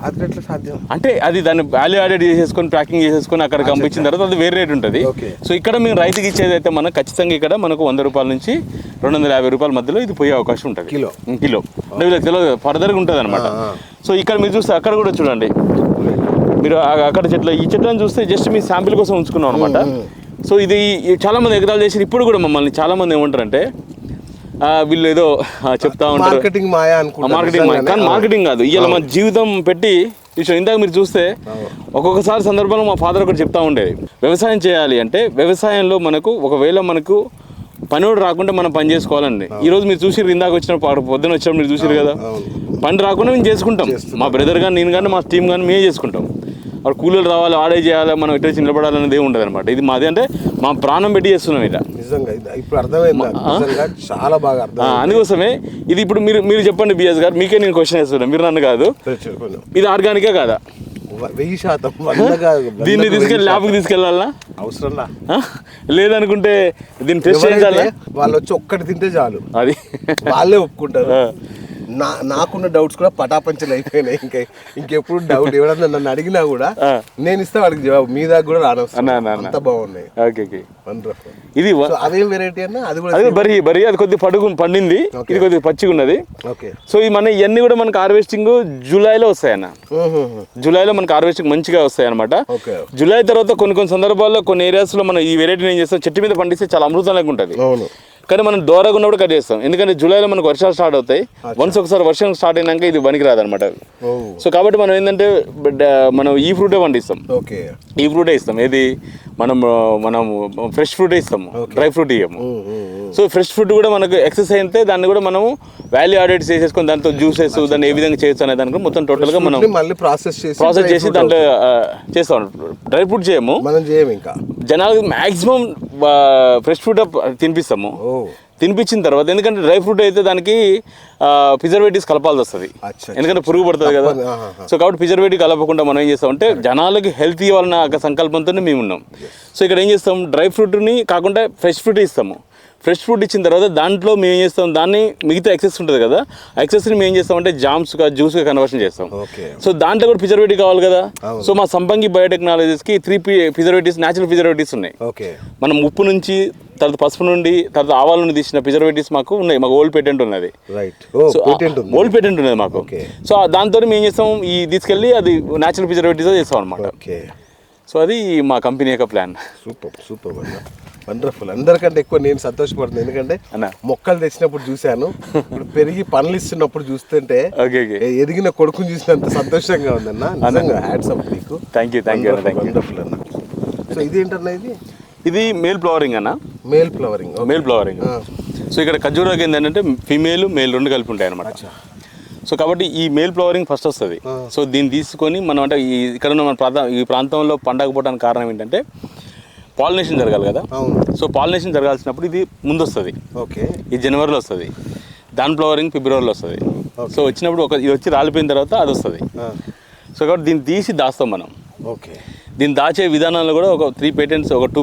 [SPEAKER 1] అది ఎట్లా సాధ్యం?
[SPEAKER 2] అంటే అది దాన్ని వాల్యూ యాడెడ్ చేసేసుకొని ప్యాకింగ్ చేసేసుకొని అక్కడ పంపించిన తర్వాత అది వేరే రేట్ ఉంటుంది. సో ఇక్కడ మేము రైతుకి ఇచ్చేది అయితే మనం ఖచ్చితంగా ఇక్కడ మనకు 100 రూపాయల నుంచి 250 రూపాయల మధ్యలో ఇది పోయే అవకాశం ఉంటుంది. కిలో అంటే వీళ్ళకి తెలియదు, ఫర్దర్గా ఉంటుంది అనమాట. సో ఇక్కడ మీరు చూస్తే అక్కడ కూడా చూడండి, మీరు అక్కడ ఈ చెట్లను చూస్తే జస్ట్ మీ శాంపిల్ కోసం ఉంచుకున్నాం అనమాట. సో ఇది చాలామంది ఎగతాలు చేసి ఇప్పుడు కూడా మమ్మల్ని చాలామంది ఏమంటారంటే వీళ్ళు ఏదో చెప్తా ఉంటారు మార్కెటింగ్ మాయ, కానీ మార్కెటింగ్ కాదు. ఇవాళ మా జీవితం పెట్టి ఇందాక మీరు చూస్తే ఒక్కొక్కసారి సందర్భంలో మా ఫాదర్ ఒకటి చెప్తా ఉండేది, వ్యవసాయం చేయాలి అంటే వ్యవసాయంలో మనకు ఒకవేళ మనకు పనివాడు రాకుండా మనం పని చేసుకోవాలండి. ఈ రోజు మీరు చూసిరు, ఇందాక వచ్చినప్పుడు పొద్దున వచ్చినప్పుడు మీరు చూసిరు కదా, పని రాకుండా మేము చేసుకుంటాం. మా బ్రదర్ కానీ నేను కానీ మా టీం కానీ మేమే చేసుకుంటాం. వాడు కూలీలు రావాలి, ఆడే చేయాలి, మనం ఇట్లా నిలబడాలనేది ఉండదు అనమాట. ఇది మాది అంటే మా ప్రాణం పెట్టి చేస్తున్నాం ఇట్లా.
[SPEAKER 1] ఇప్పుడు అర్థమైంది, చాలా బాగా అర్థం.
[SPEAKER 2] అందుకోసమే ఇది ఇప్పుడు మీరు చెప్పండి బిఎస్ గారు, మీకే నేను క్వశ్చన్ వేస్తున్నాను, మీరు నన్ను కాదు. ఇది ఆర్గానికా కాదా?
[SPEAKER 1] 1000%
[SPEAKER 2] దీన్ని తీసుకెళ్ళి ల్యాబ్కి తీసుకెళ్ళాలా?
[SPEAKER 1] అవసరం
[SPEAKER 2] లేదనుకుంటే దీన్ని టెస్ట్ చేయాలి.
[SPEAKER 1] వాళ్ళు వచ్చి ఒక్కటి తింటే చాలు,
[SPEAKER 2] అది
[SPEAKER 1] వాళ్ళే ఒప్పుకుంటారు. నాకున్న డౌట్స్ కూడా పటాపంచలు అయిపోయినాయి. ఇంకెప్పుడు డౌట్ ఎవడన్నా నన్ను అడిగినా కూడా నేను ఇస్తా వాడికి జవాబు, మీ దాకా కూడా అంత బాగున్నాయి.
[SPEAKER 2] ఇది
[SPEAKER 1] అదే వెరైటీ అన్న, అది కూడా
[SPEAKER 2] అదే బరి అది కొద్దిగా పండింది, ఇది కొద్దిగా పచ్చిగా ఉన్నది. సో ఈ మన ఇవన్నీ కూడా మనకు హార్వెస్టింగ్ జూలైలో వస్తాయన్న. జూలైలో మనకు హార్వెస్టింగ్ మంచిగా వస్తాయి అనమాట. జూలై తర్వాత కొన్ని సందర్భాల్లో కొన్ని ఏరియాస్ లో మనం ఈ వెరైటీ ఏం చేస్తాం, చెట్టు మీద పండిస్తే చాలా అమృతం లాగా ఉంటుంది. కానీ మనం దూరంగా ఉన్నప్పుడు కట్ చేస్తాం, ఎందుకంటే జూలైలో మనకు వర్షాలు స్టార్ట్ అవుతాయి. ఒకసారి వర్షం స్టార్ట్ అయినాక ఇది పనికి రాదనమాట. సో కాబట్టి మనం ఏంటంటే మనం ఈ ఫ్రూటే పండిస్తాం, ఈ ఫ్రూటే ఇస్తాం. ఏది మనం ఫ్రెష్ ఫ్రూటే ఇస్తాము, డ్రై ఫ్రూట్ ఇవ్వము. సో ఫ్రెష్ ఫ్రూట్ కూడా మనకు ఎక్సెస్ అయితే దాన్ని కూడా మనం వాల్యూ యాడెడ్ చేసేసుకొని దాంతో జ్యూసెస్ దాన్ని ఏ విధంగా చేయొచ్చు అనే దానికి మొత్తం టోటల్గా మనం ప్రాసెస్ చేసి దాంట్లో చేస్తాం. డ్రై ఫ్రూట్ చేయము,
[SPEAKER 1] ఇంకా
[SPEAKER 2] జనాలకు మ్యాక్సిమం ఫ్రెష్ ఫ్రూట్ తినిపిస్తాము. తినిపించిన తర్వాత, ఎందుకంటే డ్రై ఫ్రూట్ అయితే దానికి ప్రిజర్వేటివ్స్ కలపాల్సి వస్తుంది, ఎందుకంటే పురుగు పడుతుంది కదా. సో కాబట్టి ప్రిజర్వేటివ్ కలపకుండా మనం ఏం చేస్తామంటే జనాలకి హెల్త్ ఇవ్వాలన్న సంకల్పంతోనే మేము ఉన్నాం. సో ఇక్కడ ఏం చేస్తాం, డ్రై ఫ్రూట్ని కాకుండా ఫ్రెష్ ఫ్రూట్ ఇస్తాము. ఫ్రెష్ ఫ్రూట్ ఇచ్చిన తర్వాత దాంట్లో మేము ఏం చేస్తాం, దాన్ని మిగతా ఎక్సెస్ ఉంటుంది కదా, ఆ ఎక్సెస్ని మేము ఏం చేస్తామంటే జ్యూస్గా కన్వర్షన్ చేస్తాం. సో దాంట్లో కూడా ప్రిజర్వేటివ్ కావాలి కదా. సో మా సంపంగి బయోటెక్నాలజీస్కి 3 ప్రిజర్వేటివ్స్, న్యాచురల్ ప్రిజర్వేటివ్స్ ఉన్నాయి. మనం ఉప్పు నుంచి, తర్వాత పసుపు నుండి, తర్వాత ఆవాల నుండి తీసిన ప్రిజర్వేటివ్స్ మాకు ఉన్నాయి. మాకు ఓల్డ్ పేటెంట్ ఉన్నది, ఓల్డ్ పేటెంట్ ఉన్నది మాకు. సో దాంతో మేము ఏం చేస్తాం, ఈ తీసుకెళ్ళి అది న్యాచురల్ ప్రిజర్వేటివ్స్ చేస్తాం అనమాట. సో అది మా కంపెనీ యొక్క ప్లాన్.
[SPEAKER 1] Super wonderful. అందరికంటే ఎక్కువ నేను సంతోషపడుతున్నాను, ఎందుకంటే మొక్కలు తెచ్చినప్పుడు చూశాను, ఇప్పుడు పెరిగి పనులు ఇస్తున్నప్పుడు చూస్తుంటే ఎదిగిన కొడుకుని చూసినంత సంతోషంగా ఉందన్న. నిజంగా హ్యాట్స్ ఆఫ్ నీకు.
[SPEAKER 2] థ్యాంక్ యూ
[SPEAKER 1] వండర్ఫుల్ అన్న. సో ఇది ఏంటన్నా,
[SPEAKER 2] ఇది మేల్ ఫ్లవరింగ్ అన్న.
[SPEAKER 1] Male flowering.
[SPEAKER 2] సో ఇక్కడ ఖర్జూరాకి ఏంటంటే ఫిమేల్ మేల్ రెండు కలిపి ఉంటాయి అనమాట. సో కాబట్టి ఈ మేల్ ఫ్లవరింగ్ ఫస్ట్ వస్తుంది. సో దీన్ని తీసుకొని మనం అంటే ఇక్కడ ఉన్న మన ఈ ప్రాంతంలో పండకపోవడానికి కారణం ఏంటంటే పాలినేషన్ జరగాలి కదా. సో పాలినేషన్ జరగాల్సినప్పుడు ఇది ముందు వస్తుంది, ఇది జనవరిలో వస్తుంది, దాని ఫ్లవరింగ్ ఫిబ్రవరిలో వస్తుంది. సో వచ్చినప్పుడు ఇది వచ్చి రాలిపోయిన తర్వాత అది వస్తుంది. సో కాబట్టి దీన్ని తీసి దాస్తాం మనం. దీన్ని దాచే విధానంలో కూడా ఒక 2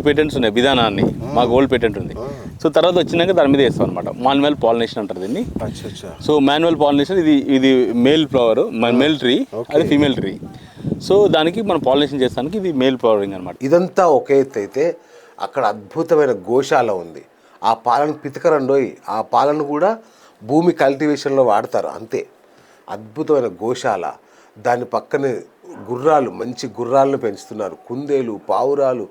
[SPEAKER 2] పేటెంట్స్ ఉన్నాయి విధానాన్ని. మాకు ఓల్డ్ పేటెంట్ ఉంది. సో తర్వాత వచ్చినాక దాని మీద వేస్తాం అనమాట. మాన్యువల్ పాలినేషన్ అంటారు దీన్ని. సో మాన్యువల్ పాలినేషన్, ఇది మేల్ ఫ్లవర్, మేల్ ట్రీ, అది ఫీమేల్ ట్రీ. సో దానికి మనం పాలినేషన్ చేస్తానికి ఇది మేల్ ఫ్లవరింగ్ అనమాట.
[SPEAKER 1] ఇదంతా ఒక ఎత్తు అయితే అక్కడ అద్భుతమైన గోశాల ఉంది. ఆ పాలను పితకరండోయి, ఆ పాలను కూడా భూమి కల్టివేషన్లో వాడతారు అంతే. అద్భుతమైన గోశాల, దాని పక్కనే గుర్రాలు, మంచి గుర్రాలను పెంచుతున్నారు, కుందేలు, పావురాలు,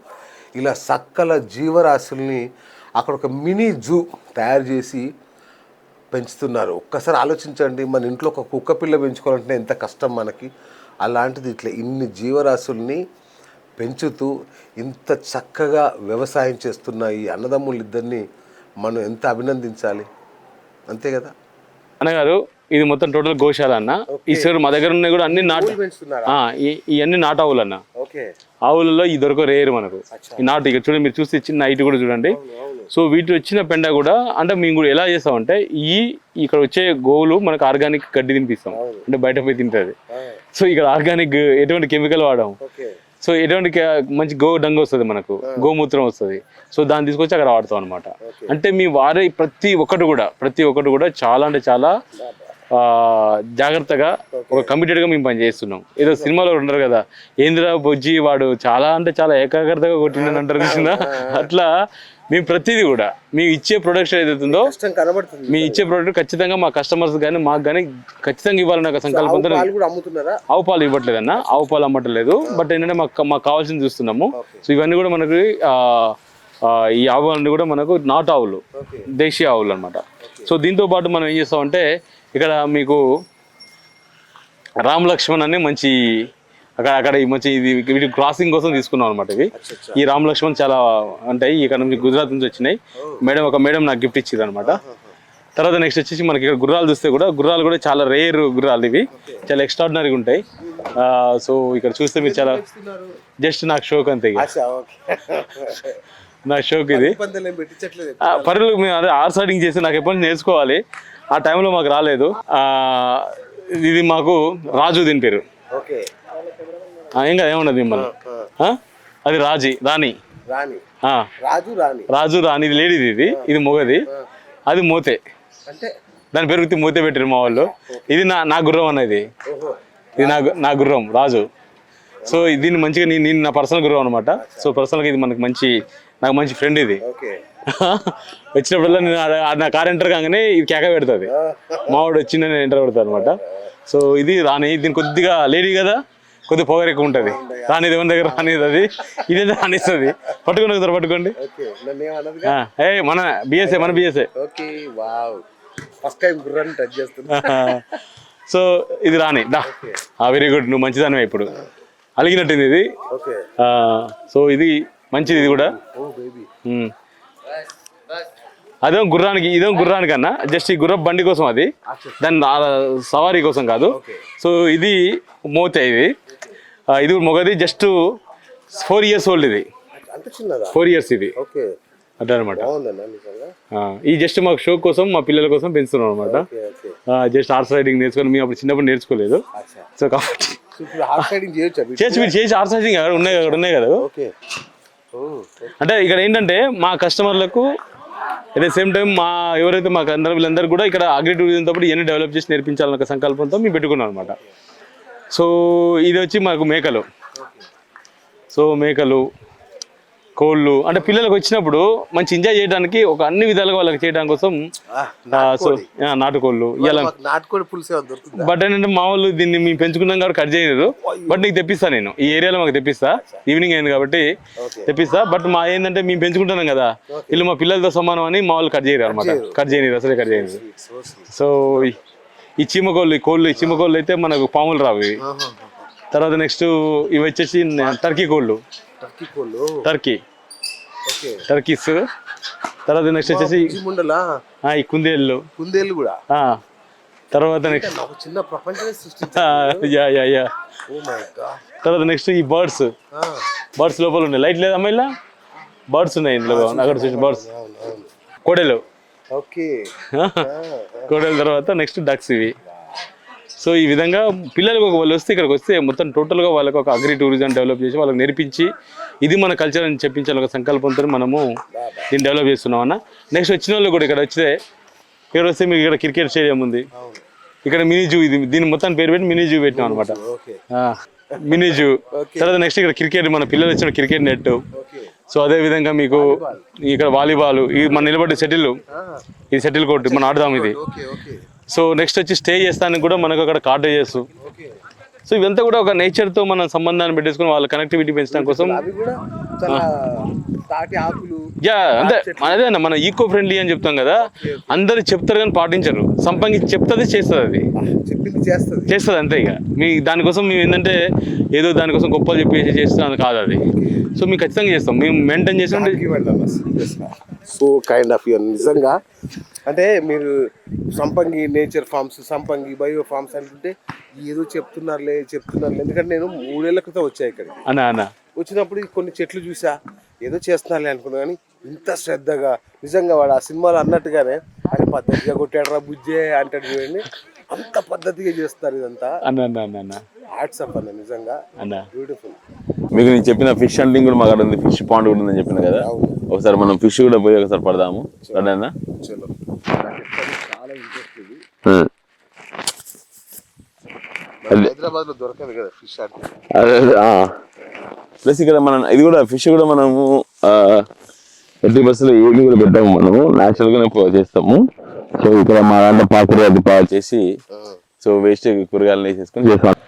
[SPEAKER 1] ఇలా సకల జీవరాశుల్ని అక్కడ ఒక మినీ జూ తయారు చేసి పెంచుతున్నారు. ఒక్కసారి ఆలోచించండి, మన ఇంట్లో ఒక కుక్క పిల్ల పెంచుకోవాలంటే ఎంత కష్టం మనకి. అలాంటిది ఇట్లా ఇన్ని జీవరాశుల్ని పెంచుతూ ఇంత చక్కగా వ్యవసాయం చేస్తున్న ఈ అన్నదమ్ములు ఇద్దరిని మనం ఎంత అభినందించాలి, అంతే కదా
[SPEAKER 2] అన్నగారు. ఇది మొత్తం టోటల్ గోశాల అన్న. ఈ సైడ్ మా దగ్గర ఉన్నాయి కూడా అన్ని నాటు, ఇవన్నీ నాటు ఆవులు అన్న. ఆవులలో ఈ దొరక రేరు మనకు ఈ నాటు. ఇక్కడ చూడండి, మీరు చూస్తే చిన్న హైట్ కూడా చూడండి. సో వీటి వచ్చిన పెండ కూడా అంటే మేము కూడా ఎలా చేస్తామంటే ఇక్కడ వచ్చే గోవులు మనకు ఆర్గానిక్ గడ్డి తినిపిస్తాం, అంటే బయట పోయి తింటుంది. సో ఇక్కడ ఆర్గానిక్ ఎటువంటి కెమికల్ వాడము. సో ఎటువంటి మంచి గో డంగు వస్తుంది, మనకు గోమూత్రం వస్తుంది. సో దాన్ని తీసుకొచ్చి అక్కడ వాడతాం అనమాట. అంటే మీ వారే ప్రతి ఒక్కటి కూడా చాలా అంటే చాలా జాగ్రత్తగా ఒక కమిటెడ్గా మేము పని చేస్తున్నాం. ఏదో సినిమాలో ఉంటారు కదా, ఏంద్రా బొజ్జి వాడు చాలా అంటే చాలా ఏకాగ్రతగా కొట్టిందని అంటారు కదా, అట్లా మేము ప్రతిదీ కూడా మీ ఇచ్చే ప్రొడక్షన్ ఏదైతుందో మీ ఇచ్చే ప్రొడక్ట్ ఖచ్చితంగా మా కస్టమర్స్ కానీ మాకు కానీ ఖచ్చితంగా ఇవ్వాలన్న ఒక సంకల్పంతో. ఆవు పాలు ఇవ్వట్లేదన్న, ఆవు పాలు అమ్మట్లేదు. బట్ ఏంటంటే మాకు కావాల్సింది చూస్తున్నాము. సో ఇవన్నీ కూడా మనకి ఈ ఆవులన్నీ కూడా మనకు నాటు ఆవులు, దేశీయ ఆవులు అనమాట. సో దీంతో పాటు మనం ఏం చేస్తామంటే ఇక్కడ మీకు రామ్ లక్ష్మణ్ అనే మంచి అక్కడ ఈ మంచి ఇది వీటి క్రాసింగ్ కోసం తీసుకున్నాం అనమాట. ఇవి ఈ రామ్ లక్ష్మణ్ చాలా అంటే ఇక్కడ నుంచి గుజరాత్ నుంచి వచ్చినాయి. ఒక మేడం నాకు గిఫ్ట్ ఇచ్చారు అనమాట. తర్వాత నెక్స్ట్ వచ్చేసి మనకి ఇక్కడ గుర్రాలు చూస్తే కూడా గుర్రాలు కూడా చాలా రేర్ గుర్రాలు, ఇవి చాలా ఎక్స్ట్రాడినరీగా ఉంటాయి. సో ఇక్కడ చూస్తే మీరు చాలా జస్ట్ నాకు షోక్ అంతే, నా షోక్ ఇది. పర్లేదు మేము అదే ఆర్స్ రైడింగ్ చేసి నాకు ఎప్పటి నుంచి నేర్చుకోవాలి, ఆ టైంలో మాకు రాలేదు. ఇది మాకు రాజు దీని పేరు. ఏం కదా ఏమన్నది మిమ్మల్ని, అది రాణి ఇది లేడీది, ఇది మొగది, అది మోతే, దాని పేరు మోతే పెట్టారు మా వాళ్ళు. ఇది నా గుర్రం అన్నది, ఇది నా గుర్రం రాజు. సో దీన్ని మంచిగా నేను నా పర్సనల్ గుర్రం అనమాట. సో పర్సనల్గా ఇది నాకు మంచి ఫ్రెండ్. ఇది వచ్చినప్పుడల్లా నేను నా కార్ ఎంటర్ కాగానే ఇది కేక పెడుతుంది, మావాడు వచ్చింది నేను ఎంటర్ పెడతాను అనమాట. సో ఇది రాణి, దీని కొద్దిగా లేడీ కదా, కొద్దిగా పొగరు ఎక్కువ ఉంటుంది. రాణి దేవుని దగ్గర రానిది, అది ఇదైతే రానిస్తుంది. పట్టుకోండి ఒకసారి, పట్టుకోండి. మన బిఎస్ఏ. సో ఇది రాణి దా, వెరీ గుడ్, నువ్వు మంచిదానివే, ఇప్పుడు అలిగినట్టుంది ఇది. సో ఇది మంచిది, ఇది కూడా. ఇదేం గుర్రానికి అన్న, జస్ట్ ఈ గుర్ర బండి కోసం, అది దాని సవారీ కోసం కాదు. సో ఇది మోతే, ఇది మొగది, జస్ట్ 4 years ఓల్డ్. ఇది 4 years ఇది అట్లా అనమాట. ఈ జస్ట్ మాకు షో కోసం మా పిల్లల కోసం పెంచుతున్నాం అనమాట. జస్ట్ హార్స్ రైడింగ్ నేర్చుకొని మేము అప్పుడు చిన్నప్పుడు నేర్చుకోలేదు. సో కాబట్టి చేసి హార్స్ రైడింగ్ అక్కడ ఉన్నాయి కదా. అంటే ఇక్కడ ఏంటంటే మా కస్టమర్లకు అట్ ద సేమ్ టైం ఎవరైతే మాకు వీళ్ళందరూ కూడా ఇక్కడ అగ్రి టూరిజంతో పాటు ఇవన్నీ డెవలప్ చేసి నేర్పించాలన్న సంకల్పంతో మేము పెట్టుకున్నాం అనమాట. సో ఇది వచ్చి మాకు మేకలు. సో మేకలు, కోళ్ళు అంటే పిల్లలకు వచ్చినప్పుడు మంచి ఎంజాయ్ చేయడానికి ఒక అన్ని విధాలుగా వాళ్ళకి చేయడం కోసం. సో నాటుకోళ్ళు ఇలా బట్ ఏంటంటే మా వాళ్ళు దీన్ని మేము పెంచుకున్నాం కాబట్టి కట్ చేయలేదు. బట్ నీకు తెప్పిస్తా, నేను ఈ ఏరియాలో మాకు తెప్పిస్తా. ఈవినింగ్ అయింది కాబట్టి తెప్పిస్తా. బట్ మా ఏంటంటే మేము పెంచుకుంటున్నాం కదా, వీళ్ళు మా పిల్లలతో సమానం అని మా వాళ్ళు కట్ చేయరు అనమాట. అసలే కట్ చేయరు. సో ఈ చీమకోళ్ళు అయితే మనకు పాములు రావు. తర్వాత నెక్స్ట్ ఇవి వచ్చేసి టర్కీ కోళ్ళు, టర్కీస్. తర్వాత నెక్స్ట్ వచ్చేసి ఈ కుందేళ్ళు కూడా. తర్వాత నెక్స్ట్ తర్వాత నెక్స్ట్ ఈ బర్డ్స్ లోపల ఉన్నాయి. లైట్ లేదా అమ్మాయిలా? బర్డ్స్ ఉన్నాయి ఇందులో, అక్కడ చూసి బర్డ్స్, కోడెలు. తర్వాత నెక్స్ట్ డక్స్ ఇవి. సో ఈ విధంగా పిల్లలకు వాళ్ళు వస్తే ఇక్కడికి వస్తే మొత్తం టోటల్గా వాళ్ళకి ఒక అగ్రి టూరిజం డెవలప్ చేసి వాళ్ళకి నేర్పించి ఇది మన కల్చర్ అని చెప్పించాలి ఒక సంకల్పంతో మనము దీన్ని డెవలప్ చేస్తున్నాం అన్న. నెక్స్ట్ వచ్చిన వాళ్ళు కూడా ఇక్కడ వస్తే మీకు ఇక్కడ క్రికెట్ స్టేడియం ఉంది, ఇక్కడ మినీ జూ. దీని మొత్తం పేరు పెట్టి మినీ జూ పెట్టినాం అనమాట, మినీ జూ. తర్వాత నెక్స్ట్ ఇక్కడ క్రికెట్, మన పిల్లలు వచ్చిన క్రికెట్ నెట్. సో అదే విధంగా మీకు ఇక్కడ వాలీబాల్ ఈ మన నిలబడి షటిల్, ఇది షటిల్ కోర్ట్ మనం ఆడదాం ఇది. సో నెక్స్ట్ వచ్చి స్టే చేస్తానికి కూడా మనకు అక్కడ కాటేజెస్. సో ఇవంతా కూడా ఒక నేచర్తో మన సంబంధాన్ని పెట్టేసుకుని వాళ్ళ కనెక్టివిటీ పెంచడం కోసం. యా అంతే, అదే అన్న మన ఈకో ఫ్రెండ్లీ అని చెప్తాం కదా, అందరు చెప్తారు కానీ పాటించరు. సంపంగి చెప్తుంది చేస్తుంది, అది చేస్తుంది అంతే. ఇక మీ దానికోసం మేము ఏంటంటే ఏదో దానికోసం గొప్పలు చెప్పేసి చేస్తాం కాదు అది. సో మేము ఖచ్చితంగా చేస్తాం, మేము మెయింటైన్ చేసి.
[SPEAKER 1] సో కైండ్ ఆఫ్ నిజంగా అంటే మీరు సంపంగి నేచర్ ఫార్మ్స్, సంపంగి బయో ఫార్మ్స్ అంటుంటే ఏదో చెప్తున్నారులే. ఎందుకంటే నేను 3 ఏళ్ల క్రితం వచ్చా ఇక్కడికి.
[SPEAKER 2] అన్న
[SPEAKER 1] వచ్చినప్పుడు కొన్ని చెట్లు చూసా, ఏదో చేస్తున్నారులే అనుకున్నా. కానీ ఇంత శ్రద్ధగా నిజంగా వాడు ఆ సినిమాలో అన్నట్టుగానే అది పద్ధతిగా కొట్టాడు రా బుజ్జే అంటాడు చూడండి, అంత పద్ధతిగా చేస్తారు ఇదంతా.
[SPEAKER 2] అన్న
[SPEAKER 1] హ్యాట్సప్ అన్న, నిజంగా బ్యూటిఫుల్.
[SPEAKER 4] మీకు నేను చెప్పిన ఫిష్ హంటింగ్ కూడా మాకు ఉంది, ఫిష్ పాండ్ కూడా ఉందని చెప్పిన కదా. ఒకసారి మనం ఫిష్ కూడా పోయి ఒకసారి పడదాము. సరేనా?
[SPEAKER 1] చలో, చాలా ఇంట్రెస్ట్ ఇది. హైదరాబాద్ లో దొరకదు కదా ఫిష్ హంటింగ్.
[SPEAKER 4] ప్లస్ ఇక్కడ మనం ఇది కూడా ఫిష్ కూడా మనము ఎట్టి బస్సులో ఏమి కూడా పెట్టాము, మనము న్యాచురల్ గానే చేస్తాము. సో ఇక్కడ మా దాంట్లో పాకురు అది చేసి సో వేస్ట్ కూరగాయలు వేసేసుకొని చేస్తాం.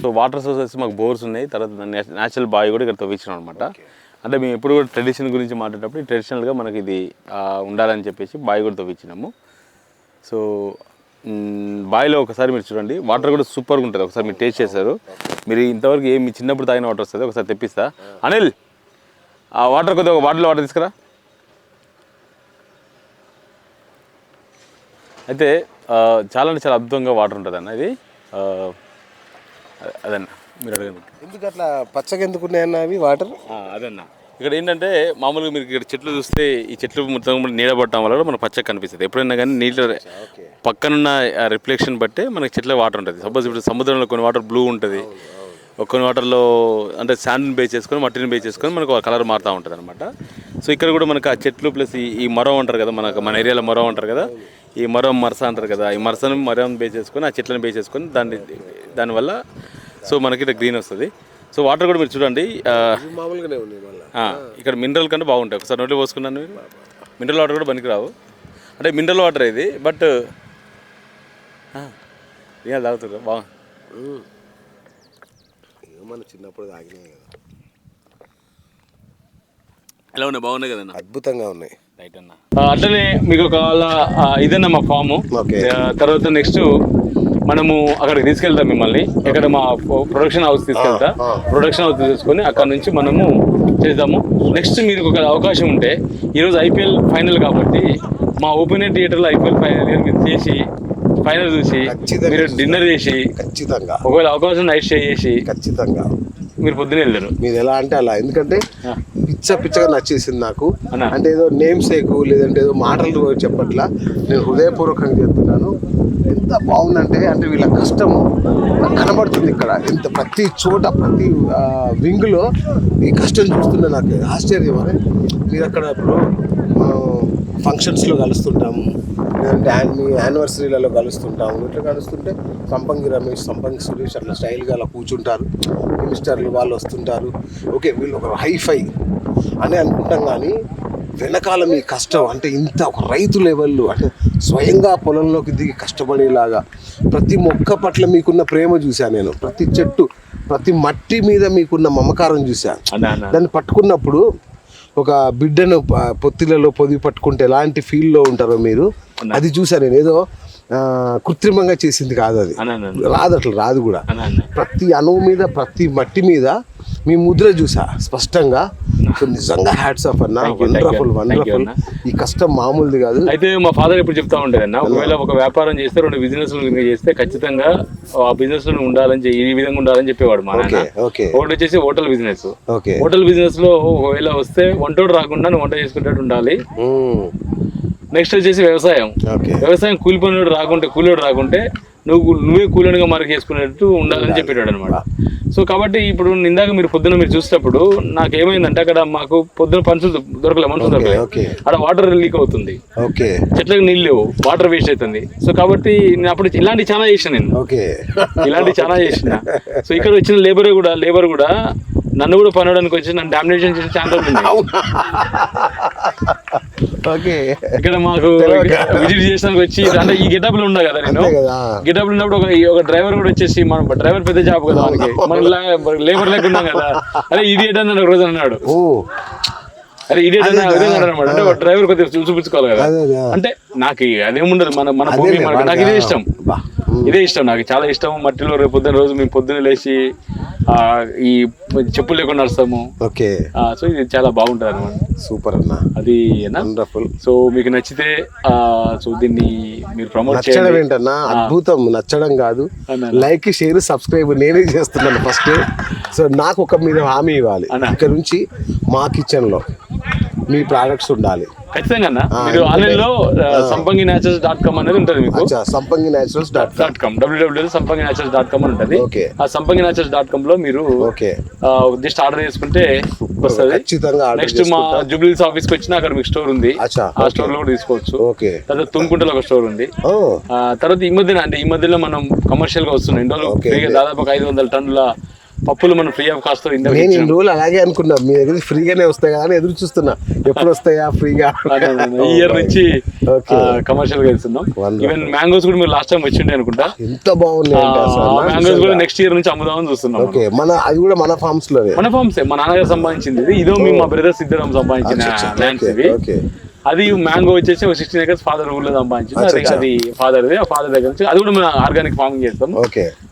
[SPEAKER 2] సో వాటర్ సోర్సెస్ మాకు బోర్స్ ఉన్నాయి, తర్వాత న్యాచురల్ బావి కూడా ఇక్కడ తవ్వించినాం అనమాట. అంటే మేము ఎప్పుడు కూడా ట్రెడిషన్ గురించి మాట్లాడేటప్పుడు ట్రెడిషనల్గా మనకి ఇది ఉండాలని చెప్పేసి బావి కూడా తవ్వించినాము. సో బావిలో ఒకసారి మీరు చూడండి, వాటర్ కూడా సూపర్గా ఉంటుంది. ఒకసారి మీరు టేస్ట్ చేశారు, మీరు ఇంతవరకు మీ చిన్నప్పుడు తాగిన వాటర్ వస్తుంది. ఒకసారి తెప్పిస్తా అనిల్, ఆ వాటర్ కొద్దిగా ఒక బాటిల్ వాటర్ తీసుకురా. అయితే చాలా అంటే చాలా అద్భుతంగా వాటర్ ఉంటుంది అన్న ఇది. అదన్న మీరు అడగండి,
[SPEAKER 1] ఎందుకు అట్లా పచ్చగా ఎందుకున్నాయన్న అవి వాటర్?
[SPEAKER 2] అదన్న ఇక్కడ ఏంటంటే మామూలుగా మీరు ఇక్కడ చెట్లు చూస్తే ఈ చెట్లు మొత్తం నీడ పడటం వల్ల కూడా మనకు పచ్చగా కనిపిస్తుంది. ఎప్పుడైనా కానీ నీళ్ళ పక్కనున్న రిఫ్లెక్షన్ బట్టే మనకి చెట్ల వాటర్ ఉంటుంది. సపోజ్ ఇప్పుడు సముద్రంలో కొన్ని వాటర్ బ్లూ ఉంటుంది, కొన్ని వాటర్లో అంటే శాండ్ని బేస్ చేసుకొని మట్టిని బేస్ చేసుకొని మనకు కలర్ మారుతూ ఉంటుంది అనమాట. సో ఇక్కడ కూడా మనకు ఆ చెట్లు ప్లస్ ఈ మరం అంటారు కదా, మన ఏరియాలో మరం అంటారు కదా, ఈ మరస అంటారు కదా, ఈ మరం బేస్ చేసుకొని ఆ చెట్లను బేస్ చేసుకొని దానివల్ల సో మనకి ఇక్కడ గ్రీన్ వస్తుంది. సో వాటర్ కూడా మీరు చూడండి,
[SPEAKER 1] మామూలుగానే ఉన్నాయి.
[SPEAKER 2] ఇక్కడ మినరల్ కంటే బాగుంటాయి. ఒకసారి నోట్లో పోసుకున్నాను, మినరల్ వాటర్ కూడా పనికిరావు. అంటే మినరల్ వాటర్ ఇది, బట్ ఏం తాగుతారు బాగా.
[SPEAKER 1] మన చిన్నప్పుడు తాగినాయి కదా,
[SPEAKER 2] ఎలా ఉన్నాయి? బాగున్నాయి కదన్నా,
[SPEAKER 1] అద్భుతంగా ఉన్నాయి.
[SPEAKER 2] రైట్ అన్న. అట్లనే మీకు ఒకవేళ ఇదన్నా మా ఫాము. తర్వాత నెక్స్ట్ మనము అక్కడికి తీసుకెళ్తాం మిమ్మల్ని. ఇక్కడ మా ప్రొడక్షన్ హౌస్ తీసుకెళ్తా, ప్రొడక్షన్ హౌస్ తీసుకొని అక్కడ నుంచి మనము చేద్దాము. నెక్స్ట్ మీరు ఒక అవకాశం ఉంటే, ఈరోజు ఐపీఎల్ ఫైనల్ కాబట్టి మా ఓపెన్ ఎయిర్ థియేటర్లో ఐపీఎల్ ఫైనల్ మీరు చేసి ఫైనల్ చూసి మీరు డిన్నర్ చేసి
[SPEAKER 1] ఖచ్చితంగా,
[SPEAKER 2] ఒకవేళ అవకాశం నైట్ స్టే చేసి
[SPEAKER 1] ఖచ్చితంగా
[SPEAKER 2] మీరు పొద్దునే వెళ్తారు.
[SPEAKER 1] మీరు ఎలా అంటే అలా, ఎందుకంటే పిచ్చగా నచ్చేసింది నాకు. అంటే ఏదో నేమ్ సేకు లేదంటే ఏదో మాటలు చెప్పట్లా, నేను హృదయపూర్వకంగా చెప్తున్నాను. ఎంత బాగుందంటే అంటే వీళ్ళ కష్టము కనబడుతుంది ఇక్కడ. ఎంత ప్రతి చోట ప్రతి వింగ్లో ఈ కష్టం చూస్తుంటే నాకు ఆశ్చర్యం. అని మీరు అక్కడ ఇప్పుడు ఫంక్షన్స్లో కలుస్తుంటాము, లేదంటే మీ యానివర్సరీలలో కలుస్తుంటాము. ఇట్లా కలుస్తుంటే సంపంగి రమేష్, సంపంగి సురేష్ అట్లా స్టైల్గా అలా కూర్చుంటారు. మినిస్టర్లు వాళ్ళు వస్తుంటారు. ఓకే వీళ్ళు ఒక హైఫై అని అనుకుంటాం, కానీ వెనకాల మీ కష్టం అంటే ఇంత ఒక రైతు లెవెల్లో అంటే స్వయంగా పొలంలోకి దిగి కష్టపడేలాగా ప్రతి మొక్క పట్ల మీకున్న ప్రేమ చూశాను నేను, ప్రతి చెట్టు ప్రతి మట్టి మీద మీకున్న మమకారం చూశాను. దాన్ని పట్టుకున్నప్పుడు ఒక బిడ్డను పొత్తిలలో పొదిగి పట్టుకుంటే ఎలాంటి ఫీల్లో ఉంటారో మీరు, అది చూశాను నేను. ఏదో కృత్రిమంగా చేసింది కాదు, అది రాదు, అట్లా రాదు కూడా. ప్రతి అణువు మీద ప్రతి మట్టి మీద మీ ముద్ర చూసా స్పష్టంగా. సో నిజంగా హ్యాట్స్ ఆఫ్ అన్న, వండర్ఫుల్ వండర్ఫుల్. ఈ కష్టం మామూలుది కాదు.
[SPEAKER 2] అయితే మా ఫాదర్ ఇప్పుడు చెప్తా ఉంటాడు అన్న, ఒకవేళ ఒక వ్యాపారం చేస్తే 2 బిజినెస్ చేస్తే ఖచ్చితంగా ఆ బిజినెస్ లో ఉండాలని ఈ విధంగా ఉండాలని చెప్పేవాడు మా నాన్న. ఒకటి వచ్చేసి హోటల్ బిజినెస్. హోటల్ బిజినెస్ లో ఒకవేళ వస్తే వంటోడు రాకుండా నువ్వు వంట చేసుకునేట్టు ఉండాలి. నెక్స్ట్ వచ్చేసి వ్యవసాయం. వ్యవసాయం కూలిపోయినోడు రాకుంటే నువ్వే కూలీనిగా మార్క్ చేసుకునేట్టు ఉండాలని చెప్పేటాడు అనమాట. సో కాబట్టి ఇప్పుడు ఇందాక మీరు పొద్దున మీరు చూసేటప్పుడు నాకు ఏమైందంటే అక్కడ మాకు పొద్దున మనుషులు దొరకలేదు. అక్కడ వాటర్ లీక్ అవుతుంది, చెట్లకు నీళ్ళు లేవు, వాటర్ వేస్ట్ అవుతుంది. సో కాబట్టి నేను అప్పుడు ఇలాంటి చాలా చేసిన సో ఇక్కడ వచ్చిన లేబర్ కూడా నన్ను కూడా పనడానికి వచ్చి నన్ను డామినేషన్ చేసే ఛాన్స్ ఉంది. ఇక్కడ మాకు విజిట్ చేసానికి వచ్చి అంటే ఈ గెటప్ లో ఉన్నా కదా నేను, గెటప్ లో ఉన్నప్పుడు ఒక డ్రైవర్ కూడా వచ్చేసి మన డ్రైవర్ పెద్ద జాబ్ కదా మనకి లేబర్ లేకున్నాం కదా, అరే ఇడియట్ అని ఒక రోజు అన్నాడు. అరే ఇడియట్ అన్న విధంగా అనమాట. అంటే డ్రైవర్ కొద్దిగా చూపించుకోవాలి కదా. అంటే నాకు అదేముండదు, మన భూమి నాకు ఇదే ఇష్టం నాకు చాలా ఇష్టం. మట్టిలో రేపు రోజు మేము పొద్దున్న లేచి ఈ చెప్పులు లేకుండా నడుస్తాము. సో ఇది చాలా బాగుంటది అనమాట.
[SPEAKER 1] సూపర్ అన్న,
[SPEAKER 2] అది వండర్ఫుల్. సో మీకు నచ్చితే సో దీన్ని మీరు ప్రమోట్ చేయడం
[SPEAKER 1] ఏంటన్నా, అద్భుతం. నచ్చడం కాదు, లైక్ షేర్ సబ్స్క్రైబ్ నేనే చేస్తున్నాను ఫస్ట్. సో నాకు మీరు హామీ ఇవ్వాలి, ఇక్కడ నుంచి మా కిచెన్ లో మీ ప్రొడక్ట్స్ ఉండాలి
[SPEAKER 2] ఖచ్చితంగా అన్న. మీరు ఆన్లైన్ లో sampangi-naturals.com అనేది ఉంటుంది మీకు.
[SPEAKER 1] sampangi-naturals.com
[SPEAKER 2] www.sampangi-naturals.com అని ఉంటుంది. ఆ sampangi-naturals.com లో మీరు జస్ట్ ఆర్డర్ చేసుకుంటే వస్తుంది. నెక్స్ట్ మా జూబ్లీహిల్స్ ఆఫీస్ కి వచ్చినా అక్కడ మీకు స్టోర్ ఉంది, ఆ స్టోర్ లో కూడా తీసుకోవచ్చు. తర్వాత తుమ్కుంటలో ఒక స్టోర్ ఉంది. తర్వాత ఈ మధ్యలో మనం కమర్షియల్ గా వస్తున్నాం. ఇందులో దాదాపు 500 టన్నుల పప్పులు మనం ఫ్రీ ఆఫ్ కాస్ట్.
[SPEAKER 1] నేను రోజులు అలాగే అనుకున్నా మీ దగ్గర ఫ్రీగానే వస్తాయి కదా అని ఎదురు చూస్తున్నా, ఎప్పుడు వస్తాయా ఫ్రీగా.
[SPEAKER 2] ఈ ఇయర్ నుంచి కమర్షియల్ గా ఇస్తున్నాం. ఈవెన్ మ్యాంగోస్ కూడా మీరు లాస్ట్ టైం వచ్చిండే అనుకుంటా,
[SPEAKER 1] ఎంత బాగున్నాయి.
[SPEAKER 2] మ్యాంగోస్ కూడా నెక్స్ట్ ఇయర్ నుంచి అమ్ముదామని చూస్తున్నాం.
[SPEAKER 1] అది కూడా మన ఫార్మ్స్ లో,
[SPEAKER 2] మన ఫార్మ్స్ మా నాన్నగారు సంపాదించింది. ఇదో మేము మా బ్రదర్స్ ఇద్దరం సంపాదించిన ల్యాండ్స్ ఇవి. అది మ్యాంగో వచ్చేసి 16 acres ఫాదర్ ఊళ్ళో సంపాదించింది. అది ఫాదర్ది. ఆ ఫాదర్ దగ్గర నుంచి అది కూడా మేము ఆర్గానిక్ ఫార్మింగ్ చేస్తాం.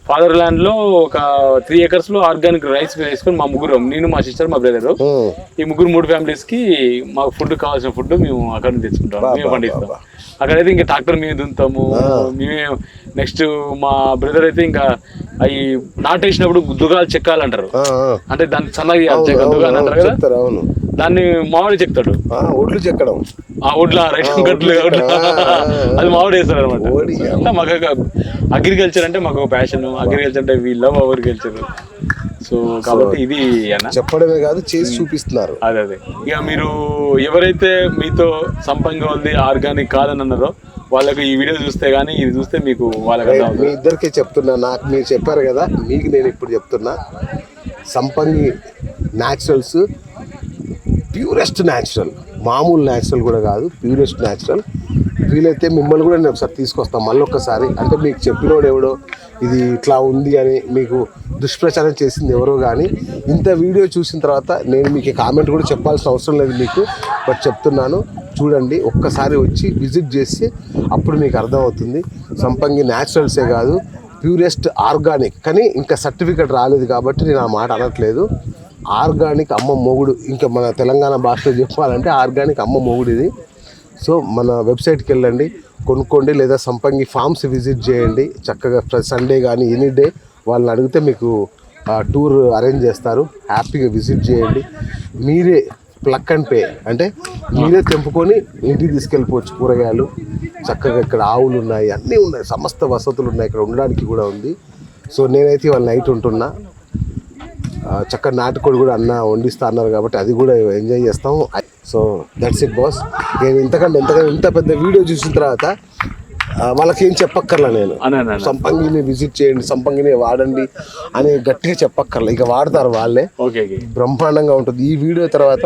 [SPEAKER 2] ఫాదర్ ల్యాండ్ లో ఒక 3 acres లో ఆర్గానిక్ రైస్ వేసుకొని మా ముగ్గురు, నేను మా సిస్టర్ మా బ్రదర్, ఈ ముగ్గురు 3 ఫ్యామిలీస్ కి మాకు ఫుడ్ కావాల్సిన ఫుడ్ మేము అక్కడ నుంచి తెచ్చుకుంటాం, మేము పండిస్తాం. అక్కడైతే ఇంకా ట్రాక్టర్ మీద దున్నుతాము మేమే. నెక్స్ట్ మా బ్రదర్ అయితే ఇంకా అవి నాటేసినప్పుడు దుగాలు చెక్కాలంటారు, అంటే దాన్ని సన్నగా దుగాలు అంటారు కదా, దాన్ని మామిడి చెక్తాడు.
[SPEAKER 1] ఒడ్లు చెక్కడం,
[SPEAKER 2] ఒడ్ల రైట్ గట్లు అది మామిడి వేస్తారు అనమాట. మాకు అగ్రికల్చర్ అంటే మాకు ప్యాషన్, అగ్రికల్చర్ అంటే వీ లవ్ అగ్రికల్చర్. సో కాబట్టి ఇది
[SPEAKER 1] చెప్పడమే కాదు చేసి చూపిస్తున్నారు.
[SPEAKER 2] అదే ఇక మీరు ఎవరైతే మీతో సంపంగి ఉంది ఆర్గానిక్ కాదని అన్నారో వాళ్ళకి ఈ వీడియో చూస్తే గానీ ఇది చూస్తే మీకు వాళ్ళకి
[SPEAKER 1] మీ ఇద్దరికే చెప్తున్నా, నాకు మీరు చెప్పారు కదా, మీకు నేను ఇప్పుడు చెప్తున్నా. సంపంగి న్యాచురల్స్ ప్యూరెస్ట్ న్యాచురల్, మామూలు న్యాచురల్ కూడా కాదు, ప్యూరెస్ట్ న్యాచురల్. వీలైతే మిమ్మల్ని కూడా నేను ఒకసారి తీసుకొస్తాను మళ్ళీ ఒక్కసారి. అంటే మీకు చెప్పినోడు ఎవడో ఇది ఇట్లా ఉంది అని మీకు దుష్ప్రచారం చేసింది ఎవరో కానీ, ఇంత వీడియో చూసిన తర్వాత నేను మీకు కామెంట్ కూడా చెప్పాల్సిన అవసరం లేదు మీకు, బట్ చెప్తున్నాను చూడండి. ఒక్కసారి వచ్చి విజిట్ చేసి అప్పుడు మీకు అర్థమవుతుంది. సంపంగి న్యాచురల్సే కాదు, ప్యూరెస్ట్ ఆర్గానిక్. కానీ ఇంకా సర్టిఫికేట్ రాలేదు కాబట్టి నేను ఆ మాట అనట్లేదు. ఆర్గానిక్ అమ్మ మొగుడు, ఇంకా మన తెలంగాణ భాషలో చెప్పాలంటే ఆర్గానిక్ అమ్మ మొగుడు ఇది. సో మన వెబ్సైట్కి వెళ్ళండి, కొనుక్కోండి, లేదా సంపంగి ఫార్మ్స్ విజిట్ చేయండి. చక్కగా సండే కానీ ఎనీ డే వాళ్ళని అడిగితే మీకు టూర్ అరేంజ్ చేస్తారు. హ్యాపీగా విజిట్ చేయండి. మీరే ప్లక్ అండ్ పే, అంటే మీరే తెంపుకొని ఇంటికి తీసుకెళ్ళిపోవచ్చు కూరగాయలు. చక్కగా ఇక్కడ ఆవులు ఉన్నాయి, అన్నీ ఉన్నాయి, సమస్త వసతులు ఉన్నాయి, ఇక్కడ ఉండడానికి కూడా ఉంది. సో నేనైతే వాళ్ళ నైట్ ఉంటున్నా. చక్కగా నాటుకోడి కూడా అన్న వండిస్తా అన్నారు కాబట్టి అది కూడా ఎంజాయ్ చేస్తాం. So that's it boss. నేను ఇంత పెద్ద వీడియో చూసిన తర్వాత వాళ్ళకి ఏం చెప్పక్కర్లా నేను.
[SPEAKER 2] అన్న, అన్న, అన్న.
[SPEAKER 1] సంపంగిని విజిట్ చేయండి, సంపంగిని వాడండి అని గట్టిగా చెప్పక్కర్లా, ఇక వాడతారు వాళ్ళే.
[SPEAKER 2] Okay okay.
[SPEAKER 1] బ్రహ్మాండంగా ఉంటుంది. ఈ వీడియో తర్వాత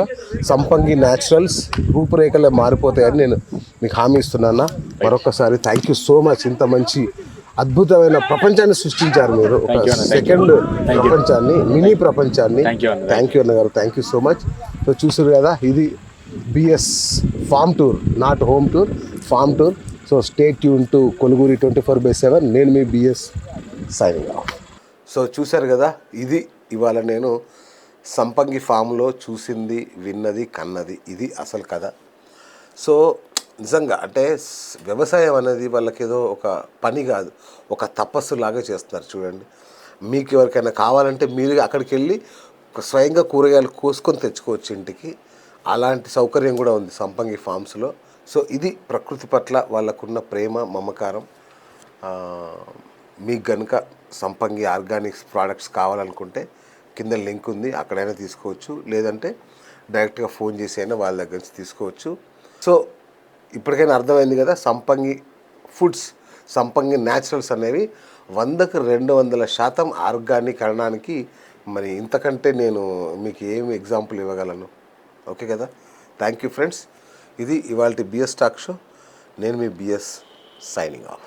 [SPEAKER 1] సంపంగి న్యాచురల్స్ రూపురేఖలే మారిపోతాయని నేను మీకు హామీ ఇస్తున్నాను. మరొకసారి థ్యాంక్ యూ సో మచ్. ఇంత మంచి అద్భుతమైన ప్రపంచాన్ని సృష్టించారు మీరు, ఒక సెకండ్ ప్రపంచాన్ని, మినీ ప్రపంచాన్ని. థ్యాంక్ యూ అన్నగారు, thank you so much. So చూసారు కదా, ఇది BS farm tour, not home tour, farm tour. So stay tune to Koluguri 24/7. నేను మీ బిఎస్ సైనింగ్ ఆఫ్. సో చూశారు కదా, ఇది ఇవాళ నేను సంపంగి ఫామ్లో చూసింది, విన్నది, కన్నది. ఇది అసలు కథ. సో నిజంగా అంటే వ్యవసాయం అనేది వాళ్ళకి ఏదో ఒక పని కాదు, ఒక తపస్సు లాగా చేస్తున్నారు. చూడండి, మీకు ఎవరికైనా కావాలంటే మీరు అక్కడికి వెళ్ళి స్వయంగా కూరగాయలు కోసుకొని తెచ్చుకోవచ్చు ఇంటికి. అలాంటి సౌకర్యం కూడా ఉంది సంపంగి ఫామ్స్లో. సో ఇది ప్రకృతి పట్ల వాళ్ళకున్న ప్రేమ, మమకారం. మీకు కనుక సంపంగి ఆర్గానిక్స్ ప్రోడక్ట్స్ కావాలనుకుంటే కింద లింక్ ఉంది, అక్కడైనా తీసుకోవచ్చు. లేదంటే డైరెక్ట్గా ఫోన్ చేసి అయినా వాళ్ళ దగ్గర నుంచి తీసుకోవచ్చు. సో ఇప్పటికైనా అర్థమైంది కదా, సంపంగి ఫుడ్స్, సంపంగి న్యాచురల్స్ అనేవి 100కి 200% ఆర్గానిక్ అనడానికి మరి ఇంతకంటే నేను మీకు ఏమి ఎగ్జాంపుల్ ఇవ్వగలను? ఓకే కదా. Thank you friends. ఇది ఇవాళ బిఎస్ టాక్ షో. నేను మీ బిఎస్ సైనింగ్ ఆఫ్.